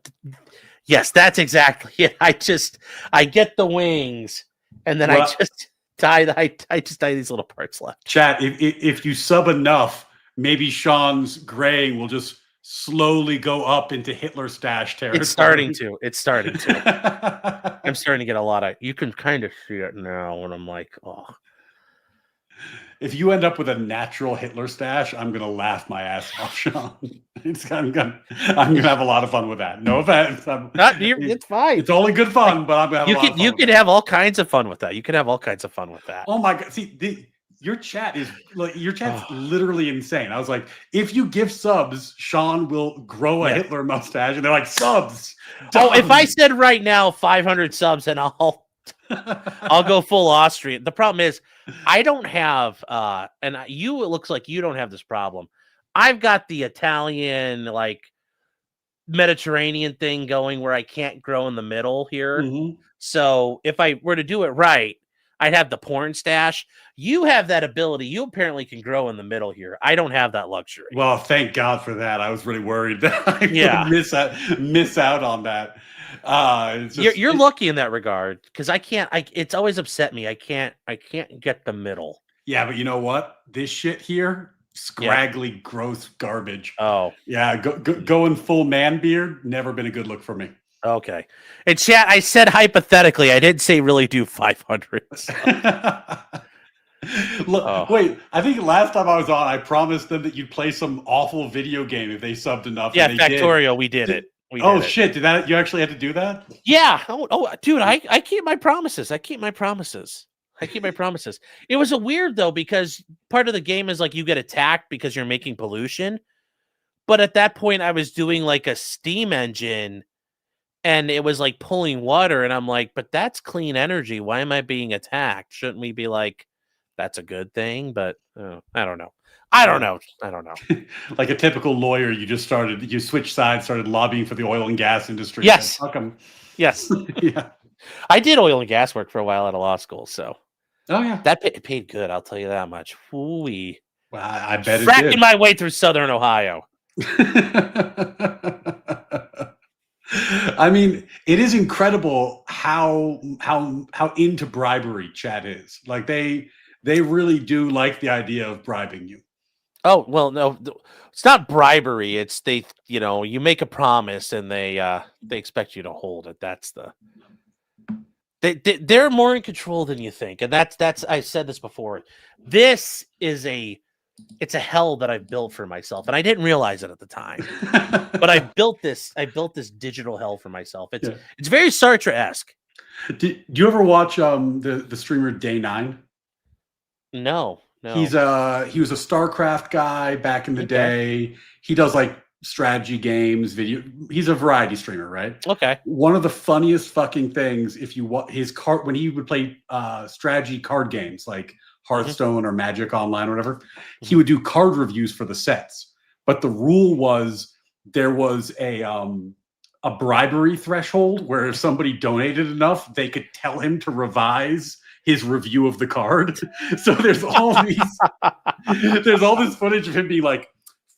Yes, that's exactly it. I get the wings, and then I just dye. I just dye these little parts left. Chat. If you sub enough, maybe Sean's graying will just slowly go up into Hitler stash territory. It's starting to. I'm starting to get a lot of. You can kind of see it now, and I'm like, oh. If you end up with a natural Hitler stash, I'm gonna laugh my ass off, Sean. I'm gonna have a lot of fun with that. No offense. It's fine. It's only good fun, but I'm gonna have a lot of fun. You could have all kinds of fun with that. You could have all kinds of fun with that. Oh my god! See, your chat's literally insane. I was like, if you give subs, Sean will grow a Hitler mustache, and they're like, subs. Oh, if I said right now 500 subs, and I'll go full Austrian. The problem is I don't have it looks like you don't have this problem. I've got the Italian like Mediterranean thing going where I can't grow in the middle here. So if I were to do it right, I'd have the porn stash. You have that ability. You apparently can grow in the middle here. I don't have that luxury. Well, thank God for that. I was really worried that I could miss out on that. You're lucky in that regard because I can't. It's always upset me. I can't get the middle. Yeah, but you know what? This shit here, scraggly, gross garbage. Oh yeah, going full man beard, never been a good look for me. Okay, and chat, I said hypothetically. I didn't say really do 500. Look, wait. I think last time I was on, I promised them that you'd play some awful video game if they subbed enough. Yeah, Factorio, we did it. Shit! Did that? You actually had to do that? Yeah. Oh, dude, I keep my promises. I keep my promises. It was a weird though because part of the game is like you get attacked because you're making pollution, but at that point I was doing like a steam engine, and it was like pulling water, and I'm like, but that's clean energy. Why am I being attacked? Shouldn't we be like, that's a good thing? But I don't know. Like a typical lawyer, you switched sides, started lobbying for the oil and gas industry. Yes. Yes. Yeah. I did oil and gas work for a while at a law school, so. Oh yeah. That paid good, I'll tell you that much. Ooh-wee. Well, I bet it did. Fracking my way through Southern Ohio. I mean, it is incredible how into bribery chat is. Like they really do like the idea of bribing you. Oh, well, no, it's not bribery. It's you make a promise and they expect you to hold it. That's they're more in control than you think. And that's I said this before. This is it's a hell that I've built for myself. And I didn't realize it at the time, but I built this digital hell for myself. It's very Sartre-esque. Do you ever watch the streamer Day 9? No. No. He was a StarCraft guy back in the Okay. day. He does like strategy games, video. He's a variety streamer, right? Okay. One of the funniest fucking things, if you want his card when he would play strategy card games like Hearthstone or Magic Online or whatever, he would do card reviews for the sets. But the rule was there was a bribery threshold where if somebody donated enough, they could tell him to revise his review of the card. So there's all this footage of him being like,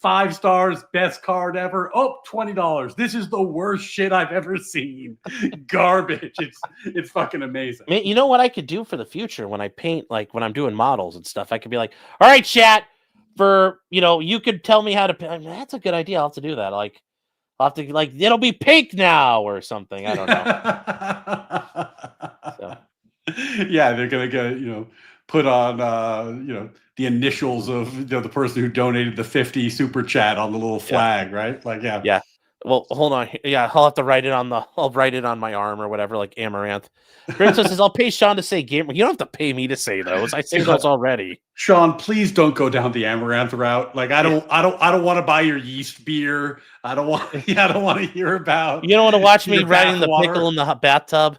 5 stars, best card ever. Oh, $20. This is the worst shit I've ever seen. Garbage. It's fucking amazing. I mean, you know what I could do for the future when I paint, like when I'm doing models and stuff? I could be like, all right, chat, you could tell me how to paint. That's a good idea. I'll have to do that. Like, I'll have to, like, it'll be pink now or something. I don't know. So. Yeah, they're going to put on, the initials of the person who donated the 50 super chat on the little flag, right? Like, yeah. Yeah. Well, hold on. Yeah, I'll have to write it on my arm or whatever, like Amaranth. Princess says, I'll pay Sean to say gamer. You don't have to pay me to say those. I say those already. Sean, please don't go down the Amaranth route. Like, I don't want to buy your yeast beer. I don't want to hear about. You don't want to watch me riding the pickle in the bathtub.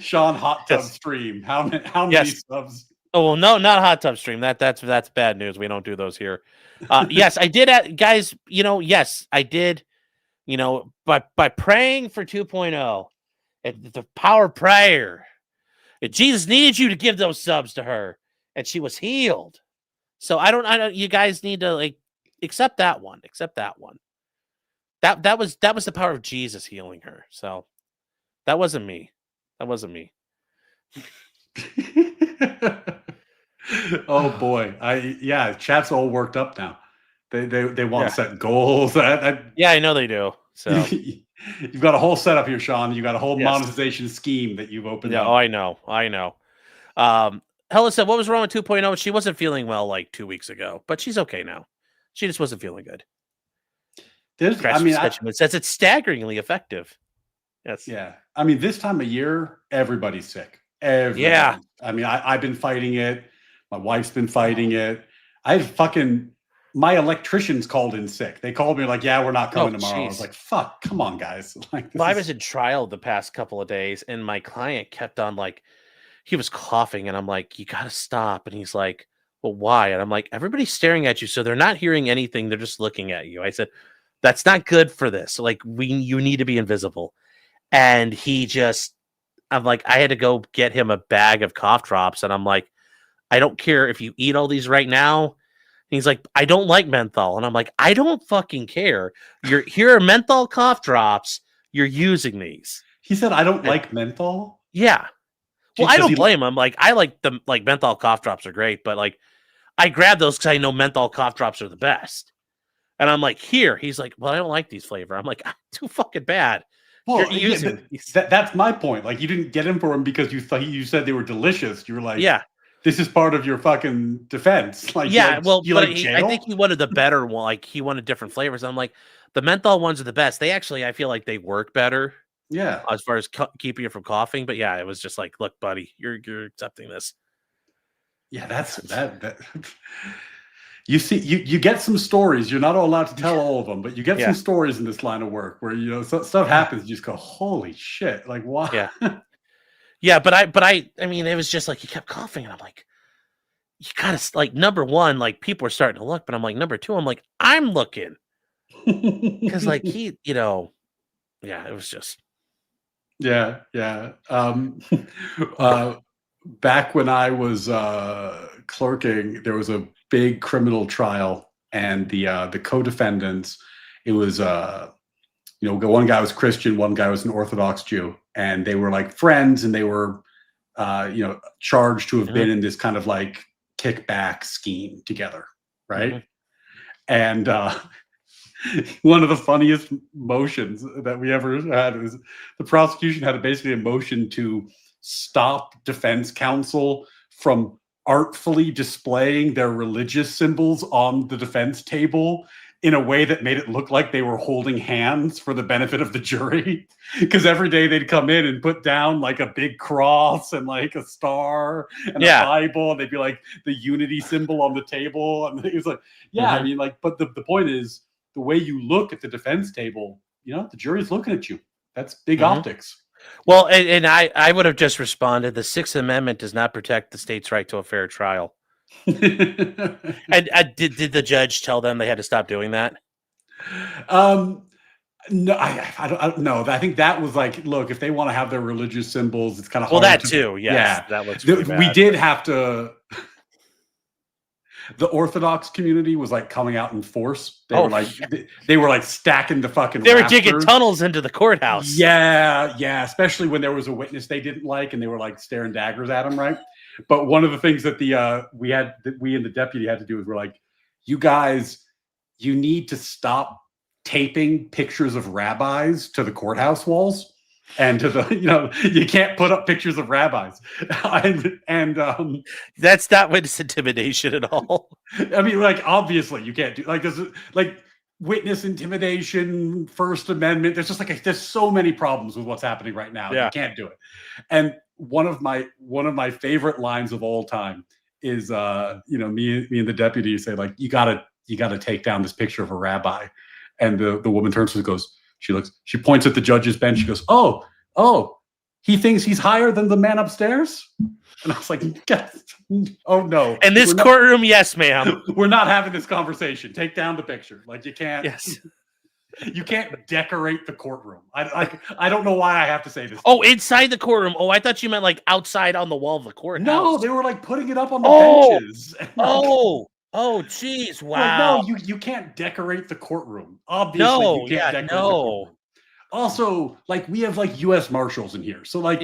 Sean hot tub stream. How many subs? Oh well, no, not hot tub stream. That's bad news. We don't do those here. Yes, I did, guys. Yes, I did. By praying for 2.0, the power of prayer. Jesus needed you to give those subs to her, and she was healed. So I don't. You guys need to like accept that one. Accept that one. That was the power of Jesus healing her. So that wasn't me. That wasn't me. Oh boy. Chat's all worked up now. They want to set goals. Yeah, I know they do. So you've got a whole setup here, Sean. You got a whole monetization scheme that you've opened up. Oh, I know. Hella said, what was wrong with 2.0? She wasn't feeling well like 2 weeks ago, but she's okay now. She just wasn't feeling good. It says it's staggeringly effective. Yes. Yeah. I mean, this time of year, everybody's sick. Everybody. Yeah. I mean, I've been fighting it. My wife's been fighting it. My electricians called in sick. They called me like, yeah, we're not coming tomorrow. I was like, fuck, come on, guys. Like, I was in trial the past couple of days, and my client kept on he was coughing, and I'm like, you got to stop. And he's like, well, why? And I'm like, everybody's staring at you, so they're not hearing anything. They're just looking at you. I said, that's not good for this. Like, you need to be invisible. And I'm like, I had to go get him a bag of cough drops. And I'm like, I don't care if you eat all these right now. And he's like, I don't like menthol. And I'm like, I don't fucking care. Here are menthol cough drops. You're using these. He said, I don't like menthol. Yeah. Well, I don't blame him. Like, I like them, like menthol cough drops are great, but like, I grab those because I know menthol cough drops are the best. And I'm like, here. He's like, well, I don't like these flavor. I'm like, too fucking bad. Well, that's my point. Like, you didn't get him for him because you said they were delicious. You were like, yeah, this is part of your fucking defense. Like, yeah, I think he wanted the better one. Like, he wanted different flavors. I'm like, the menthol ones are the best. I feel like they work better. Yeah, as far as keeping you from coughing. But yeah, it was just like, look, buddy, you're accepting this. Yeah, that. You see, you get some stories. You're not allowed to tell all of them, but you get some stories in this line of work where stuff happens. You just go, "Holy shit!" Like, why? Yeah, yeah. But I mean, it was just like he kept coughing, and I'm like, you gotta like number one, like people are starting to look, but I'm like number two, I'm like I'm looking because like it was just yeah. Back when I was clerking, there was a big criminal trial, and the co-defendants, it was one guy was Christian, one guy was an Orthodox Jew, and they were like friends, and they were charged to have been in this kind of like kickback scheme together, right? And one of the funniest motions that we ever had was the prosecution had basically a motion to stop defense counsel from artfully displaying their religious symbols on the defense table in a way that made it look like they were holding hands for the benefit of the jury. Because every day they'd come in and put down like a big cross and like a star and a Bible, and they'd be like the unity symbol on the table. And it was like, I mean, like, but the point is, the way you look at the defense table, you know, the jury's looking at you. That's big optics. Well, and I would have just responded, the Sixth Amendment does not protect the state's right to a fair trial. And did the judge tell them they had to stop doing that? No, I don't know. I think that was like, look, if they want to have their religious symbols, it's kind of hard. Well, that too. Yes, that looks really bad. We did have to. The Orthodox community was like coming out in force. They were like stacking the fucking. They were digging tunnels into the courthouse. Yeah. Especially when there was a witness they didn't like, and they were like staring daggers at him, right? But one of the things that we and the deputy had to do is we're like, you guys, you need to stop taping pictures of rabbis to the courthouse walls and to the, you know, you can't put up pictures of rabbis. and that's not witness intimidation at all. I mean, like, obviously you can't do like this, like witness intimidation, First Amendment. There's just like, there's so many problems with what's happening right now. You can't do it. And one of my favorite lines of all time is, you know, me and the deputy say like, you gotta take down this picture of a rabbi. And the woman turns and goes, she points at the judge's bench. She goes, oh, he thinks he's higher than the man upstairs. And I was like, oh no. In this courtroom, yes, ma'am. We're not having this conversation. Take down the picture. Like, you can't. Yes. You can't decorate the courtroom. I don't know why I have to say this. Oh, inside the courtroom. Oh, I thought you meant like outside on the wall of the courthouse. No, they were like putting it up on the benches. Oh, geez, wow. Like, no, you can't decorate the courtroom. Obviously, you can't decorate the courtroom. Also, like, we have like U.S. Marshals in here, so like,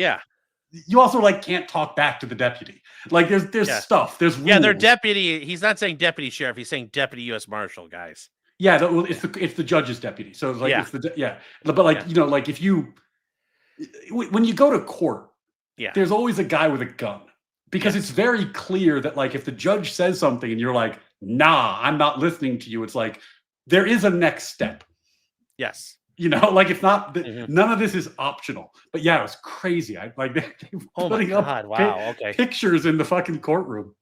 you also like can't talk back to the deputy. Like, there's stuff. There's rules. Yeah, their deputy. He's not saying deputy sheriff. He's saying deputy U.S. Marshal, guys. Yeah, it's the judge's deputy. So it's like but like you know, like if you when you go to court, there's always a guy with a gun. Because it's very clear that, like, if the judge says something and you're like, nah, I'm not listening to you, it's like, there is a next step. Yes. You know, like, it's not, none of this is optional. But yeah, it was crazy. They were putting up pictures in the fucking courtroom.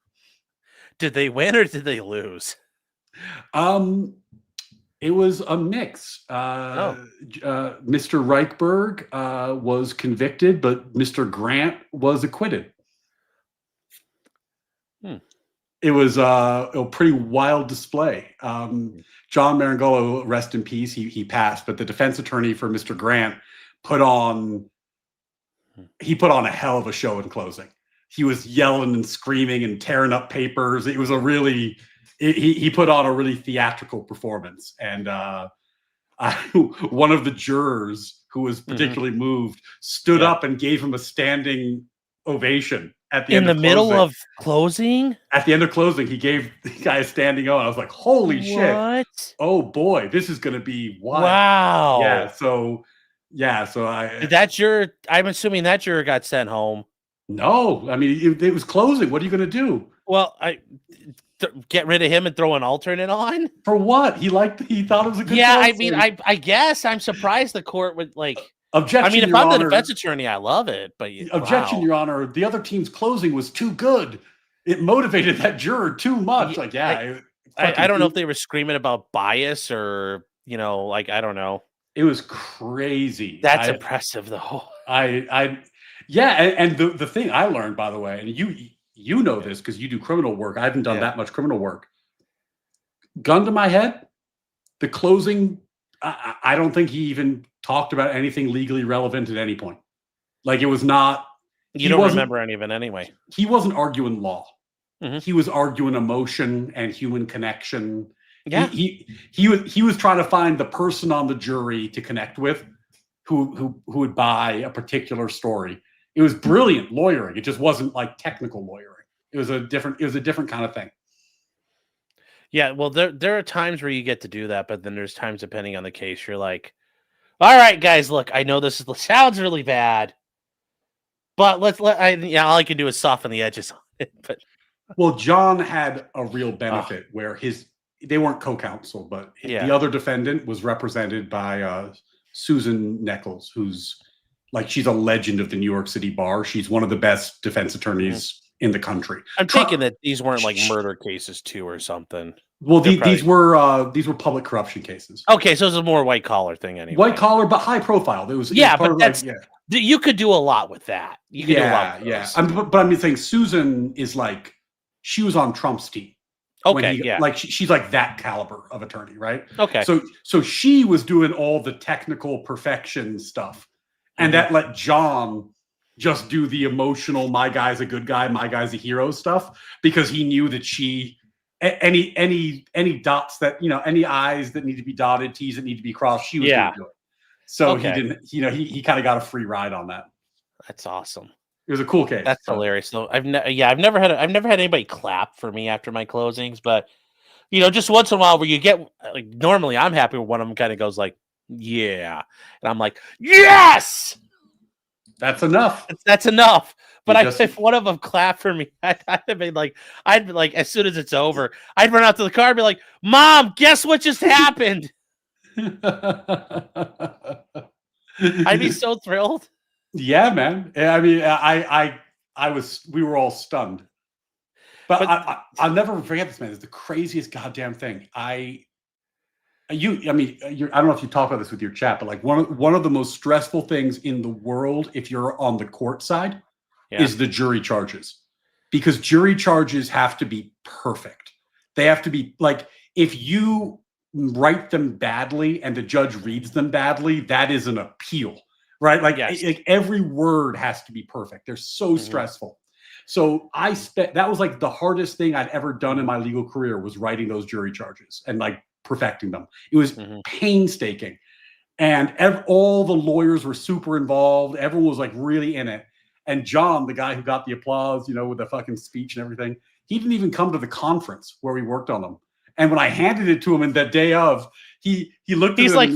Did they win or did they lose? It was a mix. Mr. Reichberg was convicted, but Mr. Grant was acquitted. It was a pretty wild display. John Marangolo, rest in peace, he passed, but the defense attorney for Mr. Grant put on a hell of a show in closing. He was yelling and screaming and tearing up papers. It was he put on a really theatrical performance. And one of the jurors who was particularly moved stood up and gave him a standing ovation. At the end of middle of closing? At the end of closing, he gave the guy a standing O. I was like, holy shit. What? Oh boy, this is going to be wild. Wow. I'm assuming that juror got sent home. No, I mean, it was closing. What are you going to do? Well, get rid of him and throw an alternate on? For what? He thought it was a good I mean, I guess I'm surprised the court would like. Objection, I mean, if Your I'm Honor, the defense attorney, I love it. But objection, Your Honor. The other team's closing was too good. It motivated that juror too much. Like, I don't know if they were screaming about bias or, you know, like, I don't know. It was crazy. That's impressive, though. And the thing I learned, by the way, and you know this because you do criminal work. I haven't done that much criminal work. Gun to my head, the closing. I don't think he even talked about anything legally relevant at any point. Like, it was not. You don't remember any of it anyway. He wasn't arguing law. He was arguing emotion and human connection. Yeah. He was trying to find the person on the jury to connect with who would buy a particular story. It was brilliant lawyering. It just wasn't like technical lawyering. It was a different kind of thing. Yeah, well, there are times where you get to do that, but then there's times, depending on the case, you're like, all right, guys, look, I know this sounds really bad, but all I can do is soften the edges on it. But well, John had a real benefit where they weren't co-counsel, but Yeah. the other defendant was represented by Susan Nichols, who's like, she's a legend of the New York City bar. She's one of the best defense attorneys in the country. I'm thinking that these weren't like murder cases too or something. Well, They're these were public corruption cases. Okay, so it's a more white collar thing anyway. White collar, but high profile. There was Yeah, it was part but of, that's like, you could do a lot with that. You could do a lot with those. But I'm saying Susan is like, she was on Trump's team. Okay, yeah. Like she's like that caliber of attorney, right? Okay. So she was doing all the technical perfection stuff, and that let John just do the emotional, my guy's a good guy, my guy's a hero stuff, because he knew that any dots that, any I's that need to be dotted, T's that need to be crossed, she was going to do it. So he didn't, he kind of got a free ride on that. That's awesome. It was a cool case. That's hilarious. So I've never had anybody clap for me after my closings, but just once in a while where you get like, normally I'm happy when one of them kind of goes like, yeah, and I'm like, yes, that's enough. That's enough. But if one of them clapped for me, I'd be like, as soon as it's over, I'd run out to the car and be like, Mom, guess what just happened? I'd be so thrilled. Yeah, man. I mean, we were all stunned. But I'll never forget this, man. It's the craziest goddamn thing. I don't know if you talk about this with your chat, but like one of the most stressful things in the world, if you're on the court side, is the jury charges, because jury charges have to be perfect. They have to be like, if you write them badly and the judge reads them badly, that is an appeal. Right? Like, like every word has to be perfect. They're so stressful. So that was like the hardest thing I'd ever done in my legal career, was writing those jury charges and like perfecting them. It was painstaking. And all the lawyers were super involved. Everyone was like really in it. And John, the guy who got the applause, with the fucking speech and everything, he didn't even come to the conference where we worked on them. And when I handed it to him in that day of, he looked at me. He's like,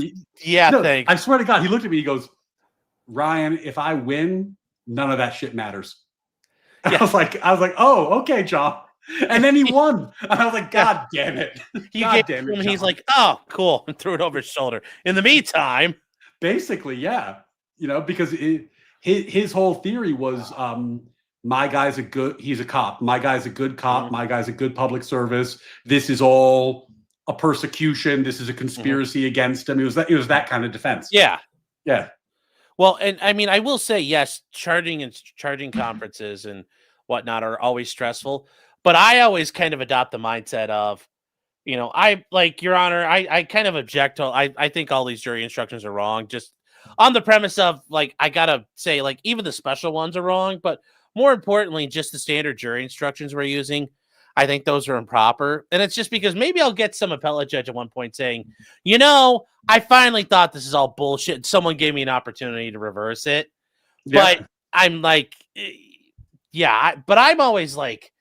thanks. I swear to God, he looked at me, he goes, Ryan, if I win, none of that shit matters. I was like, oh, okay, John. And then he won. And I was like, God damn it. He's like, oh, cool. And threw it over his shoulder. In the meantime. Basically, yeah. Because his whole theory was, my guy's he's a cop. My guy's a good cop. My guy's a good public service. This is all a persecution. This is a conspiracy against him. It was that kind of defense. Yeah. Yeah. Well, and I mean, I will say, yes, charging conferences and whatnot are always stressful, but I always kind of adopt the mindset of, I like, Your Honor, I kind of object to, I think all these jury instructions are wrong, just on the premise of like, I gotta say, like, even the special ones are wrong, but more importantly, just the standard jury instructions we're using, I think those are improper. And it's just because maybe I'll get some appellate judge at one point saying, I finally thought this is all bullshit. Someone gave me an opportunity to reverse it. Yeah. But I'm like, but I'm always like,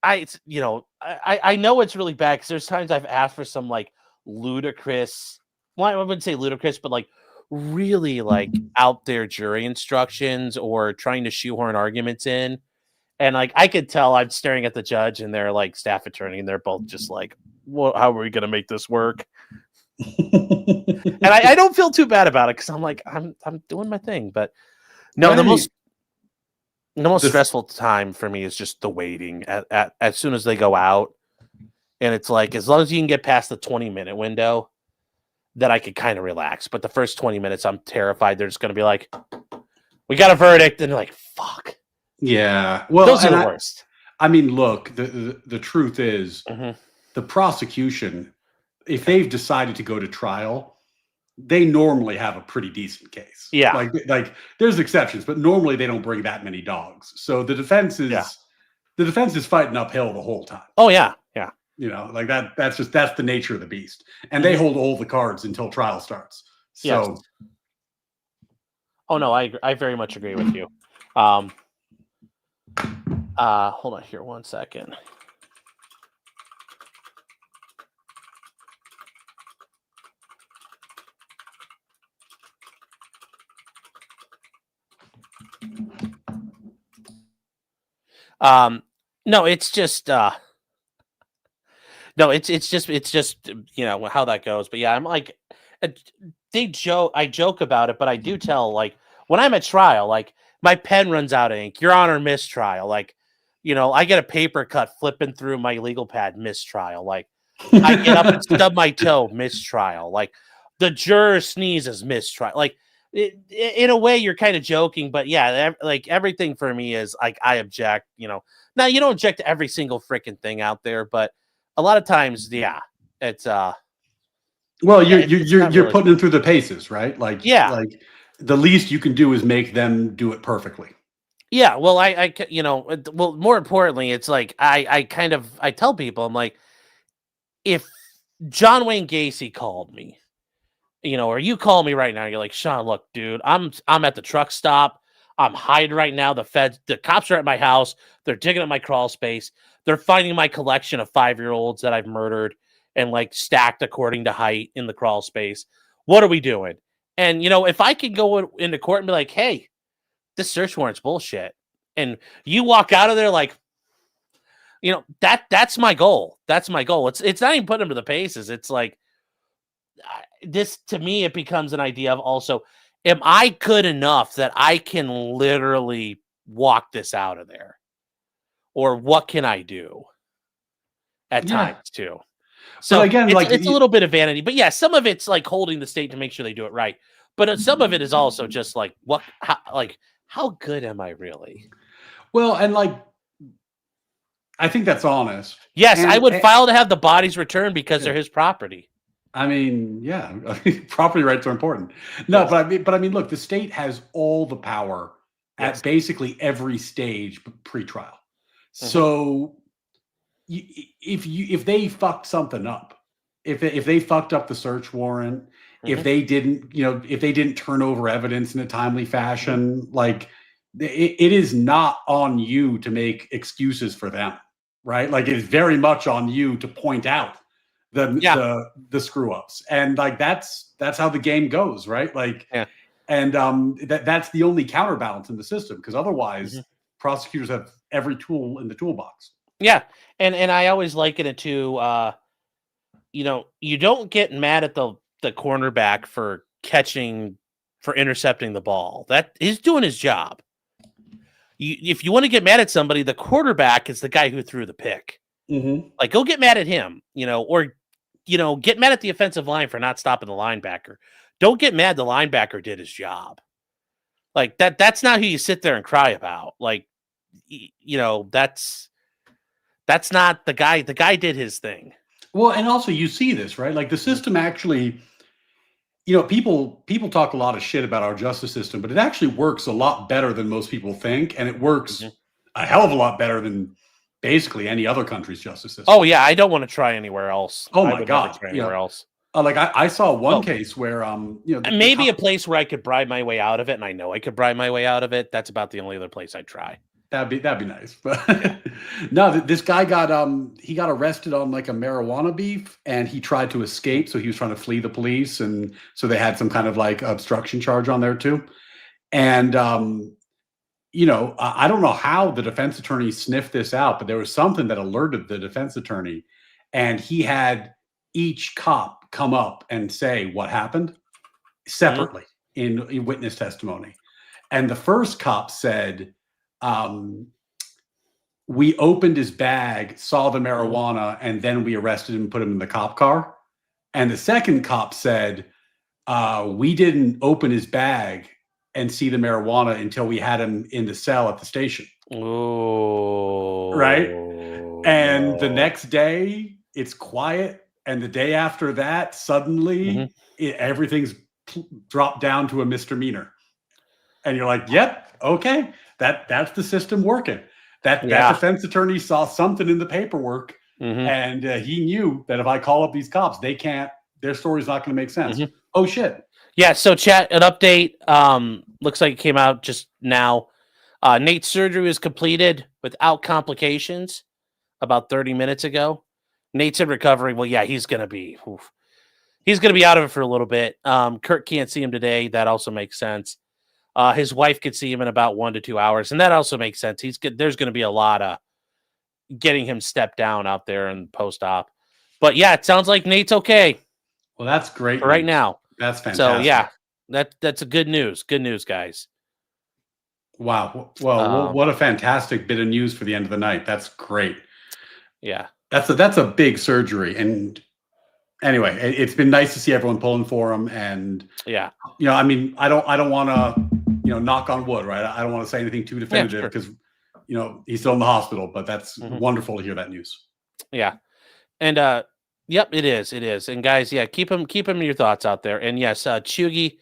I know it's really bad because there's times I've asked for some like ludicrous, well, I wouldn't say ludicrous, but like really like out there jury instructions or trying to shoehorn arguments in. And like, I could tell I'm staring at the judge and they're like staff attorney and they're both just like, well, how are we going to make this work? And I don't feel too bad about it because I'm like, I'm doing my thing. But no, the most stressful time for me is just the waiting at as soon as they go out. And it's like, as long as you can get past the 20-minute window, that I could kind of relax. But the first 20 minutes, I'm terrified they're just going to be like, we got a verdict. And they're like, fuck. Yeah. Well, those are the worst. I mean, look, the truth is the prosecution, if they've decided to go to trial, they normally have a pretty decent case. Yeah. Like there's exceptions, but normally they don't bring that many dogs. So the defense is fighting uphill the whole time. Oh yeah. Yeah. Like that's the nature of the beast. And they hold all the cards until trial starts. So yes. Oh no, I very much agree with you. Hold on here 1 second. No, it's just no, No, it's just you know how that goes. But yeah, I'm like, I joke about it, but I do tell, like, when I'm at trial, like, my pen runs out of ink, Your Honor, mistrial. Like, you know, I get a paper cut flipping through my legal pad, mistrial. Like, I get up and stub my toe, mistrial. Like, the juror sneezes, mistrial. Like, in a way, you're kind of joking, but yeah, like, everything for me is like, I object. You know, now you don't object to every single freaking thing out there, but a lot of times, yeah, it's Well, yeah, you're it's you're not you're really. putting them through the paces, right? Yeah. Like the least you can do is make them do it perfectly. Yeah, well, you know, well, more importantly, it's like I tell people, I'm like, if John Wayne Gacy called me, you know, or you call me right now, you're like, Sean, look, dude, I'm at the truck stop, I'm hiding right now. The cops are at my house, they're digging up my crawl space, they're finding my collection of 5-year-olds that I've murdered and like stacked according to height in the crawl space. What are we doing? And you know, if I could go into court and be like, hey, this search warrant's bullshit, and you walk out of there like, you know, that's my goal. That's my goal. It's not even putting them to the paces. It's like, this to me, it becomes an idea of also, am I good enough that I can literally walk this out of there, or what can I do at Yeah. times too? But So again, like it's a little bit of vanity, but yeah, some of it's like holding the state to make sure they do it right. But some of it is also just like, how good am I really? well, and like I think that's honest. Yes, I would And file to have the bodies returned because they're his property. I mean, yeah, property rights are important. No, Yes. but I mean, look, the state has all the power Yes. at basically every stage pre-trial. Mhm. So if they fucked something up, if they fucked up the search warrant, if Mhm. they didn't, you know, if they didn't turn over evidence in a timely fashion, like it is not on you to make excuses for them, right? Like it is very much on you to point out the screw ups, and like that's how the game goes, right? Like, Yeah. and that's the only counterbalance in the system, because otherwise Mhm. prosecutors have every tool in the toolbox. Yeah, and I always liken it to, you know, you don't get mad at the cornerback for intercepting the ball. That he's doing his job. If you want to get mad at somebody, the quarterback is the guy who threw the pick. Mm-hmm. Like, go get mad at him, you know, or, you know, get mad at the offensive line for not stopping the linebacker. Don't get mad the linebacker did his job. Like, that's not who you sit there and cry about. Like, you know, that's not the guy. The guy did his thing. Well, and also you see this, right? Like the system actually, you know, people talk a lot of shit about our justice system, but it actually works a lot better than most people think, and it works Mhm. a hell of a lot better than basically any other country's justice system. Oh yeah, I don't want to try anywhere else. Oh I my would God, never try you know, anywhere else. like I saw one Oh. case where you know, Maybe a place where I could bribe my way out of it, and I know I could bribe my way out of it. That's about the only other place I'd try. that'd be nice. But no, this guy got he got arrested on like a marijuana beef, and he tried to escape. So he was trying to flee the police, and so they had some kind of like obstruction charge on there too. And you know, I don't know how the defense attorney sniffed this out, but there was something that alerted the defense attorney, and he had each cop come up and say what happened separately in witness testimony. And the first cop said, we opened his bag, saw the marijuana, and then we arrested him and put him in the cop car. And the second cop said, we didn't open his bag and see the marijuana until we had him in the cell at the station. Oh, Right? And the no. next day, it's quiet. And the day after that, suddenly everything's dropped down to a misdemeanor. And you're like, yep, okay, that's the system working. That defense attorney saw something in the paperwork, and he knew that if I call up these cops, their story's not going to make sense. Oh shit. Yeah. So chat, an update. Looks like it came out just now. Nate's surgery was completed without complications about 30 minutes ago. Nate's in recovery. Well, yeah, he's going to be out of it for a little bit. Kurt can't see him today. That also makes sense. His wife could see him in about 1 to 2 hours, and that also makes sense. There's going to be a lot of getting him stepped down out there in post-op. But yeah, it sounds like Nate's okay Well, that's great. for right news. now. That's fantastic. So yeah, that's a good news. Good news, guys. Wow. Well, what a fantastic bit of news for the end of the night. That's great. Yeah. That's a big surgery. And anyway, it's been nice to see everyone pulling for him. And Yeah. I mean, I don't want to, knock on wood, right? I don't want to say anything too definitive because, he's still in the hospital. But that's wonderful to hear that news. Yeah. And yep, it is. It is. And guys, yeah, keep them your thoughts out there. And yes, Chugi,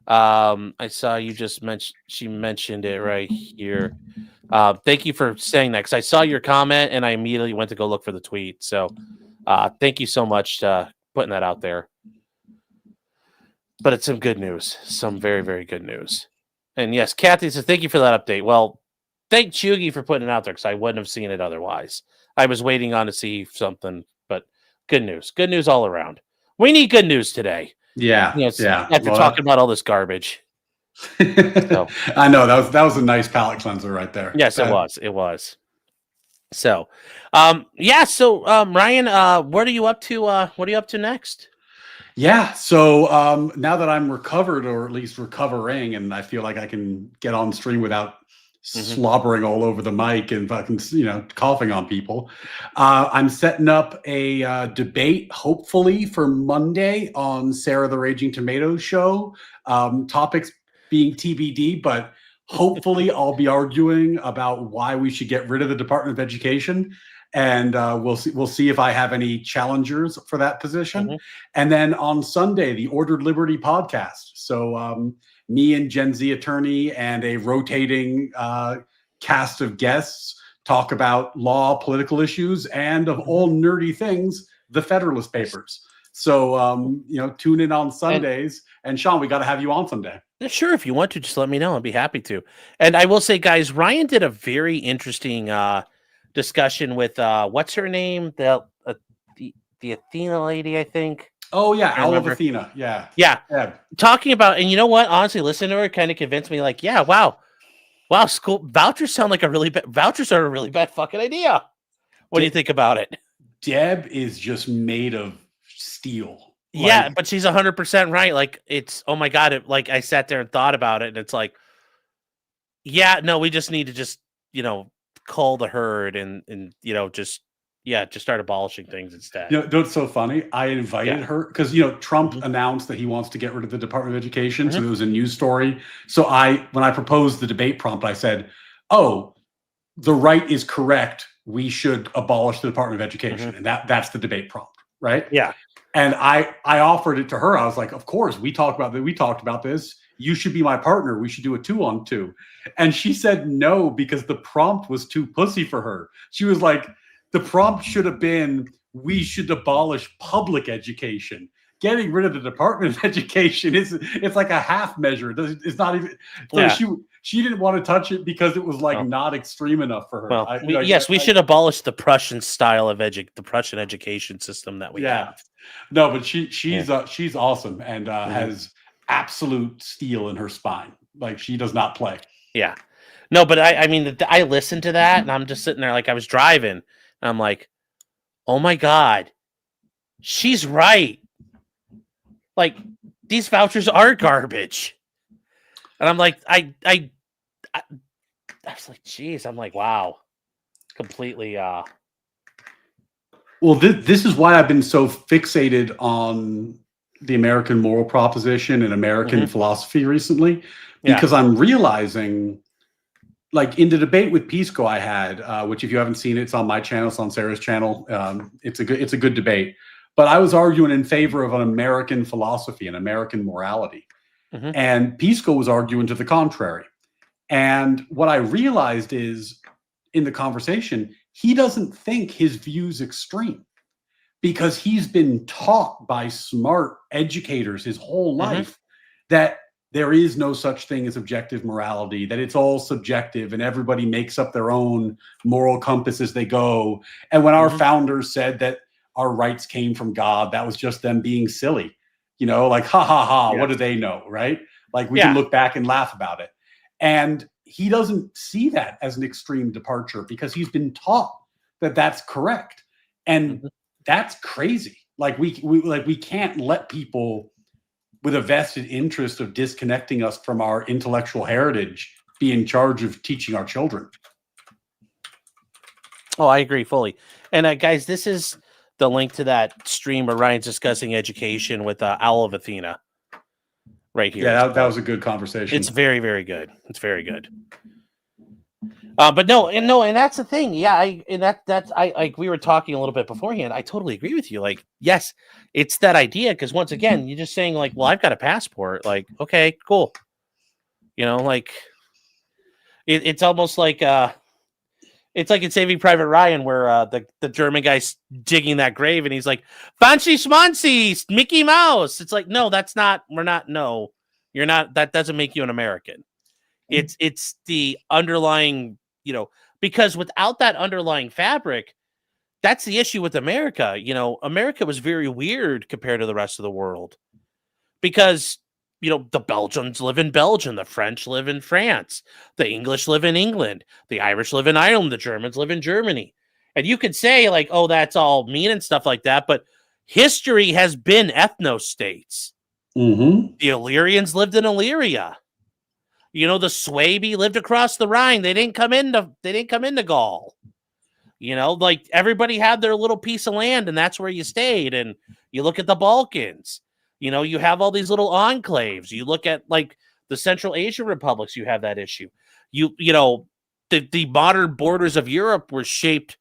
I saw you just she mentioned it right here. Thank you for saying that because I saw your comment and I immediately went to go look for the tweet. So thank you so much putting that out there. But it's some good news. Some very, very good news. And yes, Kathy says, thank you for that update. Well, thank Chugi for putting it out there because I wouldn't have seen it otherwise. I was waiting on to see something, but good news. Good news all around. We need good news today. Yeah. After talking about all this garbage. I know that was a nice palate cleanser right there. Yes, it was. It was. So, So, Ryan, what are you up to? What are you up to next? Yeah. So now that I'm recovered, or at least recovering, and I feel like I can get on stream without slobbering all over the mic and fucking, coughing on people. I'm setting up a debate, hopefully for Monday on Sarah the Raging Tomatoes show. Topics being TBD, but hopefully I'll be arguing about why we should get rid of the Department of Education. And we'll see if I have any challengers for that position. And then on Sunday, the Ordered Liberty podcast. So me and Gen Z attorney and a rotating cast of guests talk about law, political issues, and of all nerdy things, the Federalist Papers. So tune in on Sundays. And Sean, we got to have you on someday. Sure, if you want to, just let me know. I'd be happy to. And I will say, guys, Ryan did a very interesting discussion with what's her name, the Athena lady, I think. Oh yeah, Olive Athena. Yeah. Talking about, and you know what? Honestly, listening to her kind of convinced me. Like, yeah, wow, school vouchers sound like vouchers are a really bad fucking idea. What do you think about it? Deb is just made of steel. Yeah, but she's 100% right. Like, it's, oh my God. I sat there and thought about it, and it's like, yeah, no, we just need to just, cull the herd and just start abolishing things instead. It's so funny. I invited her because, Trump announced that he wants to get rid of the Department of Education. So there was a news story. So when I proposed the debate prompt, I said, oh, the right is correct. We should abolish the Department of Education. And that's the debate prompt, right? Yeah. And I offered it to her. I was like, of course, we talked about this. You should be my partner. We should do a 2-on-2. And she said no, because the prompt was too pussy for her. She was like, the prompt should have been, we should abolish public education. Getting rid of the Department of Education it's like a half measure. It's not even. So she didn't want to touch it because it was not extreme enough for her. Well, we should abolish the Prussian style of the Prussian education system that we have. No, but she's awesome and has absolute steel in her spine. Like, she does not play. Yeah. No, but I mean, I listened to that and I'm just sitting there like I was driving and I'm like, oh my God, she's right. Like, these vouchers are garbage. And I'm like, I was like, geez, I'm like, wow, completely. Well, this is why I've been so fixated on the American moral proposition and American philosophy recently, because I'm realizing, like, in the debate with Pisco I had, which if you haven't seen it, it's on my channel, it's on Sarah's channel. It's a good debate. But I was arguing in favor of an American philosophy and American morality. And Pisco was arguing to the contrary. And what I realized is, in the conversation, he doesn't think his view's extreme because he's been taught by smart educators his whole life that there is no such thing as objective morality, that it's all subjective and everybody makes up their own moral compass as they go. And when our founders said that our rights came from God, that was just them being silly, like, ha ha ha, what do they know, right? Like, we can look back and laugh about it. And he doesn't see that as an extreme departure because he's been taught that that's correct. And that's crazy. Like we can't let people with a vested interest of disconnecting us from our intellectual heritage be in charge of teaching our children. Oh, I agree fully. And guys, this is the link to that stream where Ryan's discussing education with Owl of Athena right here. Yeah, that was a good conversation. It's very, very good. It's very good. But and that's the thing. Yeah, I like we were talking a little bit beforehand. I totally agree with you. Like, yes, it's that idea because once again, you're just saying like, well, I've got a passport. Like, okay, cool. Like it's almost like it's like in Saving Private Ryan where the German guy's digging that grave and he's like, "Fancy schmancy, Mickey Mouse." It's like, no, that's not. We're not. No, you're not. That doesn't make you an American. It's the underlying, because without that underlying fabric, that's the issue with America. America was very weird compared to the rest of the world because, the Belgians live in Belgium, the French live in France, the English live in England, the Irish live in Ireland, the Germans live in Germany. And you could say like, oh, that's all mean and stuff like that. But history has been ethno-states. Mm-hmm. The Illyrians lived in Illyria. The Swabi lived across the Rhine. They didn't come into Gaul. Like everybody had their little piece of land, and that's where you stayed. And you look at the Balkans. You have all these little enclaves. You look at like the Central Asian republics. You have that issue. The modern borders of Europe were shaped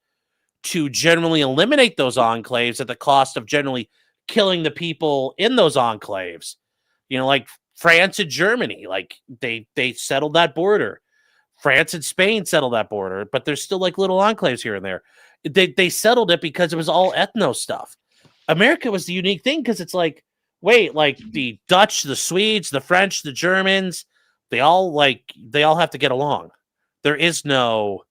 to generally eliminate those enclaves at the cost of generally killing the people in those enclaves. Like France and Germany, like they settled that border. France and Spain settled that border, but there's still like little enclaves here and there. They settled it because it was all ethno stuff. America was the unique thing because it's like, wait, like the Dutch, the Swedes, the French, the Germans, they all have to get along. There is no,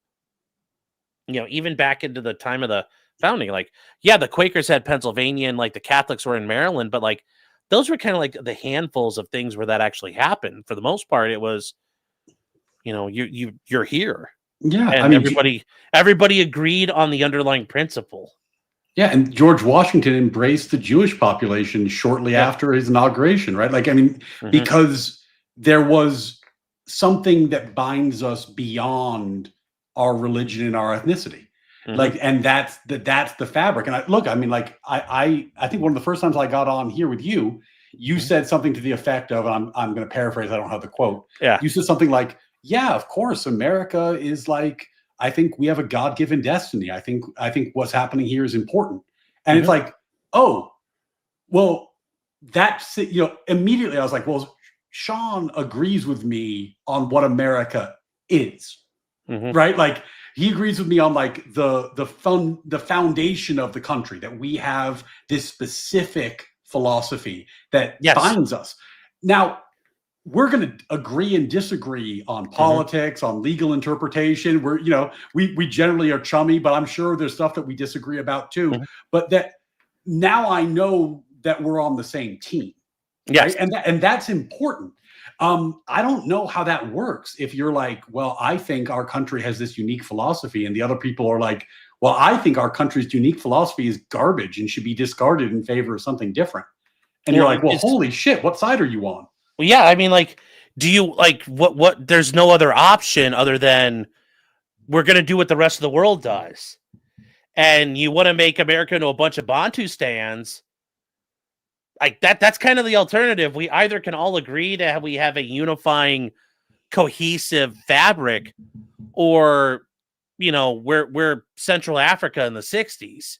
even back into the time of the founding, like, yeah, the Quakers had Pennsylvania and like the Catholics were in Maryland, but like those were kind of like the handfuls of things where that actually happened. For the most part, it was, you're here. Yeah. And everybody agreed on the underlying principle. Yeah. And George Washington embraced the Jewish population shortly after his inauguration, right? Like, because there was something that binds us beyond our religion and our ethnicity. Mm-hmm. Like, and that's the fabric. And I think one of the first times I got on here with you, you said something to the effect of, I'm going to paraphrase, I don't have the quote. Yeah. You said something like, yeah, of course, America is like, I think we have a God-given destiny. I think what's happening here is important. And it's like, oh, well, that's it. Immediately I was like, well, Sean agrees with me on what America is, right? Like he agrees with me on like the foundation of the country, that we have this specific philosophy that binds us. Now, we're going to agree and disagree on politics, on legal interpretation. We generally are chummy, but I'm sure there's stuff that we disagree about too. But that now I know that we're on the same team. Yes. Right? And that's important. I don't know how that works. If you're like, well, I think our country has this unique philosophy, and the other people are like, well, I think our country's unique philosophy is garbage and should be discarded in favor of something different. And you're like, well, holy shit, what side are you on? Well, yeah, I mean, like, do you like what? There's no other option other than we're going to do what the rest of the world does. And you want to make America into a bunch of Bantu stands. Like that's kind of the alternative. We either can all agree that we have a unifying, cohesive fabric, or, we're Central Africa in the 60s.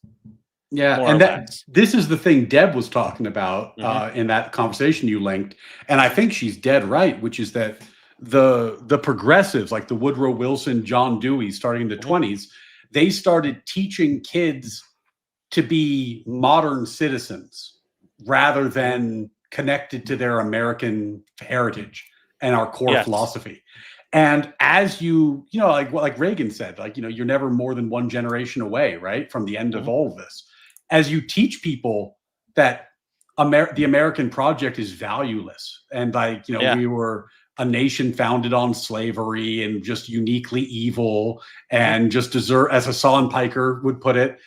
Yeah, and this is the thing Deb was talking about in that conversation you linked, and I think she's dead right, which is that the progressives like the Woodrow Wilson, John Dewey, starting in the 20s, they started teaching kids to be modern citizens rather than connected to their American heritage and our core philosophy. And as like Reagan said, like, you're never more than one generation away, right, from the end of all of this. As you teach people that the American project is valueless, and like, we were a nation founded on slavery and just uniquely evil and just deserve, as Hassan Piker would put it,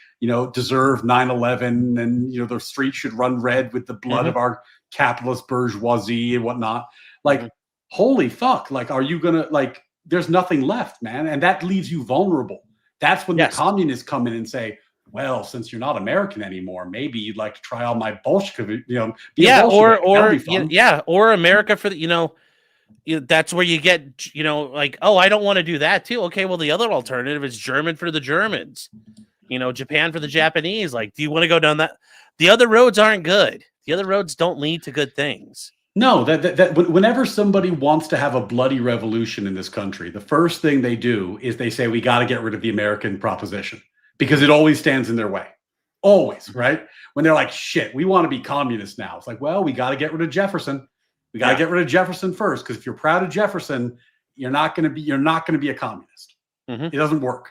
deserve 9/11 and, the streets should run red with the blood of our capitalist bourgeoisie and whatnot. Like, holy fuck. Like, are you going to, there's nothing left, man. And that leaves you vulnerable. That's when the communists come in and say, well, since you're not American anymore, maybe you'd like to try all my Bolshevik, be a Bolshevik. Or America for the, that's where you get, oh, I don't want to do that too. Okay, well, the other alternative is German for the Germans, Japan for the Japanese. Like, do you want to go down that? The other roads aren't good. The other roads don't lead to good things. No, that whenever somebody wants to have a bloody revolution in this country, the first thing they do is they say, we got to get rid of the American proposition because it always stands in their way. Always, right? When they're like, shit, we want to be communists now. It's like, well, we got to get rid of Jefferson. We got to get rid of Jefferson first, because if you're proud of Jefferson, you're not going to be a communist. It doesn't work,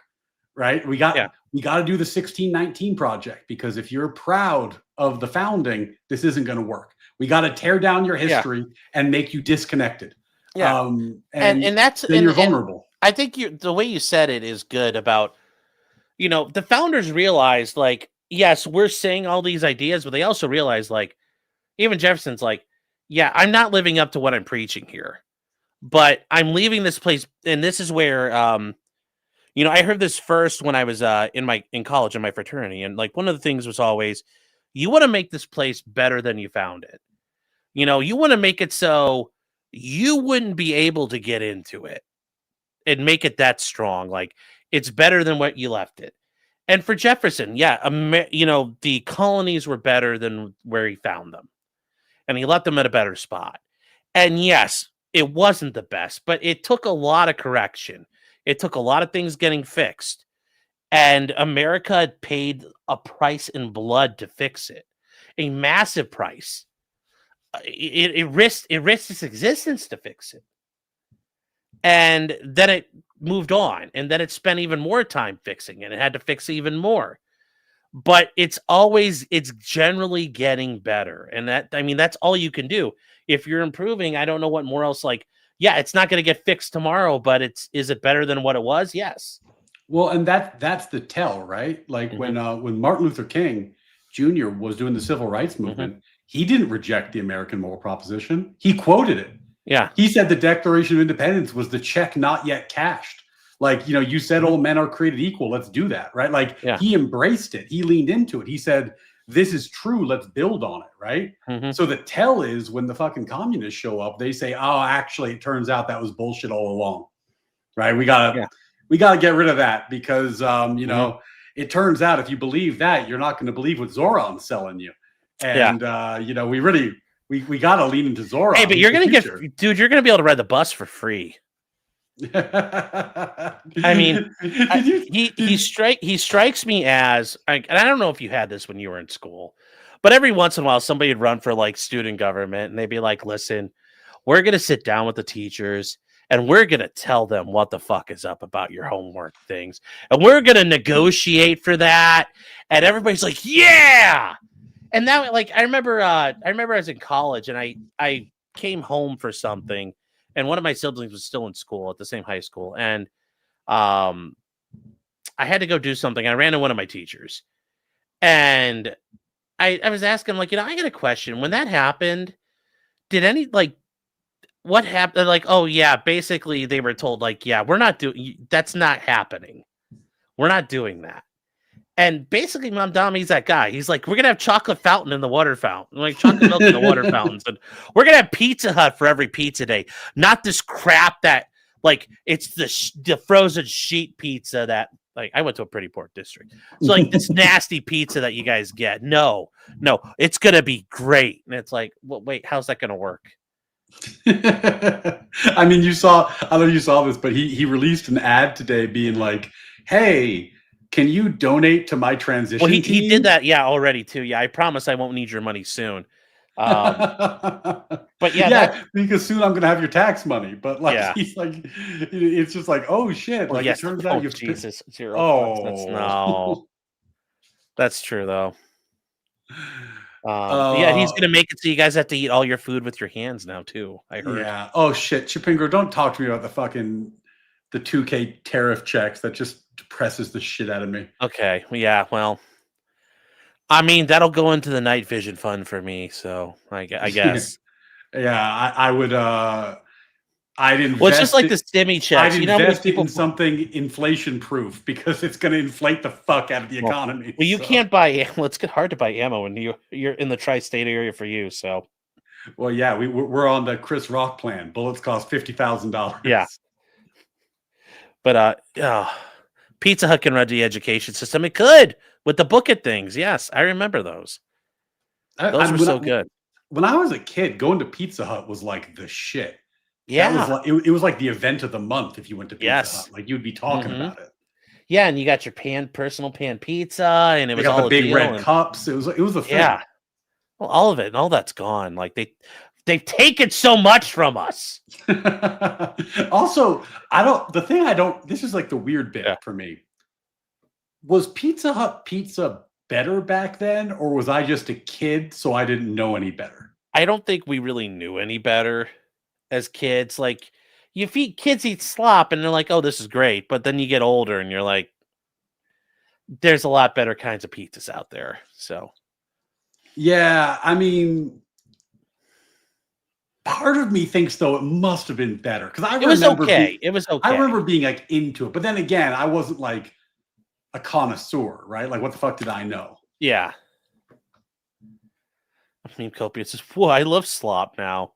right? We got to do the 1619 project, because if you're proud of the founding, this isn't going to work. We got to tear down your history and make you disconnected. Yeah, and that's then you're vulnerable. I think the way you said it is good about, the founders realized, like, yes, we're saying all these ideas, but they also realized, like, even Jefferson's like, yeah, I'm not living up to what I'm preaching here, but I'm leaving this place. And this is where, I heard this first when I was in college in my fraternity. And like, one of the things was always, you want to make this place better than you found it. You want to make it so you wouldn't be able to get into it and make it that strong. Like, it's better than what you left it. And for Jefferson, the colonies were better than where he found them. And he left them at a better spot. And yes, it wasn't the best, but it took a lot of correction. It took a lot of things getting fixed. And America had paid a price in blood to fix it. A massive price. It risked its existence to fix it. And then it moved on. And then it spent even more time fixing it. It had to fix it even more. But it's generally getting better. And that's all you can do. If you're improving, I don't know what more else, it's not going to get fixed tomorrow, but is it better than what it was? Yes. Well, and that's the tell, right? Like when Martin Luther King Jr. was doing the civil rights movement, he didn't reject the American moral proposition. He quoted it. Yeah. He said the Declaration of Independence was the check not yet cashed. Like, you said all men are created equal. Let's do that, right? Like, he embraced it. He leaned into it. He said, this is true. Let's build on it, right? So the tell is when the fucking communists show up, they say, oh, actually, it turns out that was bullshit all along, right? We gotta get rid of that because, it turns out if you believe that, you're not going to believe what Zoran's selling you. And, we got to lean into Zoran. Hey, but you're going to you're going to be able to ride the bus for free. I mean, he strikes me as, and I don't know if you had this when you were in school, but every once in a while somebody would run for like student government and they'd be like, listen, we're going to sit down with the teachers and we're going to tell them what the fuck is up about your homework things. And we're going to negotiate for that. And everybody's like, yeah. And that, like, I remember I was in college and I came home for something. And one of my siblings was still in school at the same high school. And I had to go do something. I ran to one of my teachers. And I was asking, like, I got a question. When that happened, did any, like, what happened? Like, oh, yeah, basically they were told, like, yeah, we're not doing, that's not happening. We're not doing that. And basically, Mom Dom, he's that guy. He's like, we're going to have chocolate fountain in the water fountain. Like, chocolate milk in the water fountains. And we're going to have Pizza Hut for every pizza day. Not this crap that, like, it's the frozen sheet pizza that, like, I went to a pretty poor district. So, like, this nasty pizza that you guys get. No, it's going to be great. And it's like, well, wait, how's that going to work? I mean, I don't know if you saw this, but he released an ad today being like, hey, can you donate to my transition team? He did that, already too. Yeah, I promise I won't need your money soon. But because soon I'm gonna have your tax money. But like, he's like, it's just like, oh shit! Well, like, it turns out you have Jesus, $0. No, that's true though. Yeah, he's gonna make it so you guys have to eat all your food with your hands now too. I heard. Yeah. Oh shit, Chipingo, don't talk to me about the 2K tariff checks. That just depresses the shit out of me. Okay. Yeah. Well, I mean, that'll go into the night vision fund for me. So I guess. Yeah, I would. I'd invest. Well, it's just like the stimmy checks. I'd You know, how many invest it people in something inflation proof because it's going to inflate the fuck out of the economy. Well, you so. can't buy. Well, it's hard to buy ammo when you're in the tri-state area for you. So. Well, yeah, we're on the Chris Rock plan. Bullets cost $50,000. Yeah. But Pizza Hut can run the education system. It could with the book it things. Yes, I remember those. Those were so good. When I was a kid, going to Pizza Hut was like the shit. Yeah, that was like, it was like the event of the month if you went to Pizza Hut. Like you'd be talking about it. Yeah, and you got your personal pan pizza, and it was all the big red and, cups. It was a thing. Yeah, well, all of it, all that's gone. Like they've taken so much from us. Also, this is like the weird bit for me. Was Pizza Hut pizza better back then, or was I just a kid so I didn't know any better? I don't think we really knew any better as kids. Like kids eat slop and they're like, oh, this is great. But then you get older and you're like, there's a lot better kinds of pizzas out there. So yeah, I mean, part of me thinks though it must have been better because it was okay. I remember being like into it, but then again, I wasn't like a connoisseur, right? Like, what the fuck did I know? Yeah. I mean, Copious says, "Whoa, I love slop now."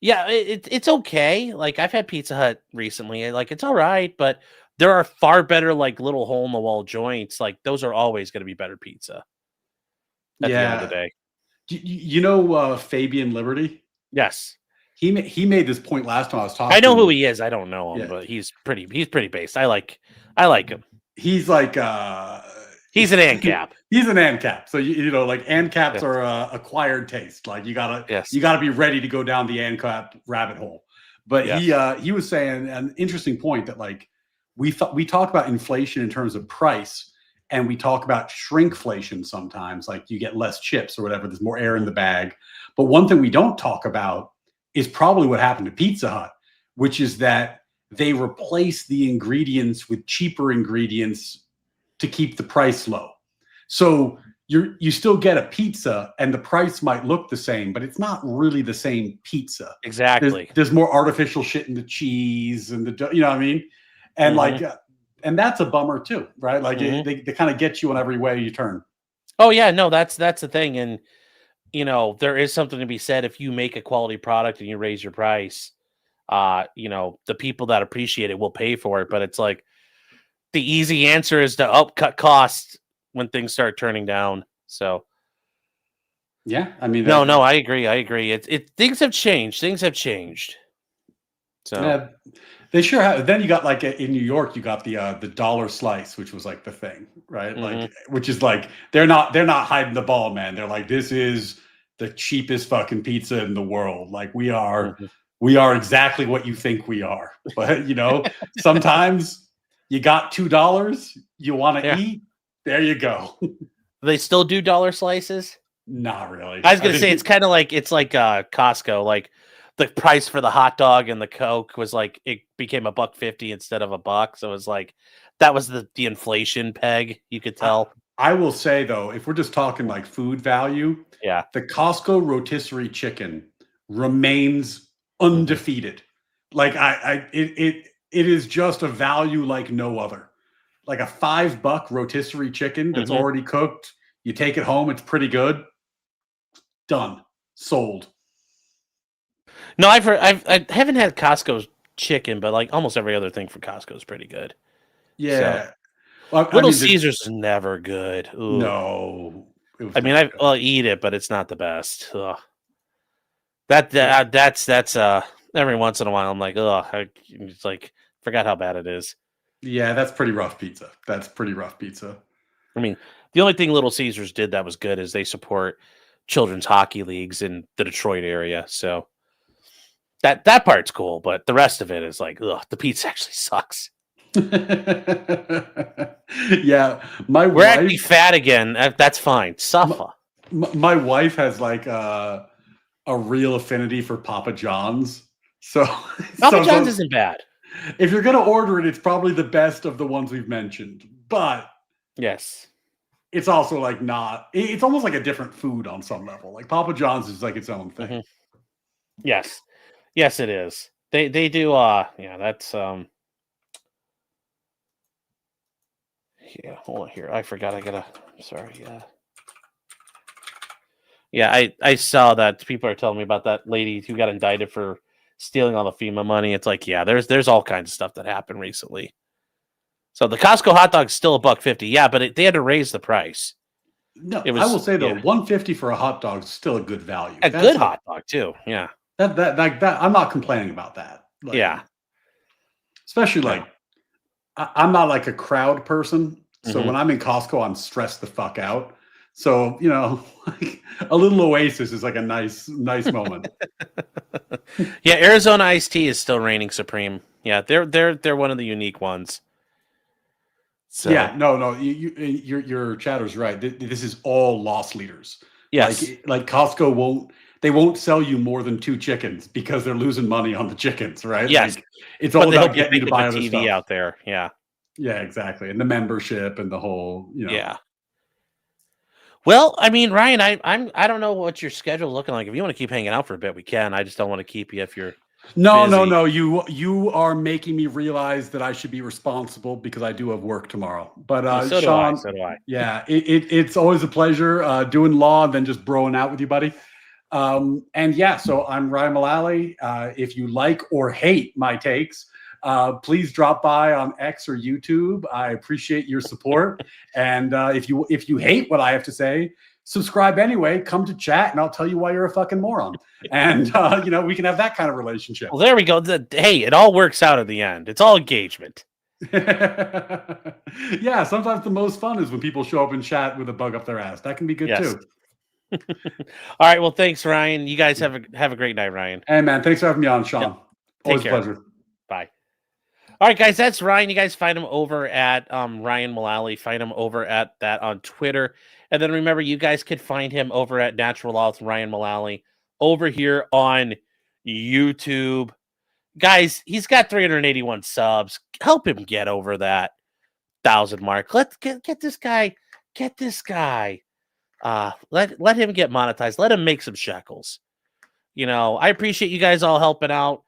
Yeah, it's okay. Like I've had Pizza Hut recently. Like it's all right, but there are far better like little hole in the wall joints. Like those are always going to be better pizza. At the end of the day. You know Fabian Liberty? Yes. He made this point last time I was talking. I know who he is. I don't know him, but he's pretty based. I like him. He's like he's an ANCAP. He's an ANCAP. So you know, like ANCAPs are acquired taste. Like you gotta be ready to go down the ANCAP rabbit hole. But he was saying an interesting point that like we talk about inflation in terms of price, and we talk about shrinkflation sometimes. Like you get less chips or whatever. There's more air in the bag. But one thing we don't talk about is probably what happened to Pizza Hut, which is that they replace the ingredients with cheaper ingredients to keep the price low. So you still get a pizza and the price might look the same, but it's not really the same pizza. Exactly. There's more artificial shit in the cheese and you know what I mean? And like, and that's a bummer too, right? Like they kind of get you on every way you turn. Oh yeah, no, that's the thing. And you know, there is something to be said if you make a quality product and you raise your price. You know, the people that appreciate it will pay for it, but it's like the easy answer is to cut costs when things start turning down. So yeah, I mean, no, I agree. Things have changed. So yeah, they sure have. Then you got like in New York, you got the dollar slice, which was like the thing, right? Like, which is like they're not hiding the ball, man. They're like, this is the cheapest fucking pizza in the world. Like we are exactly what you think we are. But you know, sometimes you got $2, you want to eat, there you go. They still do dollar slices? Not really. I was gonna say it's kind of like Costco. Like the price for the hot dog and the Coke was like it became $1.50 instead of $1. So it was like that was the inflation peg, you could tell. I will say though, if we're just talking like food value, the Costco rotisserie chicken remains undefeated. Like it is just a value like no other. Like a $5 rotisserie chicken that's already cooked, you take it home, it's pretty good. Done. Sold. No, I haven't had Costco's chicken, but like almost every other thing from Costco is pretty good. Yeah. So, well, Little Caesars is never good. Ooh. No. I mean, I'll eat it, but it's not the best. Ugh. That's every once in a while I'm like, ugh, it's like forgot how bad it is. Yeah, that's pretty rough pizza. I mean, the only thing Little Caesars did that was good is they support children's hockey leagues in the Detroit area. So that part's cool, but the rest of it is like, ugh, the pizza actually sucks. Yeah, we're actually fat again. That's fine. Suffer. My wife has like a real affinity for Papa John's. So Papa John's isn't bad. If you're gonna order it, it's probably the best of the ones we've mentioned. But Yes. it's also like not. It's almost like a different food on some level. Like Papa John's is like its own thing. Mhm. Yes. Yes, it is. They do. Yeah, that's Yeah, hold on here. I forgot. Sorry. Yeah, I saw that people are telling me about that lady who got indicted for stealing all the FEMA money. It's like, yeah, there's all kinds of stuff that happened recently. So the Costco hot dog's still $1.50. Yeah, but they had to raise the price. No, It was, I will say though, yeah. $1.50 for a hot dog is still a good value. A That's good like, hot dog too. Yeah. That I'm not complaining about that. Like, Yeah. Especially No. like I'm not like a crowd person. So Mhm. when I'm in Costco, I'm stressed the fuck out. So, like a little oasis is like a nice moment. Yeah, Arizona iced tea is still reigning supreme. Yeah, they're one of the unique ones. So Yeah, no, your chatter's right. This is all loss leaders. yes. Like Costco won't sell you more than 2 chickens because they're losing money on the chickens, right? Yes. Like it's But all they about hope you getting you think to with buy the other TV stuff. out there. Yeah. Yeah, exactly. And the membership and the whole, Yeah. Well, I mean, Ryan, I don't know what your schedule looking like. If you want to keep hanging out for a bit, we can. I just don't want to keep you if you're No. busy. You are making me realize that I should be responsible because I do have work tomorrow. But So do I. Sean, So do I. yeah, it's always a pleasure doing law and then just broing out with you, buddy. And yeah, so I'm Ryan Mulally. If you like or hate my takes, please drop by on X or YouTube. I appreciate your support. And if you hate what I have to say, subscribe anyway. Come to chat, and I'll tell you why you're a fucking moron. And we can have that kind of relationship. Well, there we go. Hey, it all works out at the end. It's all engagement. Yeah, sometimes the most fun is when people show up in chat with a bug up their ass. That can be good Yes. too. All right. Well, thanks, Ryan. You guys have a great night, Ryan. Hey man, thanks for having me on, Sean. Yep. Always Take a care. pleasure. Bye. All right, guys, that's Ryan. You guys find him over at Ryan Mulally. Find him over at that on Twitter. And then remember, you guys could find him over at Natural Law with Ryan Mulally over here on YouTube. Guys, he's got 381 subs. Help him get over that 1,000 mark. Let's get this guy. Get this guy. Let him get monetized. Let him make some shekels. I appreciate you guys all helping out.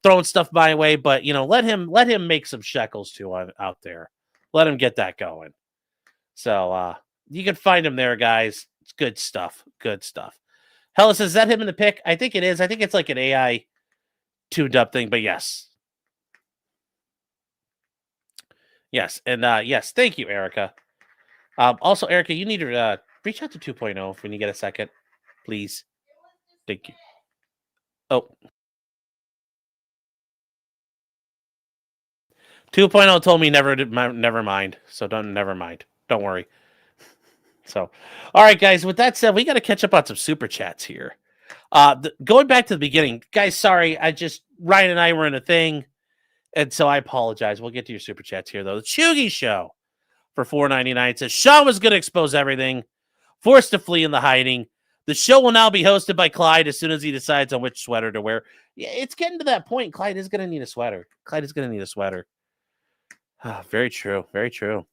Throwing stuff my way, but let him make some shekels too out there. Let him get that going. So you can find him there, guys. It's good stuff. Good stuff. Hella says, is that him in the pic? I think it is. I think it's like an AI tuned up thing, but yes. Yes, and yes, thank you, Erica. Also, Erica, you need to reach out to 2.0 when you get a second, please. Thank you. Oh. 2.0 told me never mind. So never mind. Don't worry. So, all right, guys. With that said, we got to catch up on some super chats here. Going back to the beginning, guys. Sorry, Ryan and I were in a thing, and so I apologize. We'll get to your super chats here, though. The Chugi Show for $4.99 says Sean was going to expose everything, forced to flee in the hiding. The show will now be hosted by Clyde as soon as he decides on which sweater to wear. Yeah, it's getting to that point. Clyde is going to need a sweater. Very true. Very true.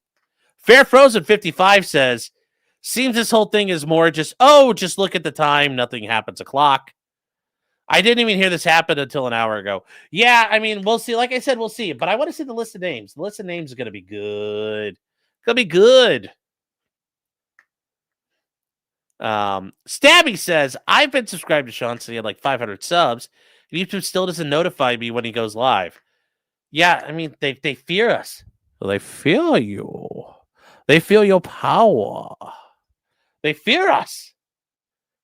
Fair Frozen 55 says, seems this whole thing is more just look at the time. Nothing happens o'clock. I didn't even hear this happen until an hour ago. Yeah, I mean, we'll see. Like I said, we'll see. But I want to see the list of names. The list of names is going to be good. It's going to be good. Stabby says, I've been subscribed to Sean, so he had like 500 subs. YouTube still doesn't notify me when he goes live. Yeah, I mean, they fear us. They fear you. They feel your power. They fear us.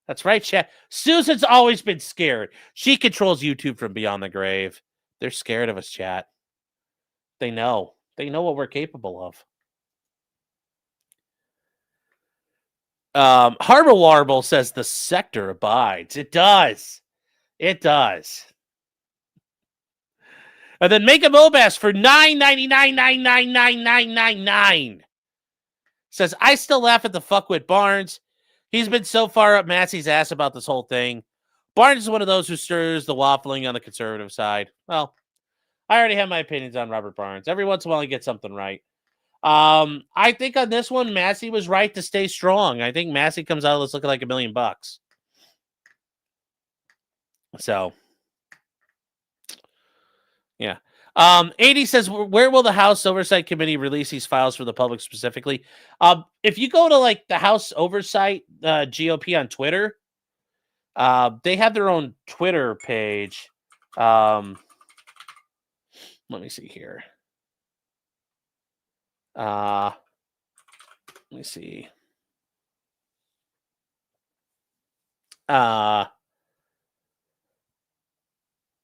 That's right, chat. Susan's always been scared. She controls YouTube from beyond the grave. They're scared of us, chat. They know. They know what we're capable of. Harbor Warble says the sector abides. It does. It does. And then make a Mobas for $9.99 says, I still laugh at the fuckwit Barnes. He's been so far up Massey's ass about this whole thing. Barnes is one of those who stirs the waffling on the conservative side. Well, I already have my opinions on Robert Barnes. Every once in a while, he gets something right. I think on this one, Massey was right to stay strong. I think Massey comes out of this looking like $1 million. So, yeah. 80 says, where will the House Oversight Committee release these files for the public specifically? If you go to like the House Oversight GOP on Twitter, they have their own Twitter page. Let me see here. Let me see.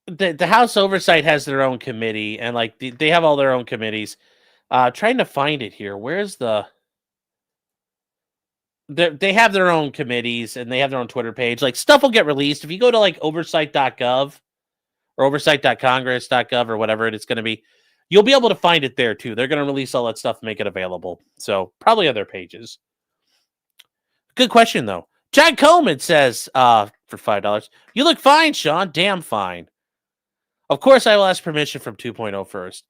The House Oversight has their own committee, and like they have all their own committees. Trying to find it here. Where's the? They have their own committees, and they have their own Twitter page. Like stuff will get released if you go to like oversight.gov or oversight.congress.gov or whatever it's going to be. You'll be able to find it there too. They're going to release all that stuff, and make it available. So probably other pages. Good question though. John Coleman says for $5, you look fine, Sean. Damn fine. Of course, I will ask permission from 2.0 first.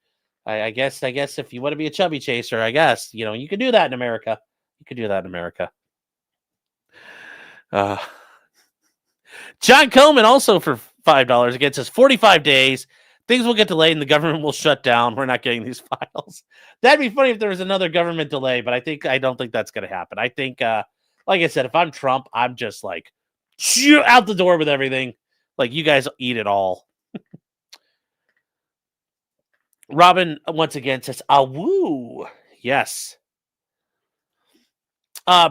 I guess if you want to be a chubby chaser, I guess, you can do that in America. You can do that in America. John Coleman also for $5 again says 45 days. Things will get delayed and the government will shut down. We're not getting these files. That'd be funny if there was another government delay, but I don't think that's going to happen. I think, like I said, if I'm Trump, I'm just like out the door with everything. Like you guys eat it all. Robin once again says, woo. Yes.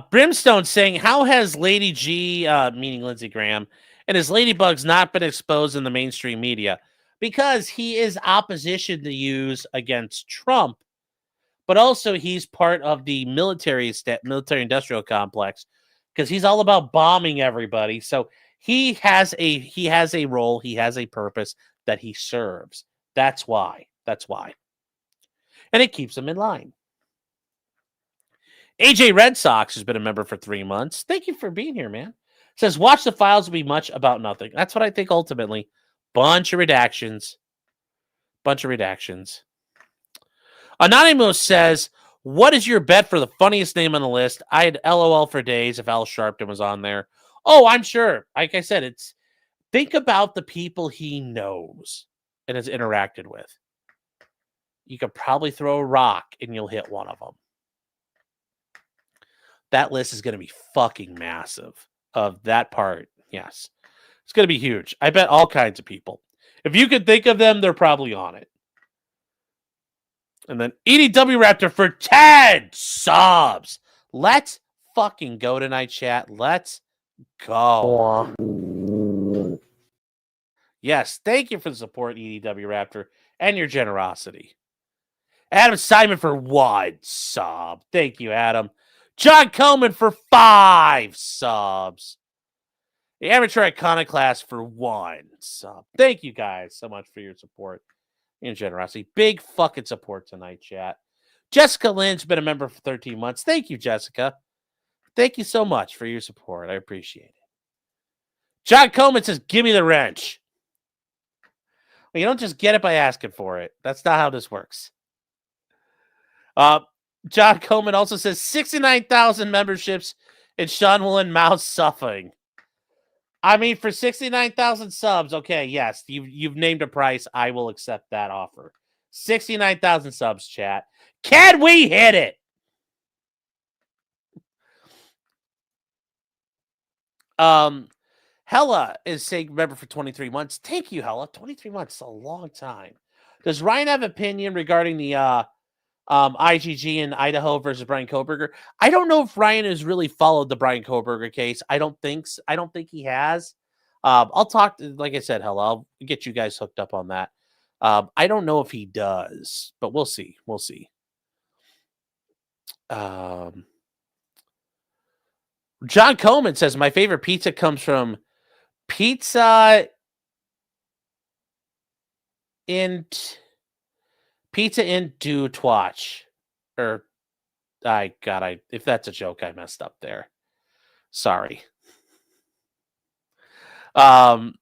Brimstone saying, how has Lady G, meaning Lindsey Graham, and his ladybugs not been exposed in the mainstream media? Because he is opposition to use against Trump, but also he's part of the military industrial complex because he's all about bombing everybody. So he has a role, he has a purpose that he serves. That's why. And it keeps him in line. AJ Red Sox has been a member for 3 months. Thank you for being here, man. Says, watch the files will be much about nothing. That's what I think ultimately. Bunch of redactions. Anonymous says, what is your bet for the funniest name on the list? I had LOL for days if Al Sharpton was on there. Oh, I'm sure. Like I said, think about the people he knows and has interacted with. You could probably throw a rock and you'll hit one of them. That list is going to be fucking massive of that part. Yes. It's going to be huge. I bet all kinds of people. If you could think of them, they're probably on it. And then EDW Raptor for 10 subs. Let's fucking go tonight, chat. Let's go. Yes. Thank you for the support, EDW Raptor, and your generosity. Adam Simon for 1 sub. Thank you, Adam. John Coleman for 5 subs. The Amateur Iconoclast for 1 sub. Thank you guys so much for your support and generosity. Big fucking support tonight, chat. Jessica Lynn's been a member for 13 months. Thank you, Jessica. Thank you so much for your support. I appreciate it. John Coleman says, give me the wrench. Well, you don't just get it by asking for it. That's not how this works. John Coleman also says 69,000 memberships and Sean will end mouth suffering. I mean, for 69,000 subs, okay, yes, you've named a price. I will accept that offer. 69,000 subs, chat. Can we hit it? Hella is saying member for 23 months. Thank you, Hella. 23 months is a long time. Does Ryan have an opinion regarding the IGG in Idaho versus Brian Kohberger? I don't know if Ryan has really followed the Brian Kohberger case. I don't think he has. I'll talk, like I said, Hella, I'll get you guys hooked up on that. I don't know if he does, but we'll see. John Coleman says, my favorite pizza comes from Pizza in Du Twatch. If that's a joke, I messed up there. Sorry. Robin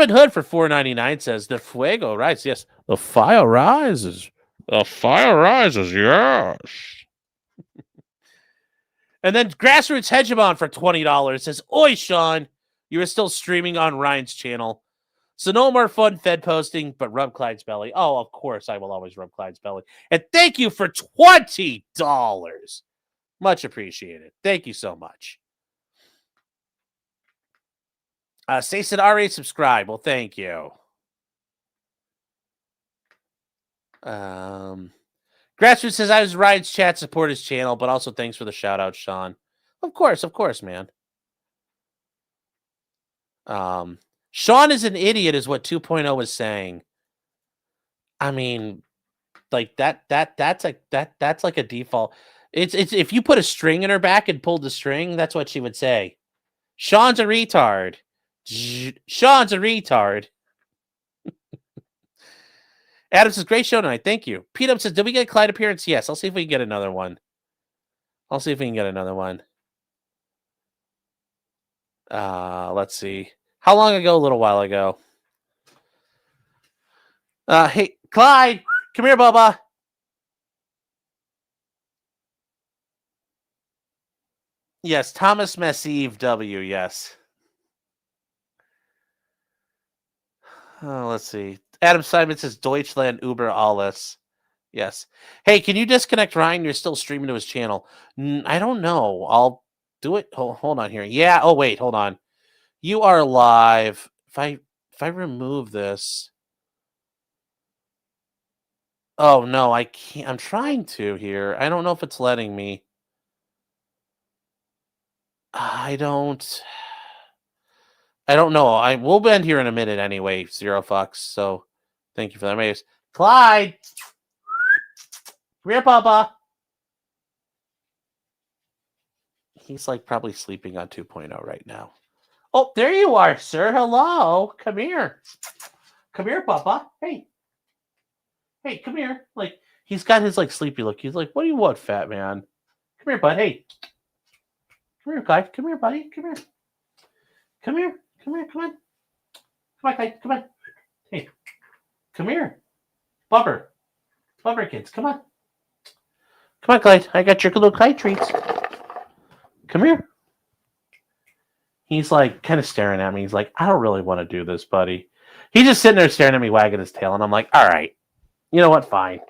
Hood for $4.99 says the fuego rises. Yes, the fire rises. The fire rises. Yes. And then Grassroots Hegemon for $20 says, "Oi, Sean, you are still streaming on Ryan's channel. So no more fun Fed posting, but rub Clyde's belly." Oh, of course, I will always rub Clyde's belly. And thank you for $20. Much appreciated. Thank you so much. Say said already subscribe. Well, thank you. Grassroots says, "I was Ryan's chat, support his channel, but also thanks for the shout out, Sean." Of course, man. Sean is an idiot, is what 2.0 was saying. I mean, like that's like a default. It's if you put a string in her back and pulled the string, that's what she would say. Sean's a retard. Sean's a retard. Adam says, "Great show tonight. Thank you." Pete Up says, "Did we get a Clyde appearance?" Yes. I'll see if we can get another one. Let's see. How long ago? A little while ago. Hey, Clyde, come here, Bubba. Yes, Thomas Massive W. Yes. Let's see. Adam Simon says, "Deutschland über alles." Yes. Hey, can you disconnect Ryan? You're still streaming to his channel. I don't know. I'll do it. Hold on here. Yeah. Oh, wait. Hold on. You are live. If I remove this. Oh, no, I can't. I'm trying to here. I don't know if it's letting me. I don't know. We'll end here in a minute anyway, Zero Fucks. So thank you for that. Anyways, Clyde. Come here, Bubba. He's like probably sleeping on 2.0 right now. Oh, there you are, sir. Hello. Come here. Come here, Bubba. Hey. Hey, come here. Like, he's got his like sleepy look. He's like, "What do you want, fat man? Come here, bud. Hey. Come here, Clyde. Come here, buddy. Come here. Come here. Come on. Come on, Clyde. Come on. Hey. Come here. Bubber, kids. Come on. Come on, Clyde. I got your little Clyde treats. Come here. He's like kind of staring at me. He's like, "I don't really want to do this, buddy." He's just sitting there staring at me, wagging his tail. And I'm like, "All right. You know what? Fine.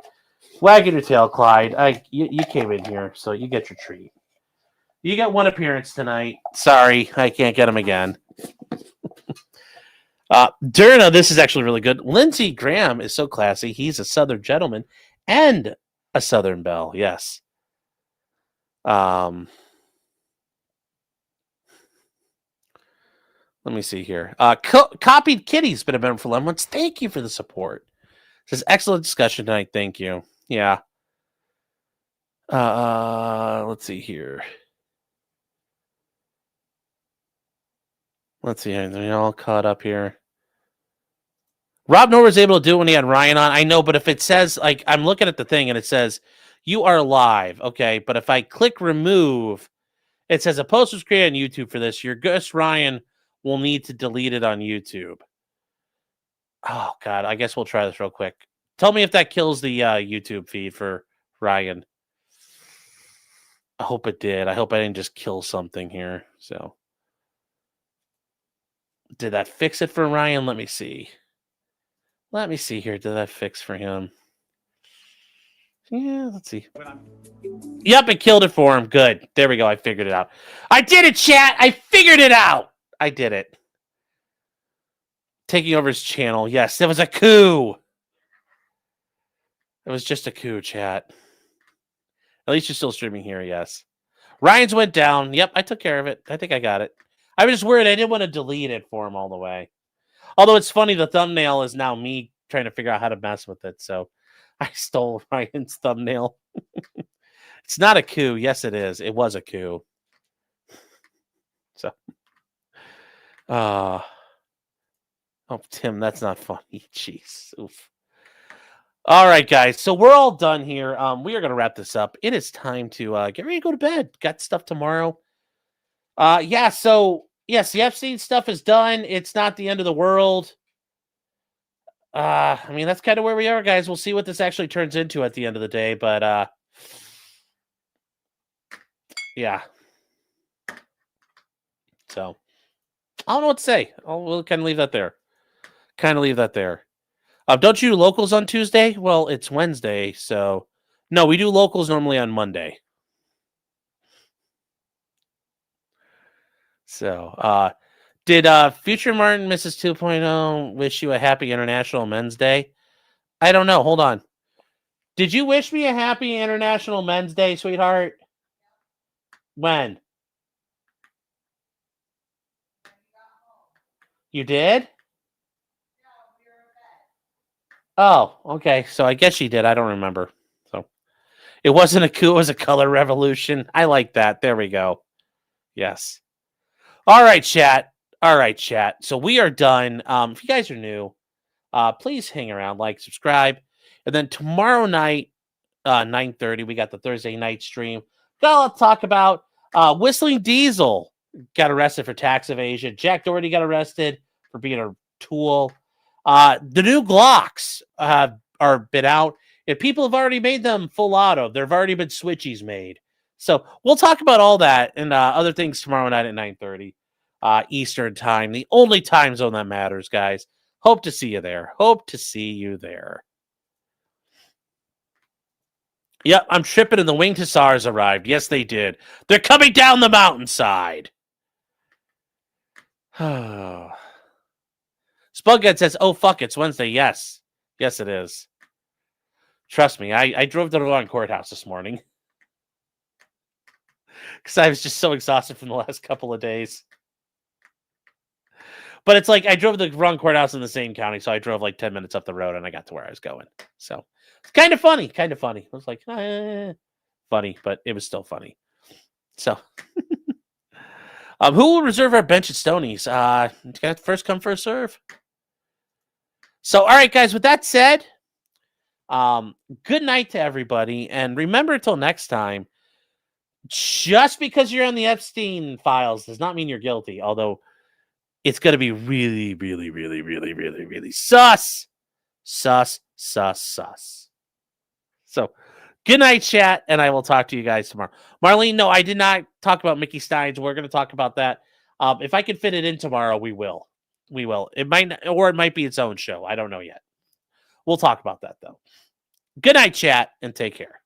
Wagging your tail, Clyde. You came in here, so you get your treat. You get one appearance tonight. Sorry, I can't get him again." Durna, this is actually really good. Lindsey Graham is so classy. He's a Southern gentleman and a Southern belle. Yes. Let me see here. Copied Kitty's been a member for 11 months. Thank you for the support. Says, "Excellent discussion tonight. Thank you." Yeah. Let's see here. Let's see. Are they all caught up here? Rob Noor was able to do it when he had Ryan on. I know, but if it says, like, I'm looking at the thing and it says, "You are live." Okay. But if I click remove, it says a post was created on YouTube for this. Your guest Ryan will need to delete it on YouTube. Oh, God. I guess we'll try this real quick. Tell me if that kills the YouTube feed for Ryan. I hope it did. I hope I didn't just kill something here. So, did that fix it for Ryan? Let me see. Let me see here. Did that fix for him? Yeah, let's see. Yep, it killed it for him. Good. There we go. I figured it out. I did it, chat. I figured it out. I did it. Taking over his channel. Yes, it was a coup. It was just a coup, chat. At least you're still streaming here, yes. Ryan's went down. Yep, I took care of it. I think I got it. I was just worried I didn't want to delete it for him all the way. Although it's funny, the thumbnail is now me trying to figure out how to mess with it. So I stole Ryan's thumbnail. It's not a coup. Yes, it is. It was a coup. So, oh, Tim, that's not funny. Jeez. Oof. All right, guys. So we're all done here. We are going to wrap this up. It is time to get ready to go to bed. Got stuff tomorrow. Yeah, so yes, the Epstein stuff is done. It's not the end of the world. I mean, that's kind of where we are, guys. We'll see what this actually turns into at the end of the day, but yeah. So I don't know what to say. We'll kind of leave that there. Don't you do locals on Tuesday? Well, it's Wednesday, so no, we do locals normally on Monday. So, did Future Martin Mrs. 2.0 wish you a happy International Men's Day? I don't know. Hold on. Did you wish me a happy International Men's Day, sweetheart? When? You did? Oh, okay. So I guess she did. I don't remember. So it wasn't a coup. It was a color revolution. I like that. There we go. Yes. All right, chat. So we are done. If you guys are new, please hang around, like, subscribe. And then tomorrow night, 9:30, we got the Thursday night stream. Got a lot to talk about. Whistling Diesel got arrested for tax evasion. Jack Doherty got arrested for being a tool. The new Glocks are been out, and people have already made them full auto. There have already been switchies made. So we'll talk about all that and other things tomorrow night at 9:30 Eastern time, the only time zone that matters, guys. Hope to see you there. Yep, I'm tripping and the winged hussars arrived. Yes, they did. They're coming down the mountainside. Spughead says, oh, fuck, it's Wednesday. Yes, it is. Trust me, I drove to the wrong courthouse this morning because I was just so exhausted from the last couple of days. But it's like I drove the wrong courthouse in the same county, so I drove like 10 minutes up the road and I got to where I was going. So it's kind of funny. It was like, funny, but it was still funny. So who will reserve our bench at Stoney's? First come, first serve. So, all right, guys, with that said, good night to everybody. And remember, until next time, just because you're on the Epstein Files does not mean you're guilty, although it's going to be really, really, really, really, really, really sus. So, good night, chat, and I will talk to you guys tomorrow. Marlene, no, I did not talk about Mickey Steins. We're going to talk about that. If I can fit it in tomorrow, we will. It might not, or it might be its own show. I don't know yet. We'll talk about that, though. Good night, chat, and take care.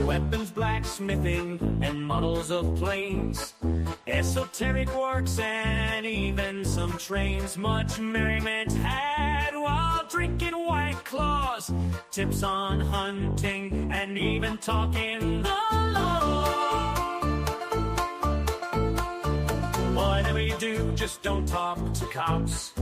Weapons, blacksmithing, and models of planes, esoteric works, and even some trains. Much merriment had while drinking White Claws, tips on hunting, and even talking the law. Whatever you do, just don't talk to cops,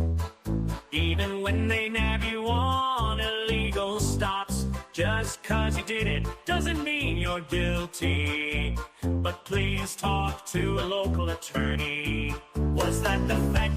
even when they nab you on illegal stops. Just 'cause you did it doesn't mean you're guilty, but please talk to a local attorney. Was that the fact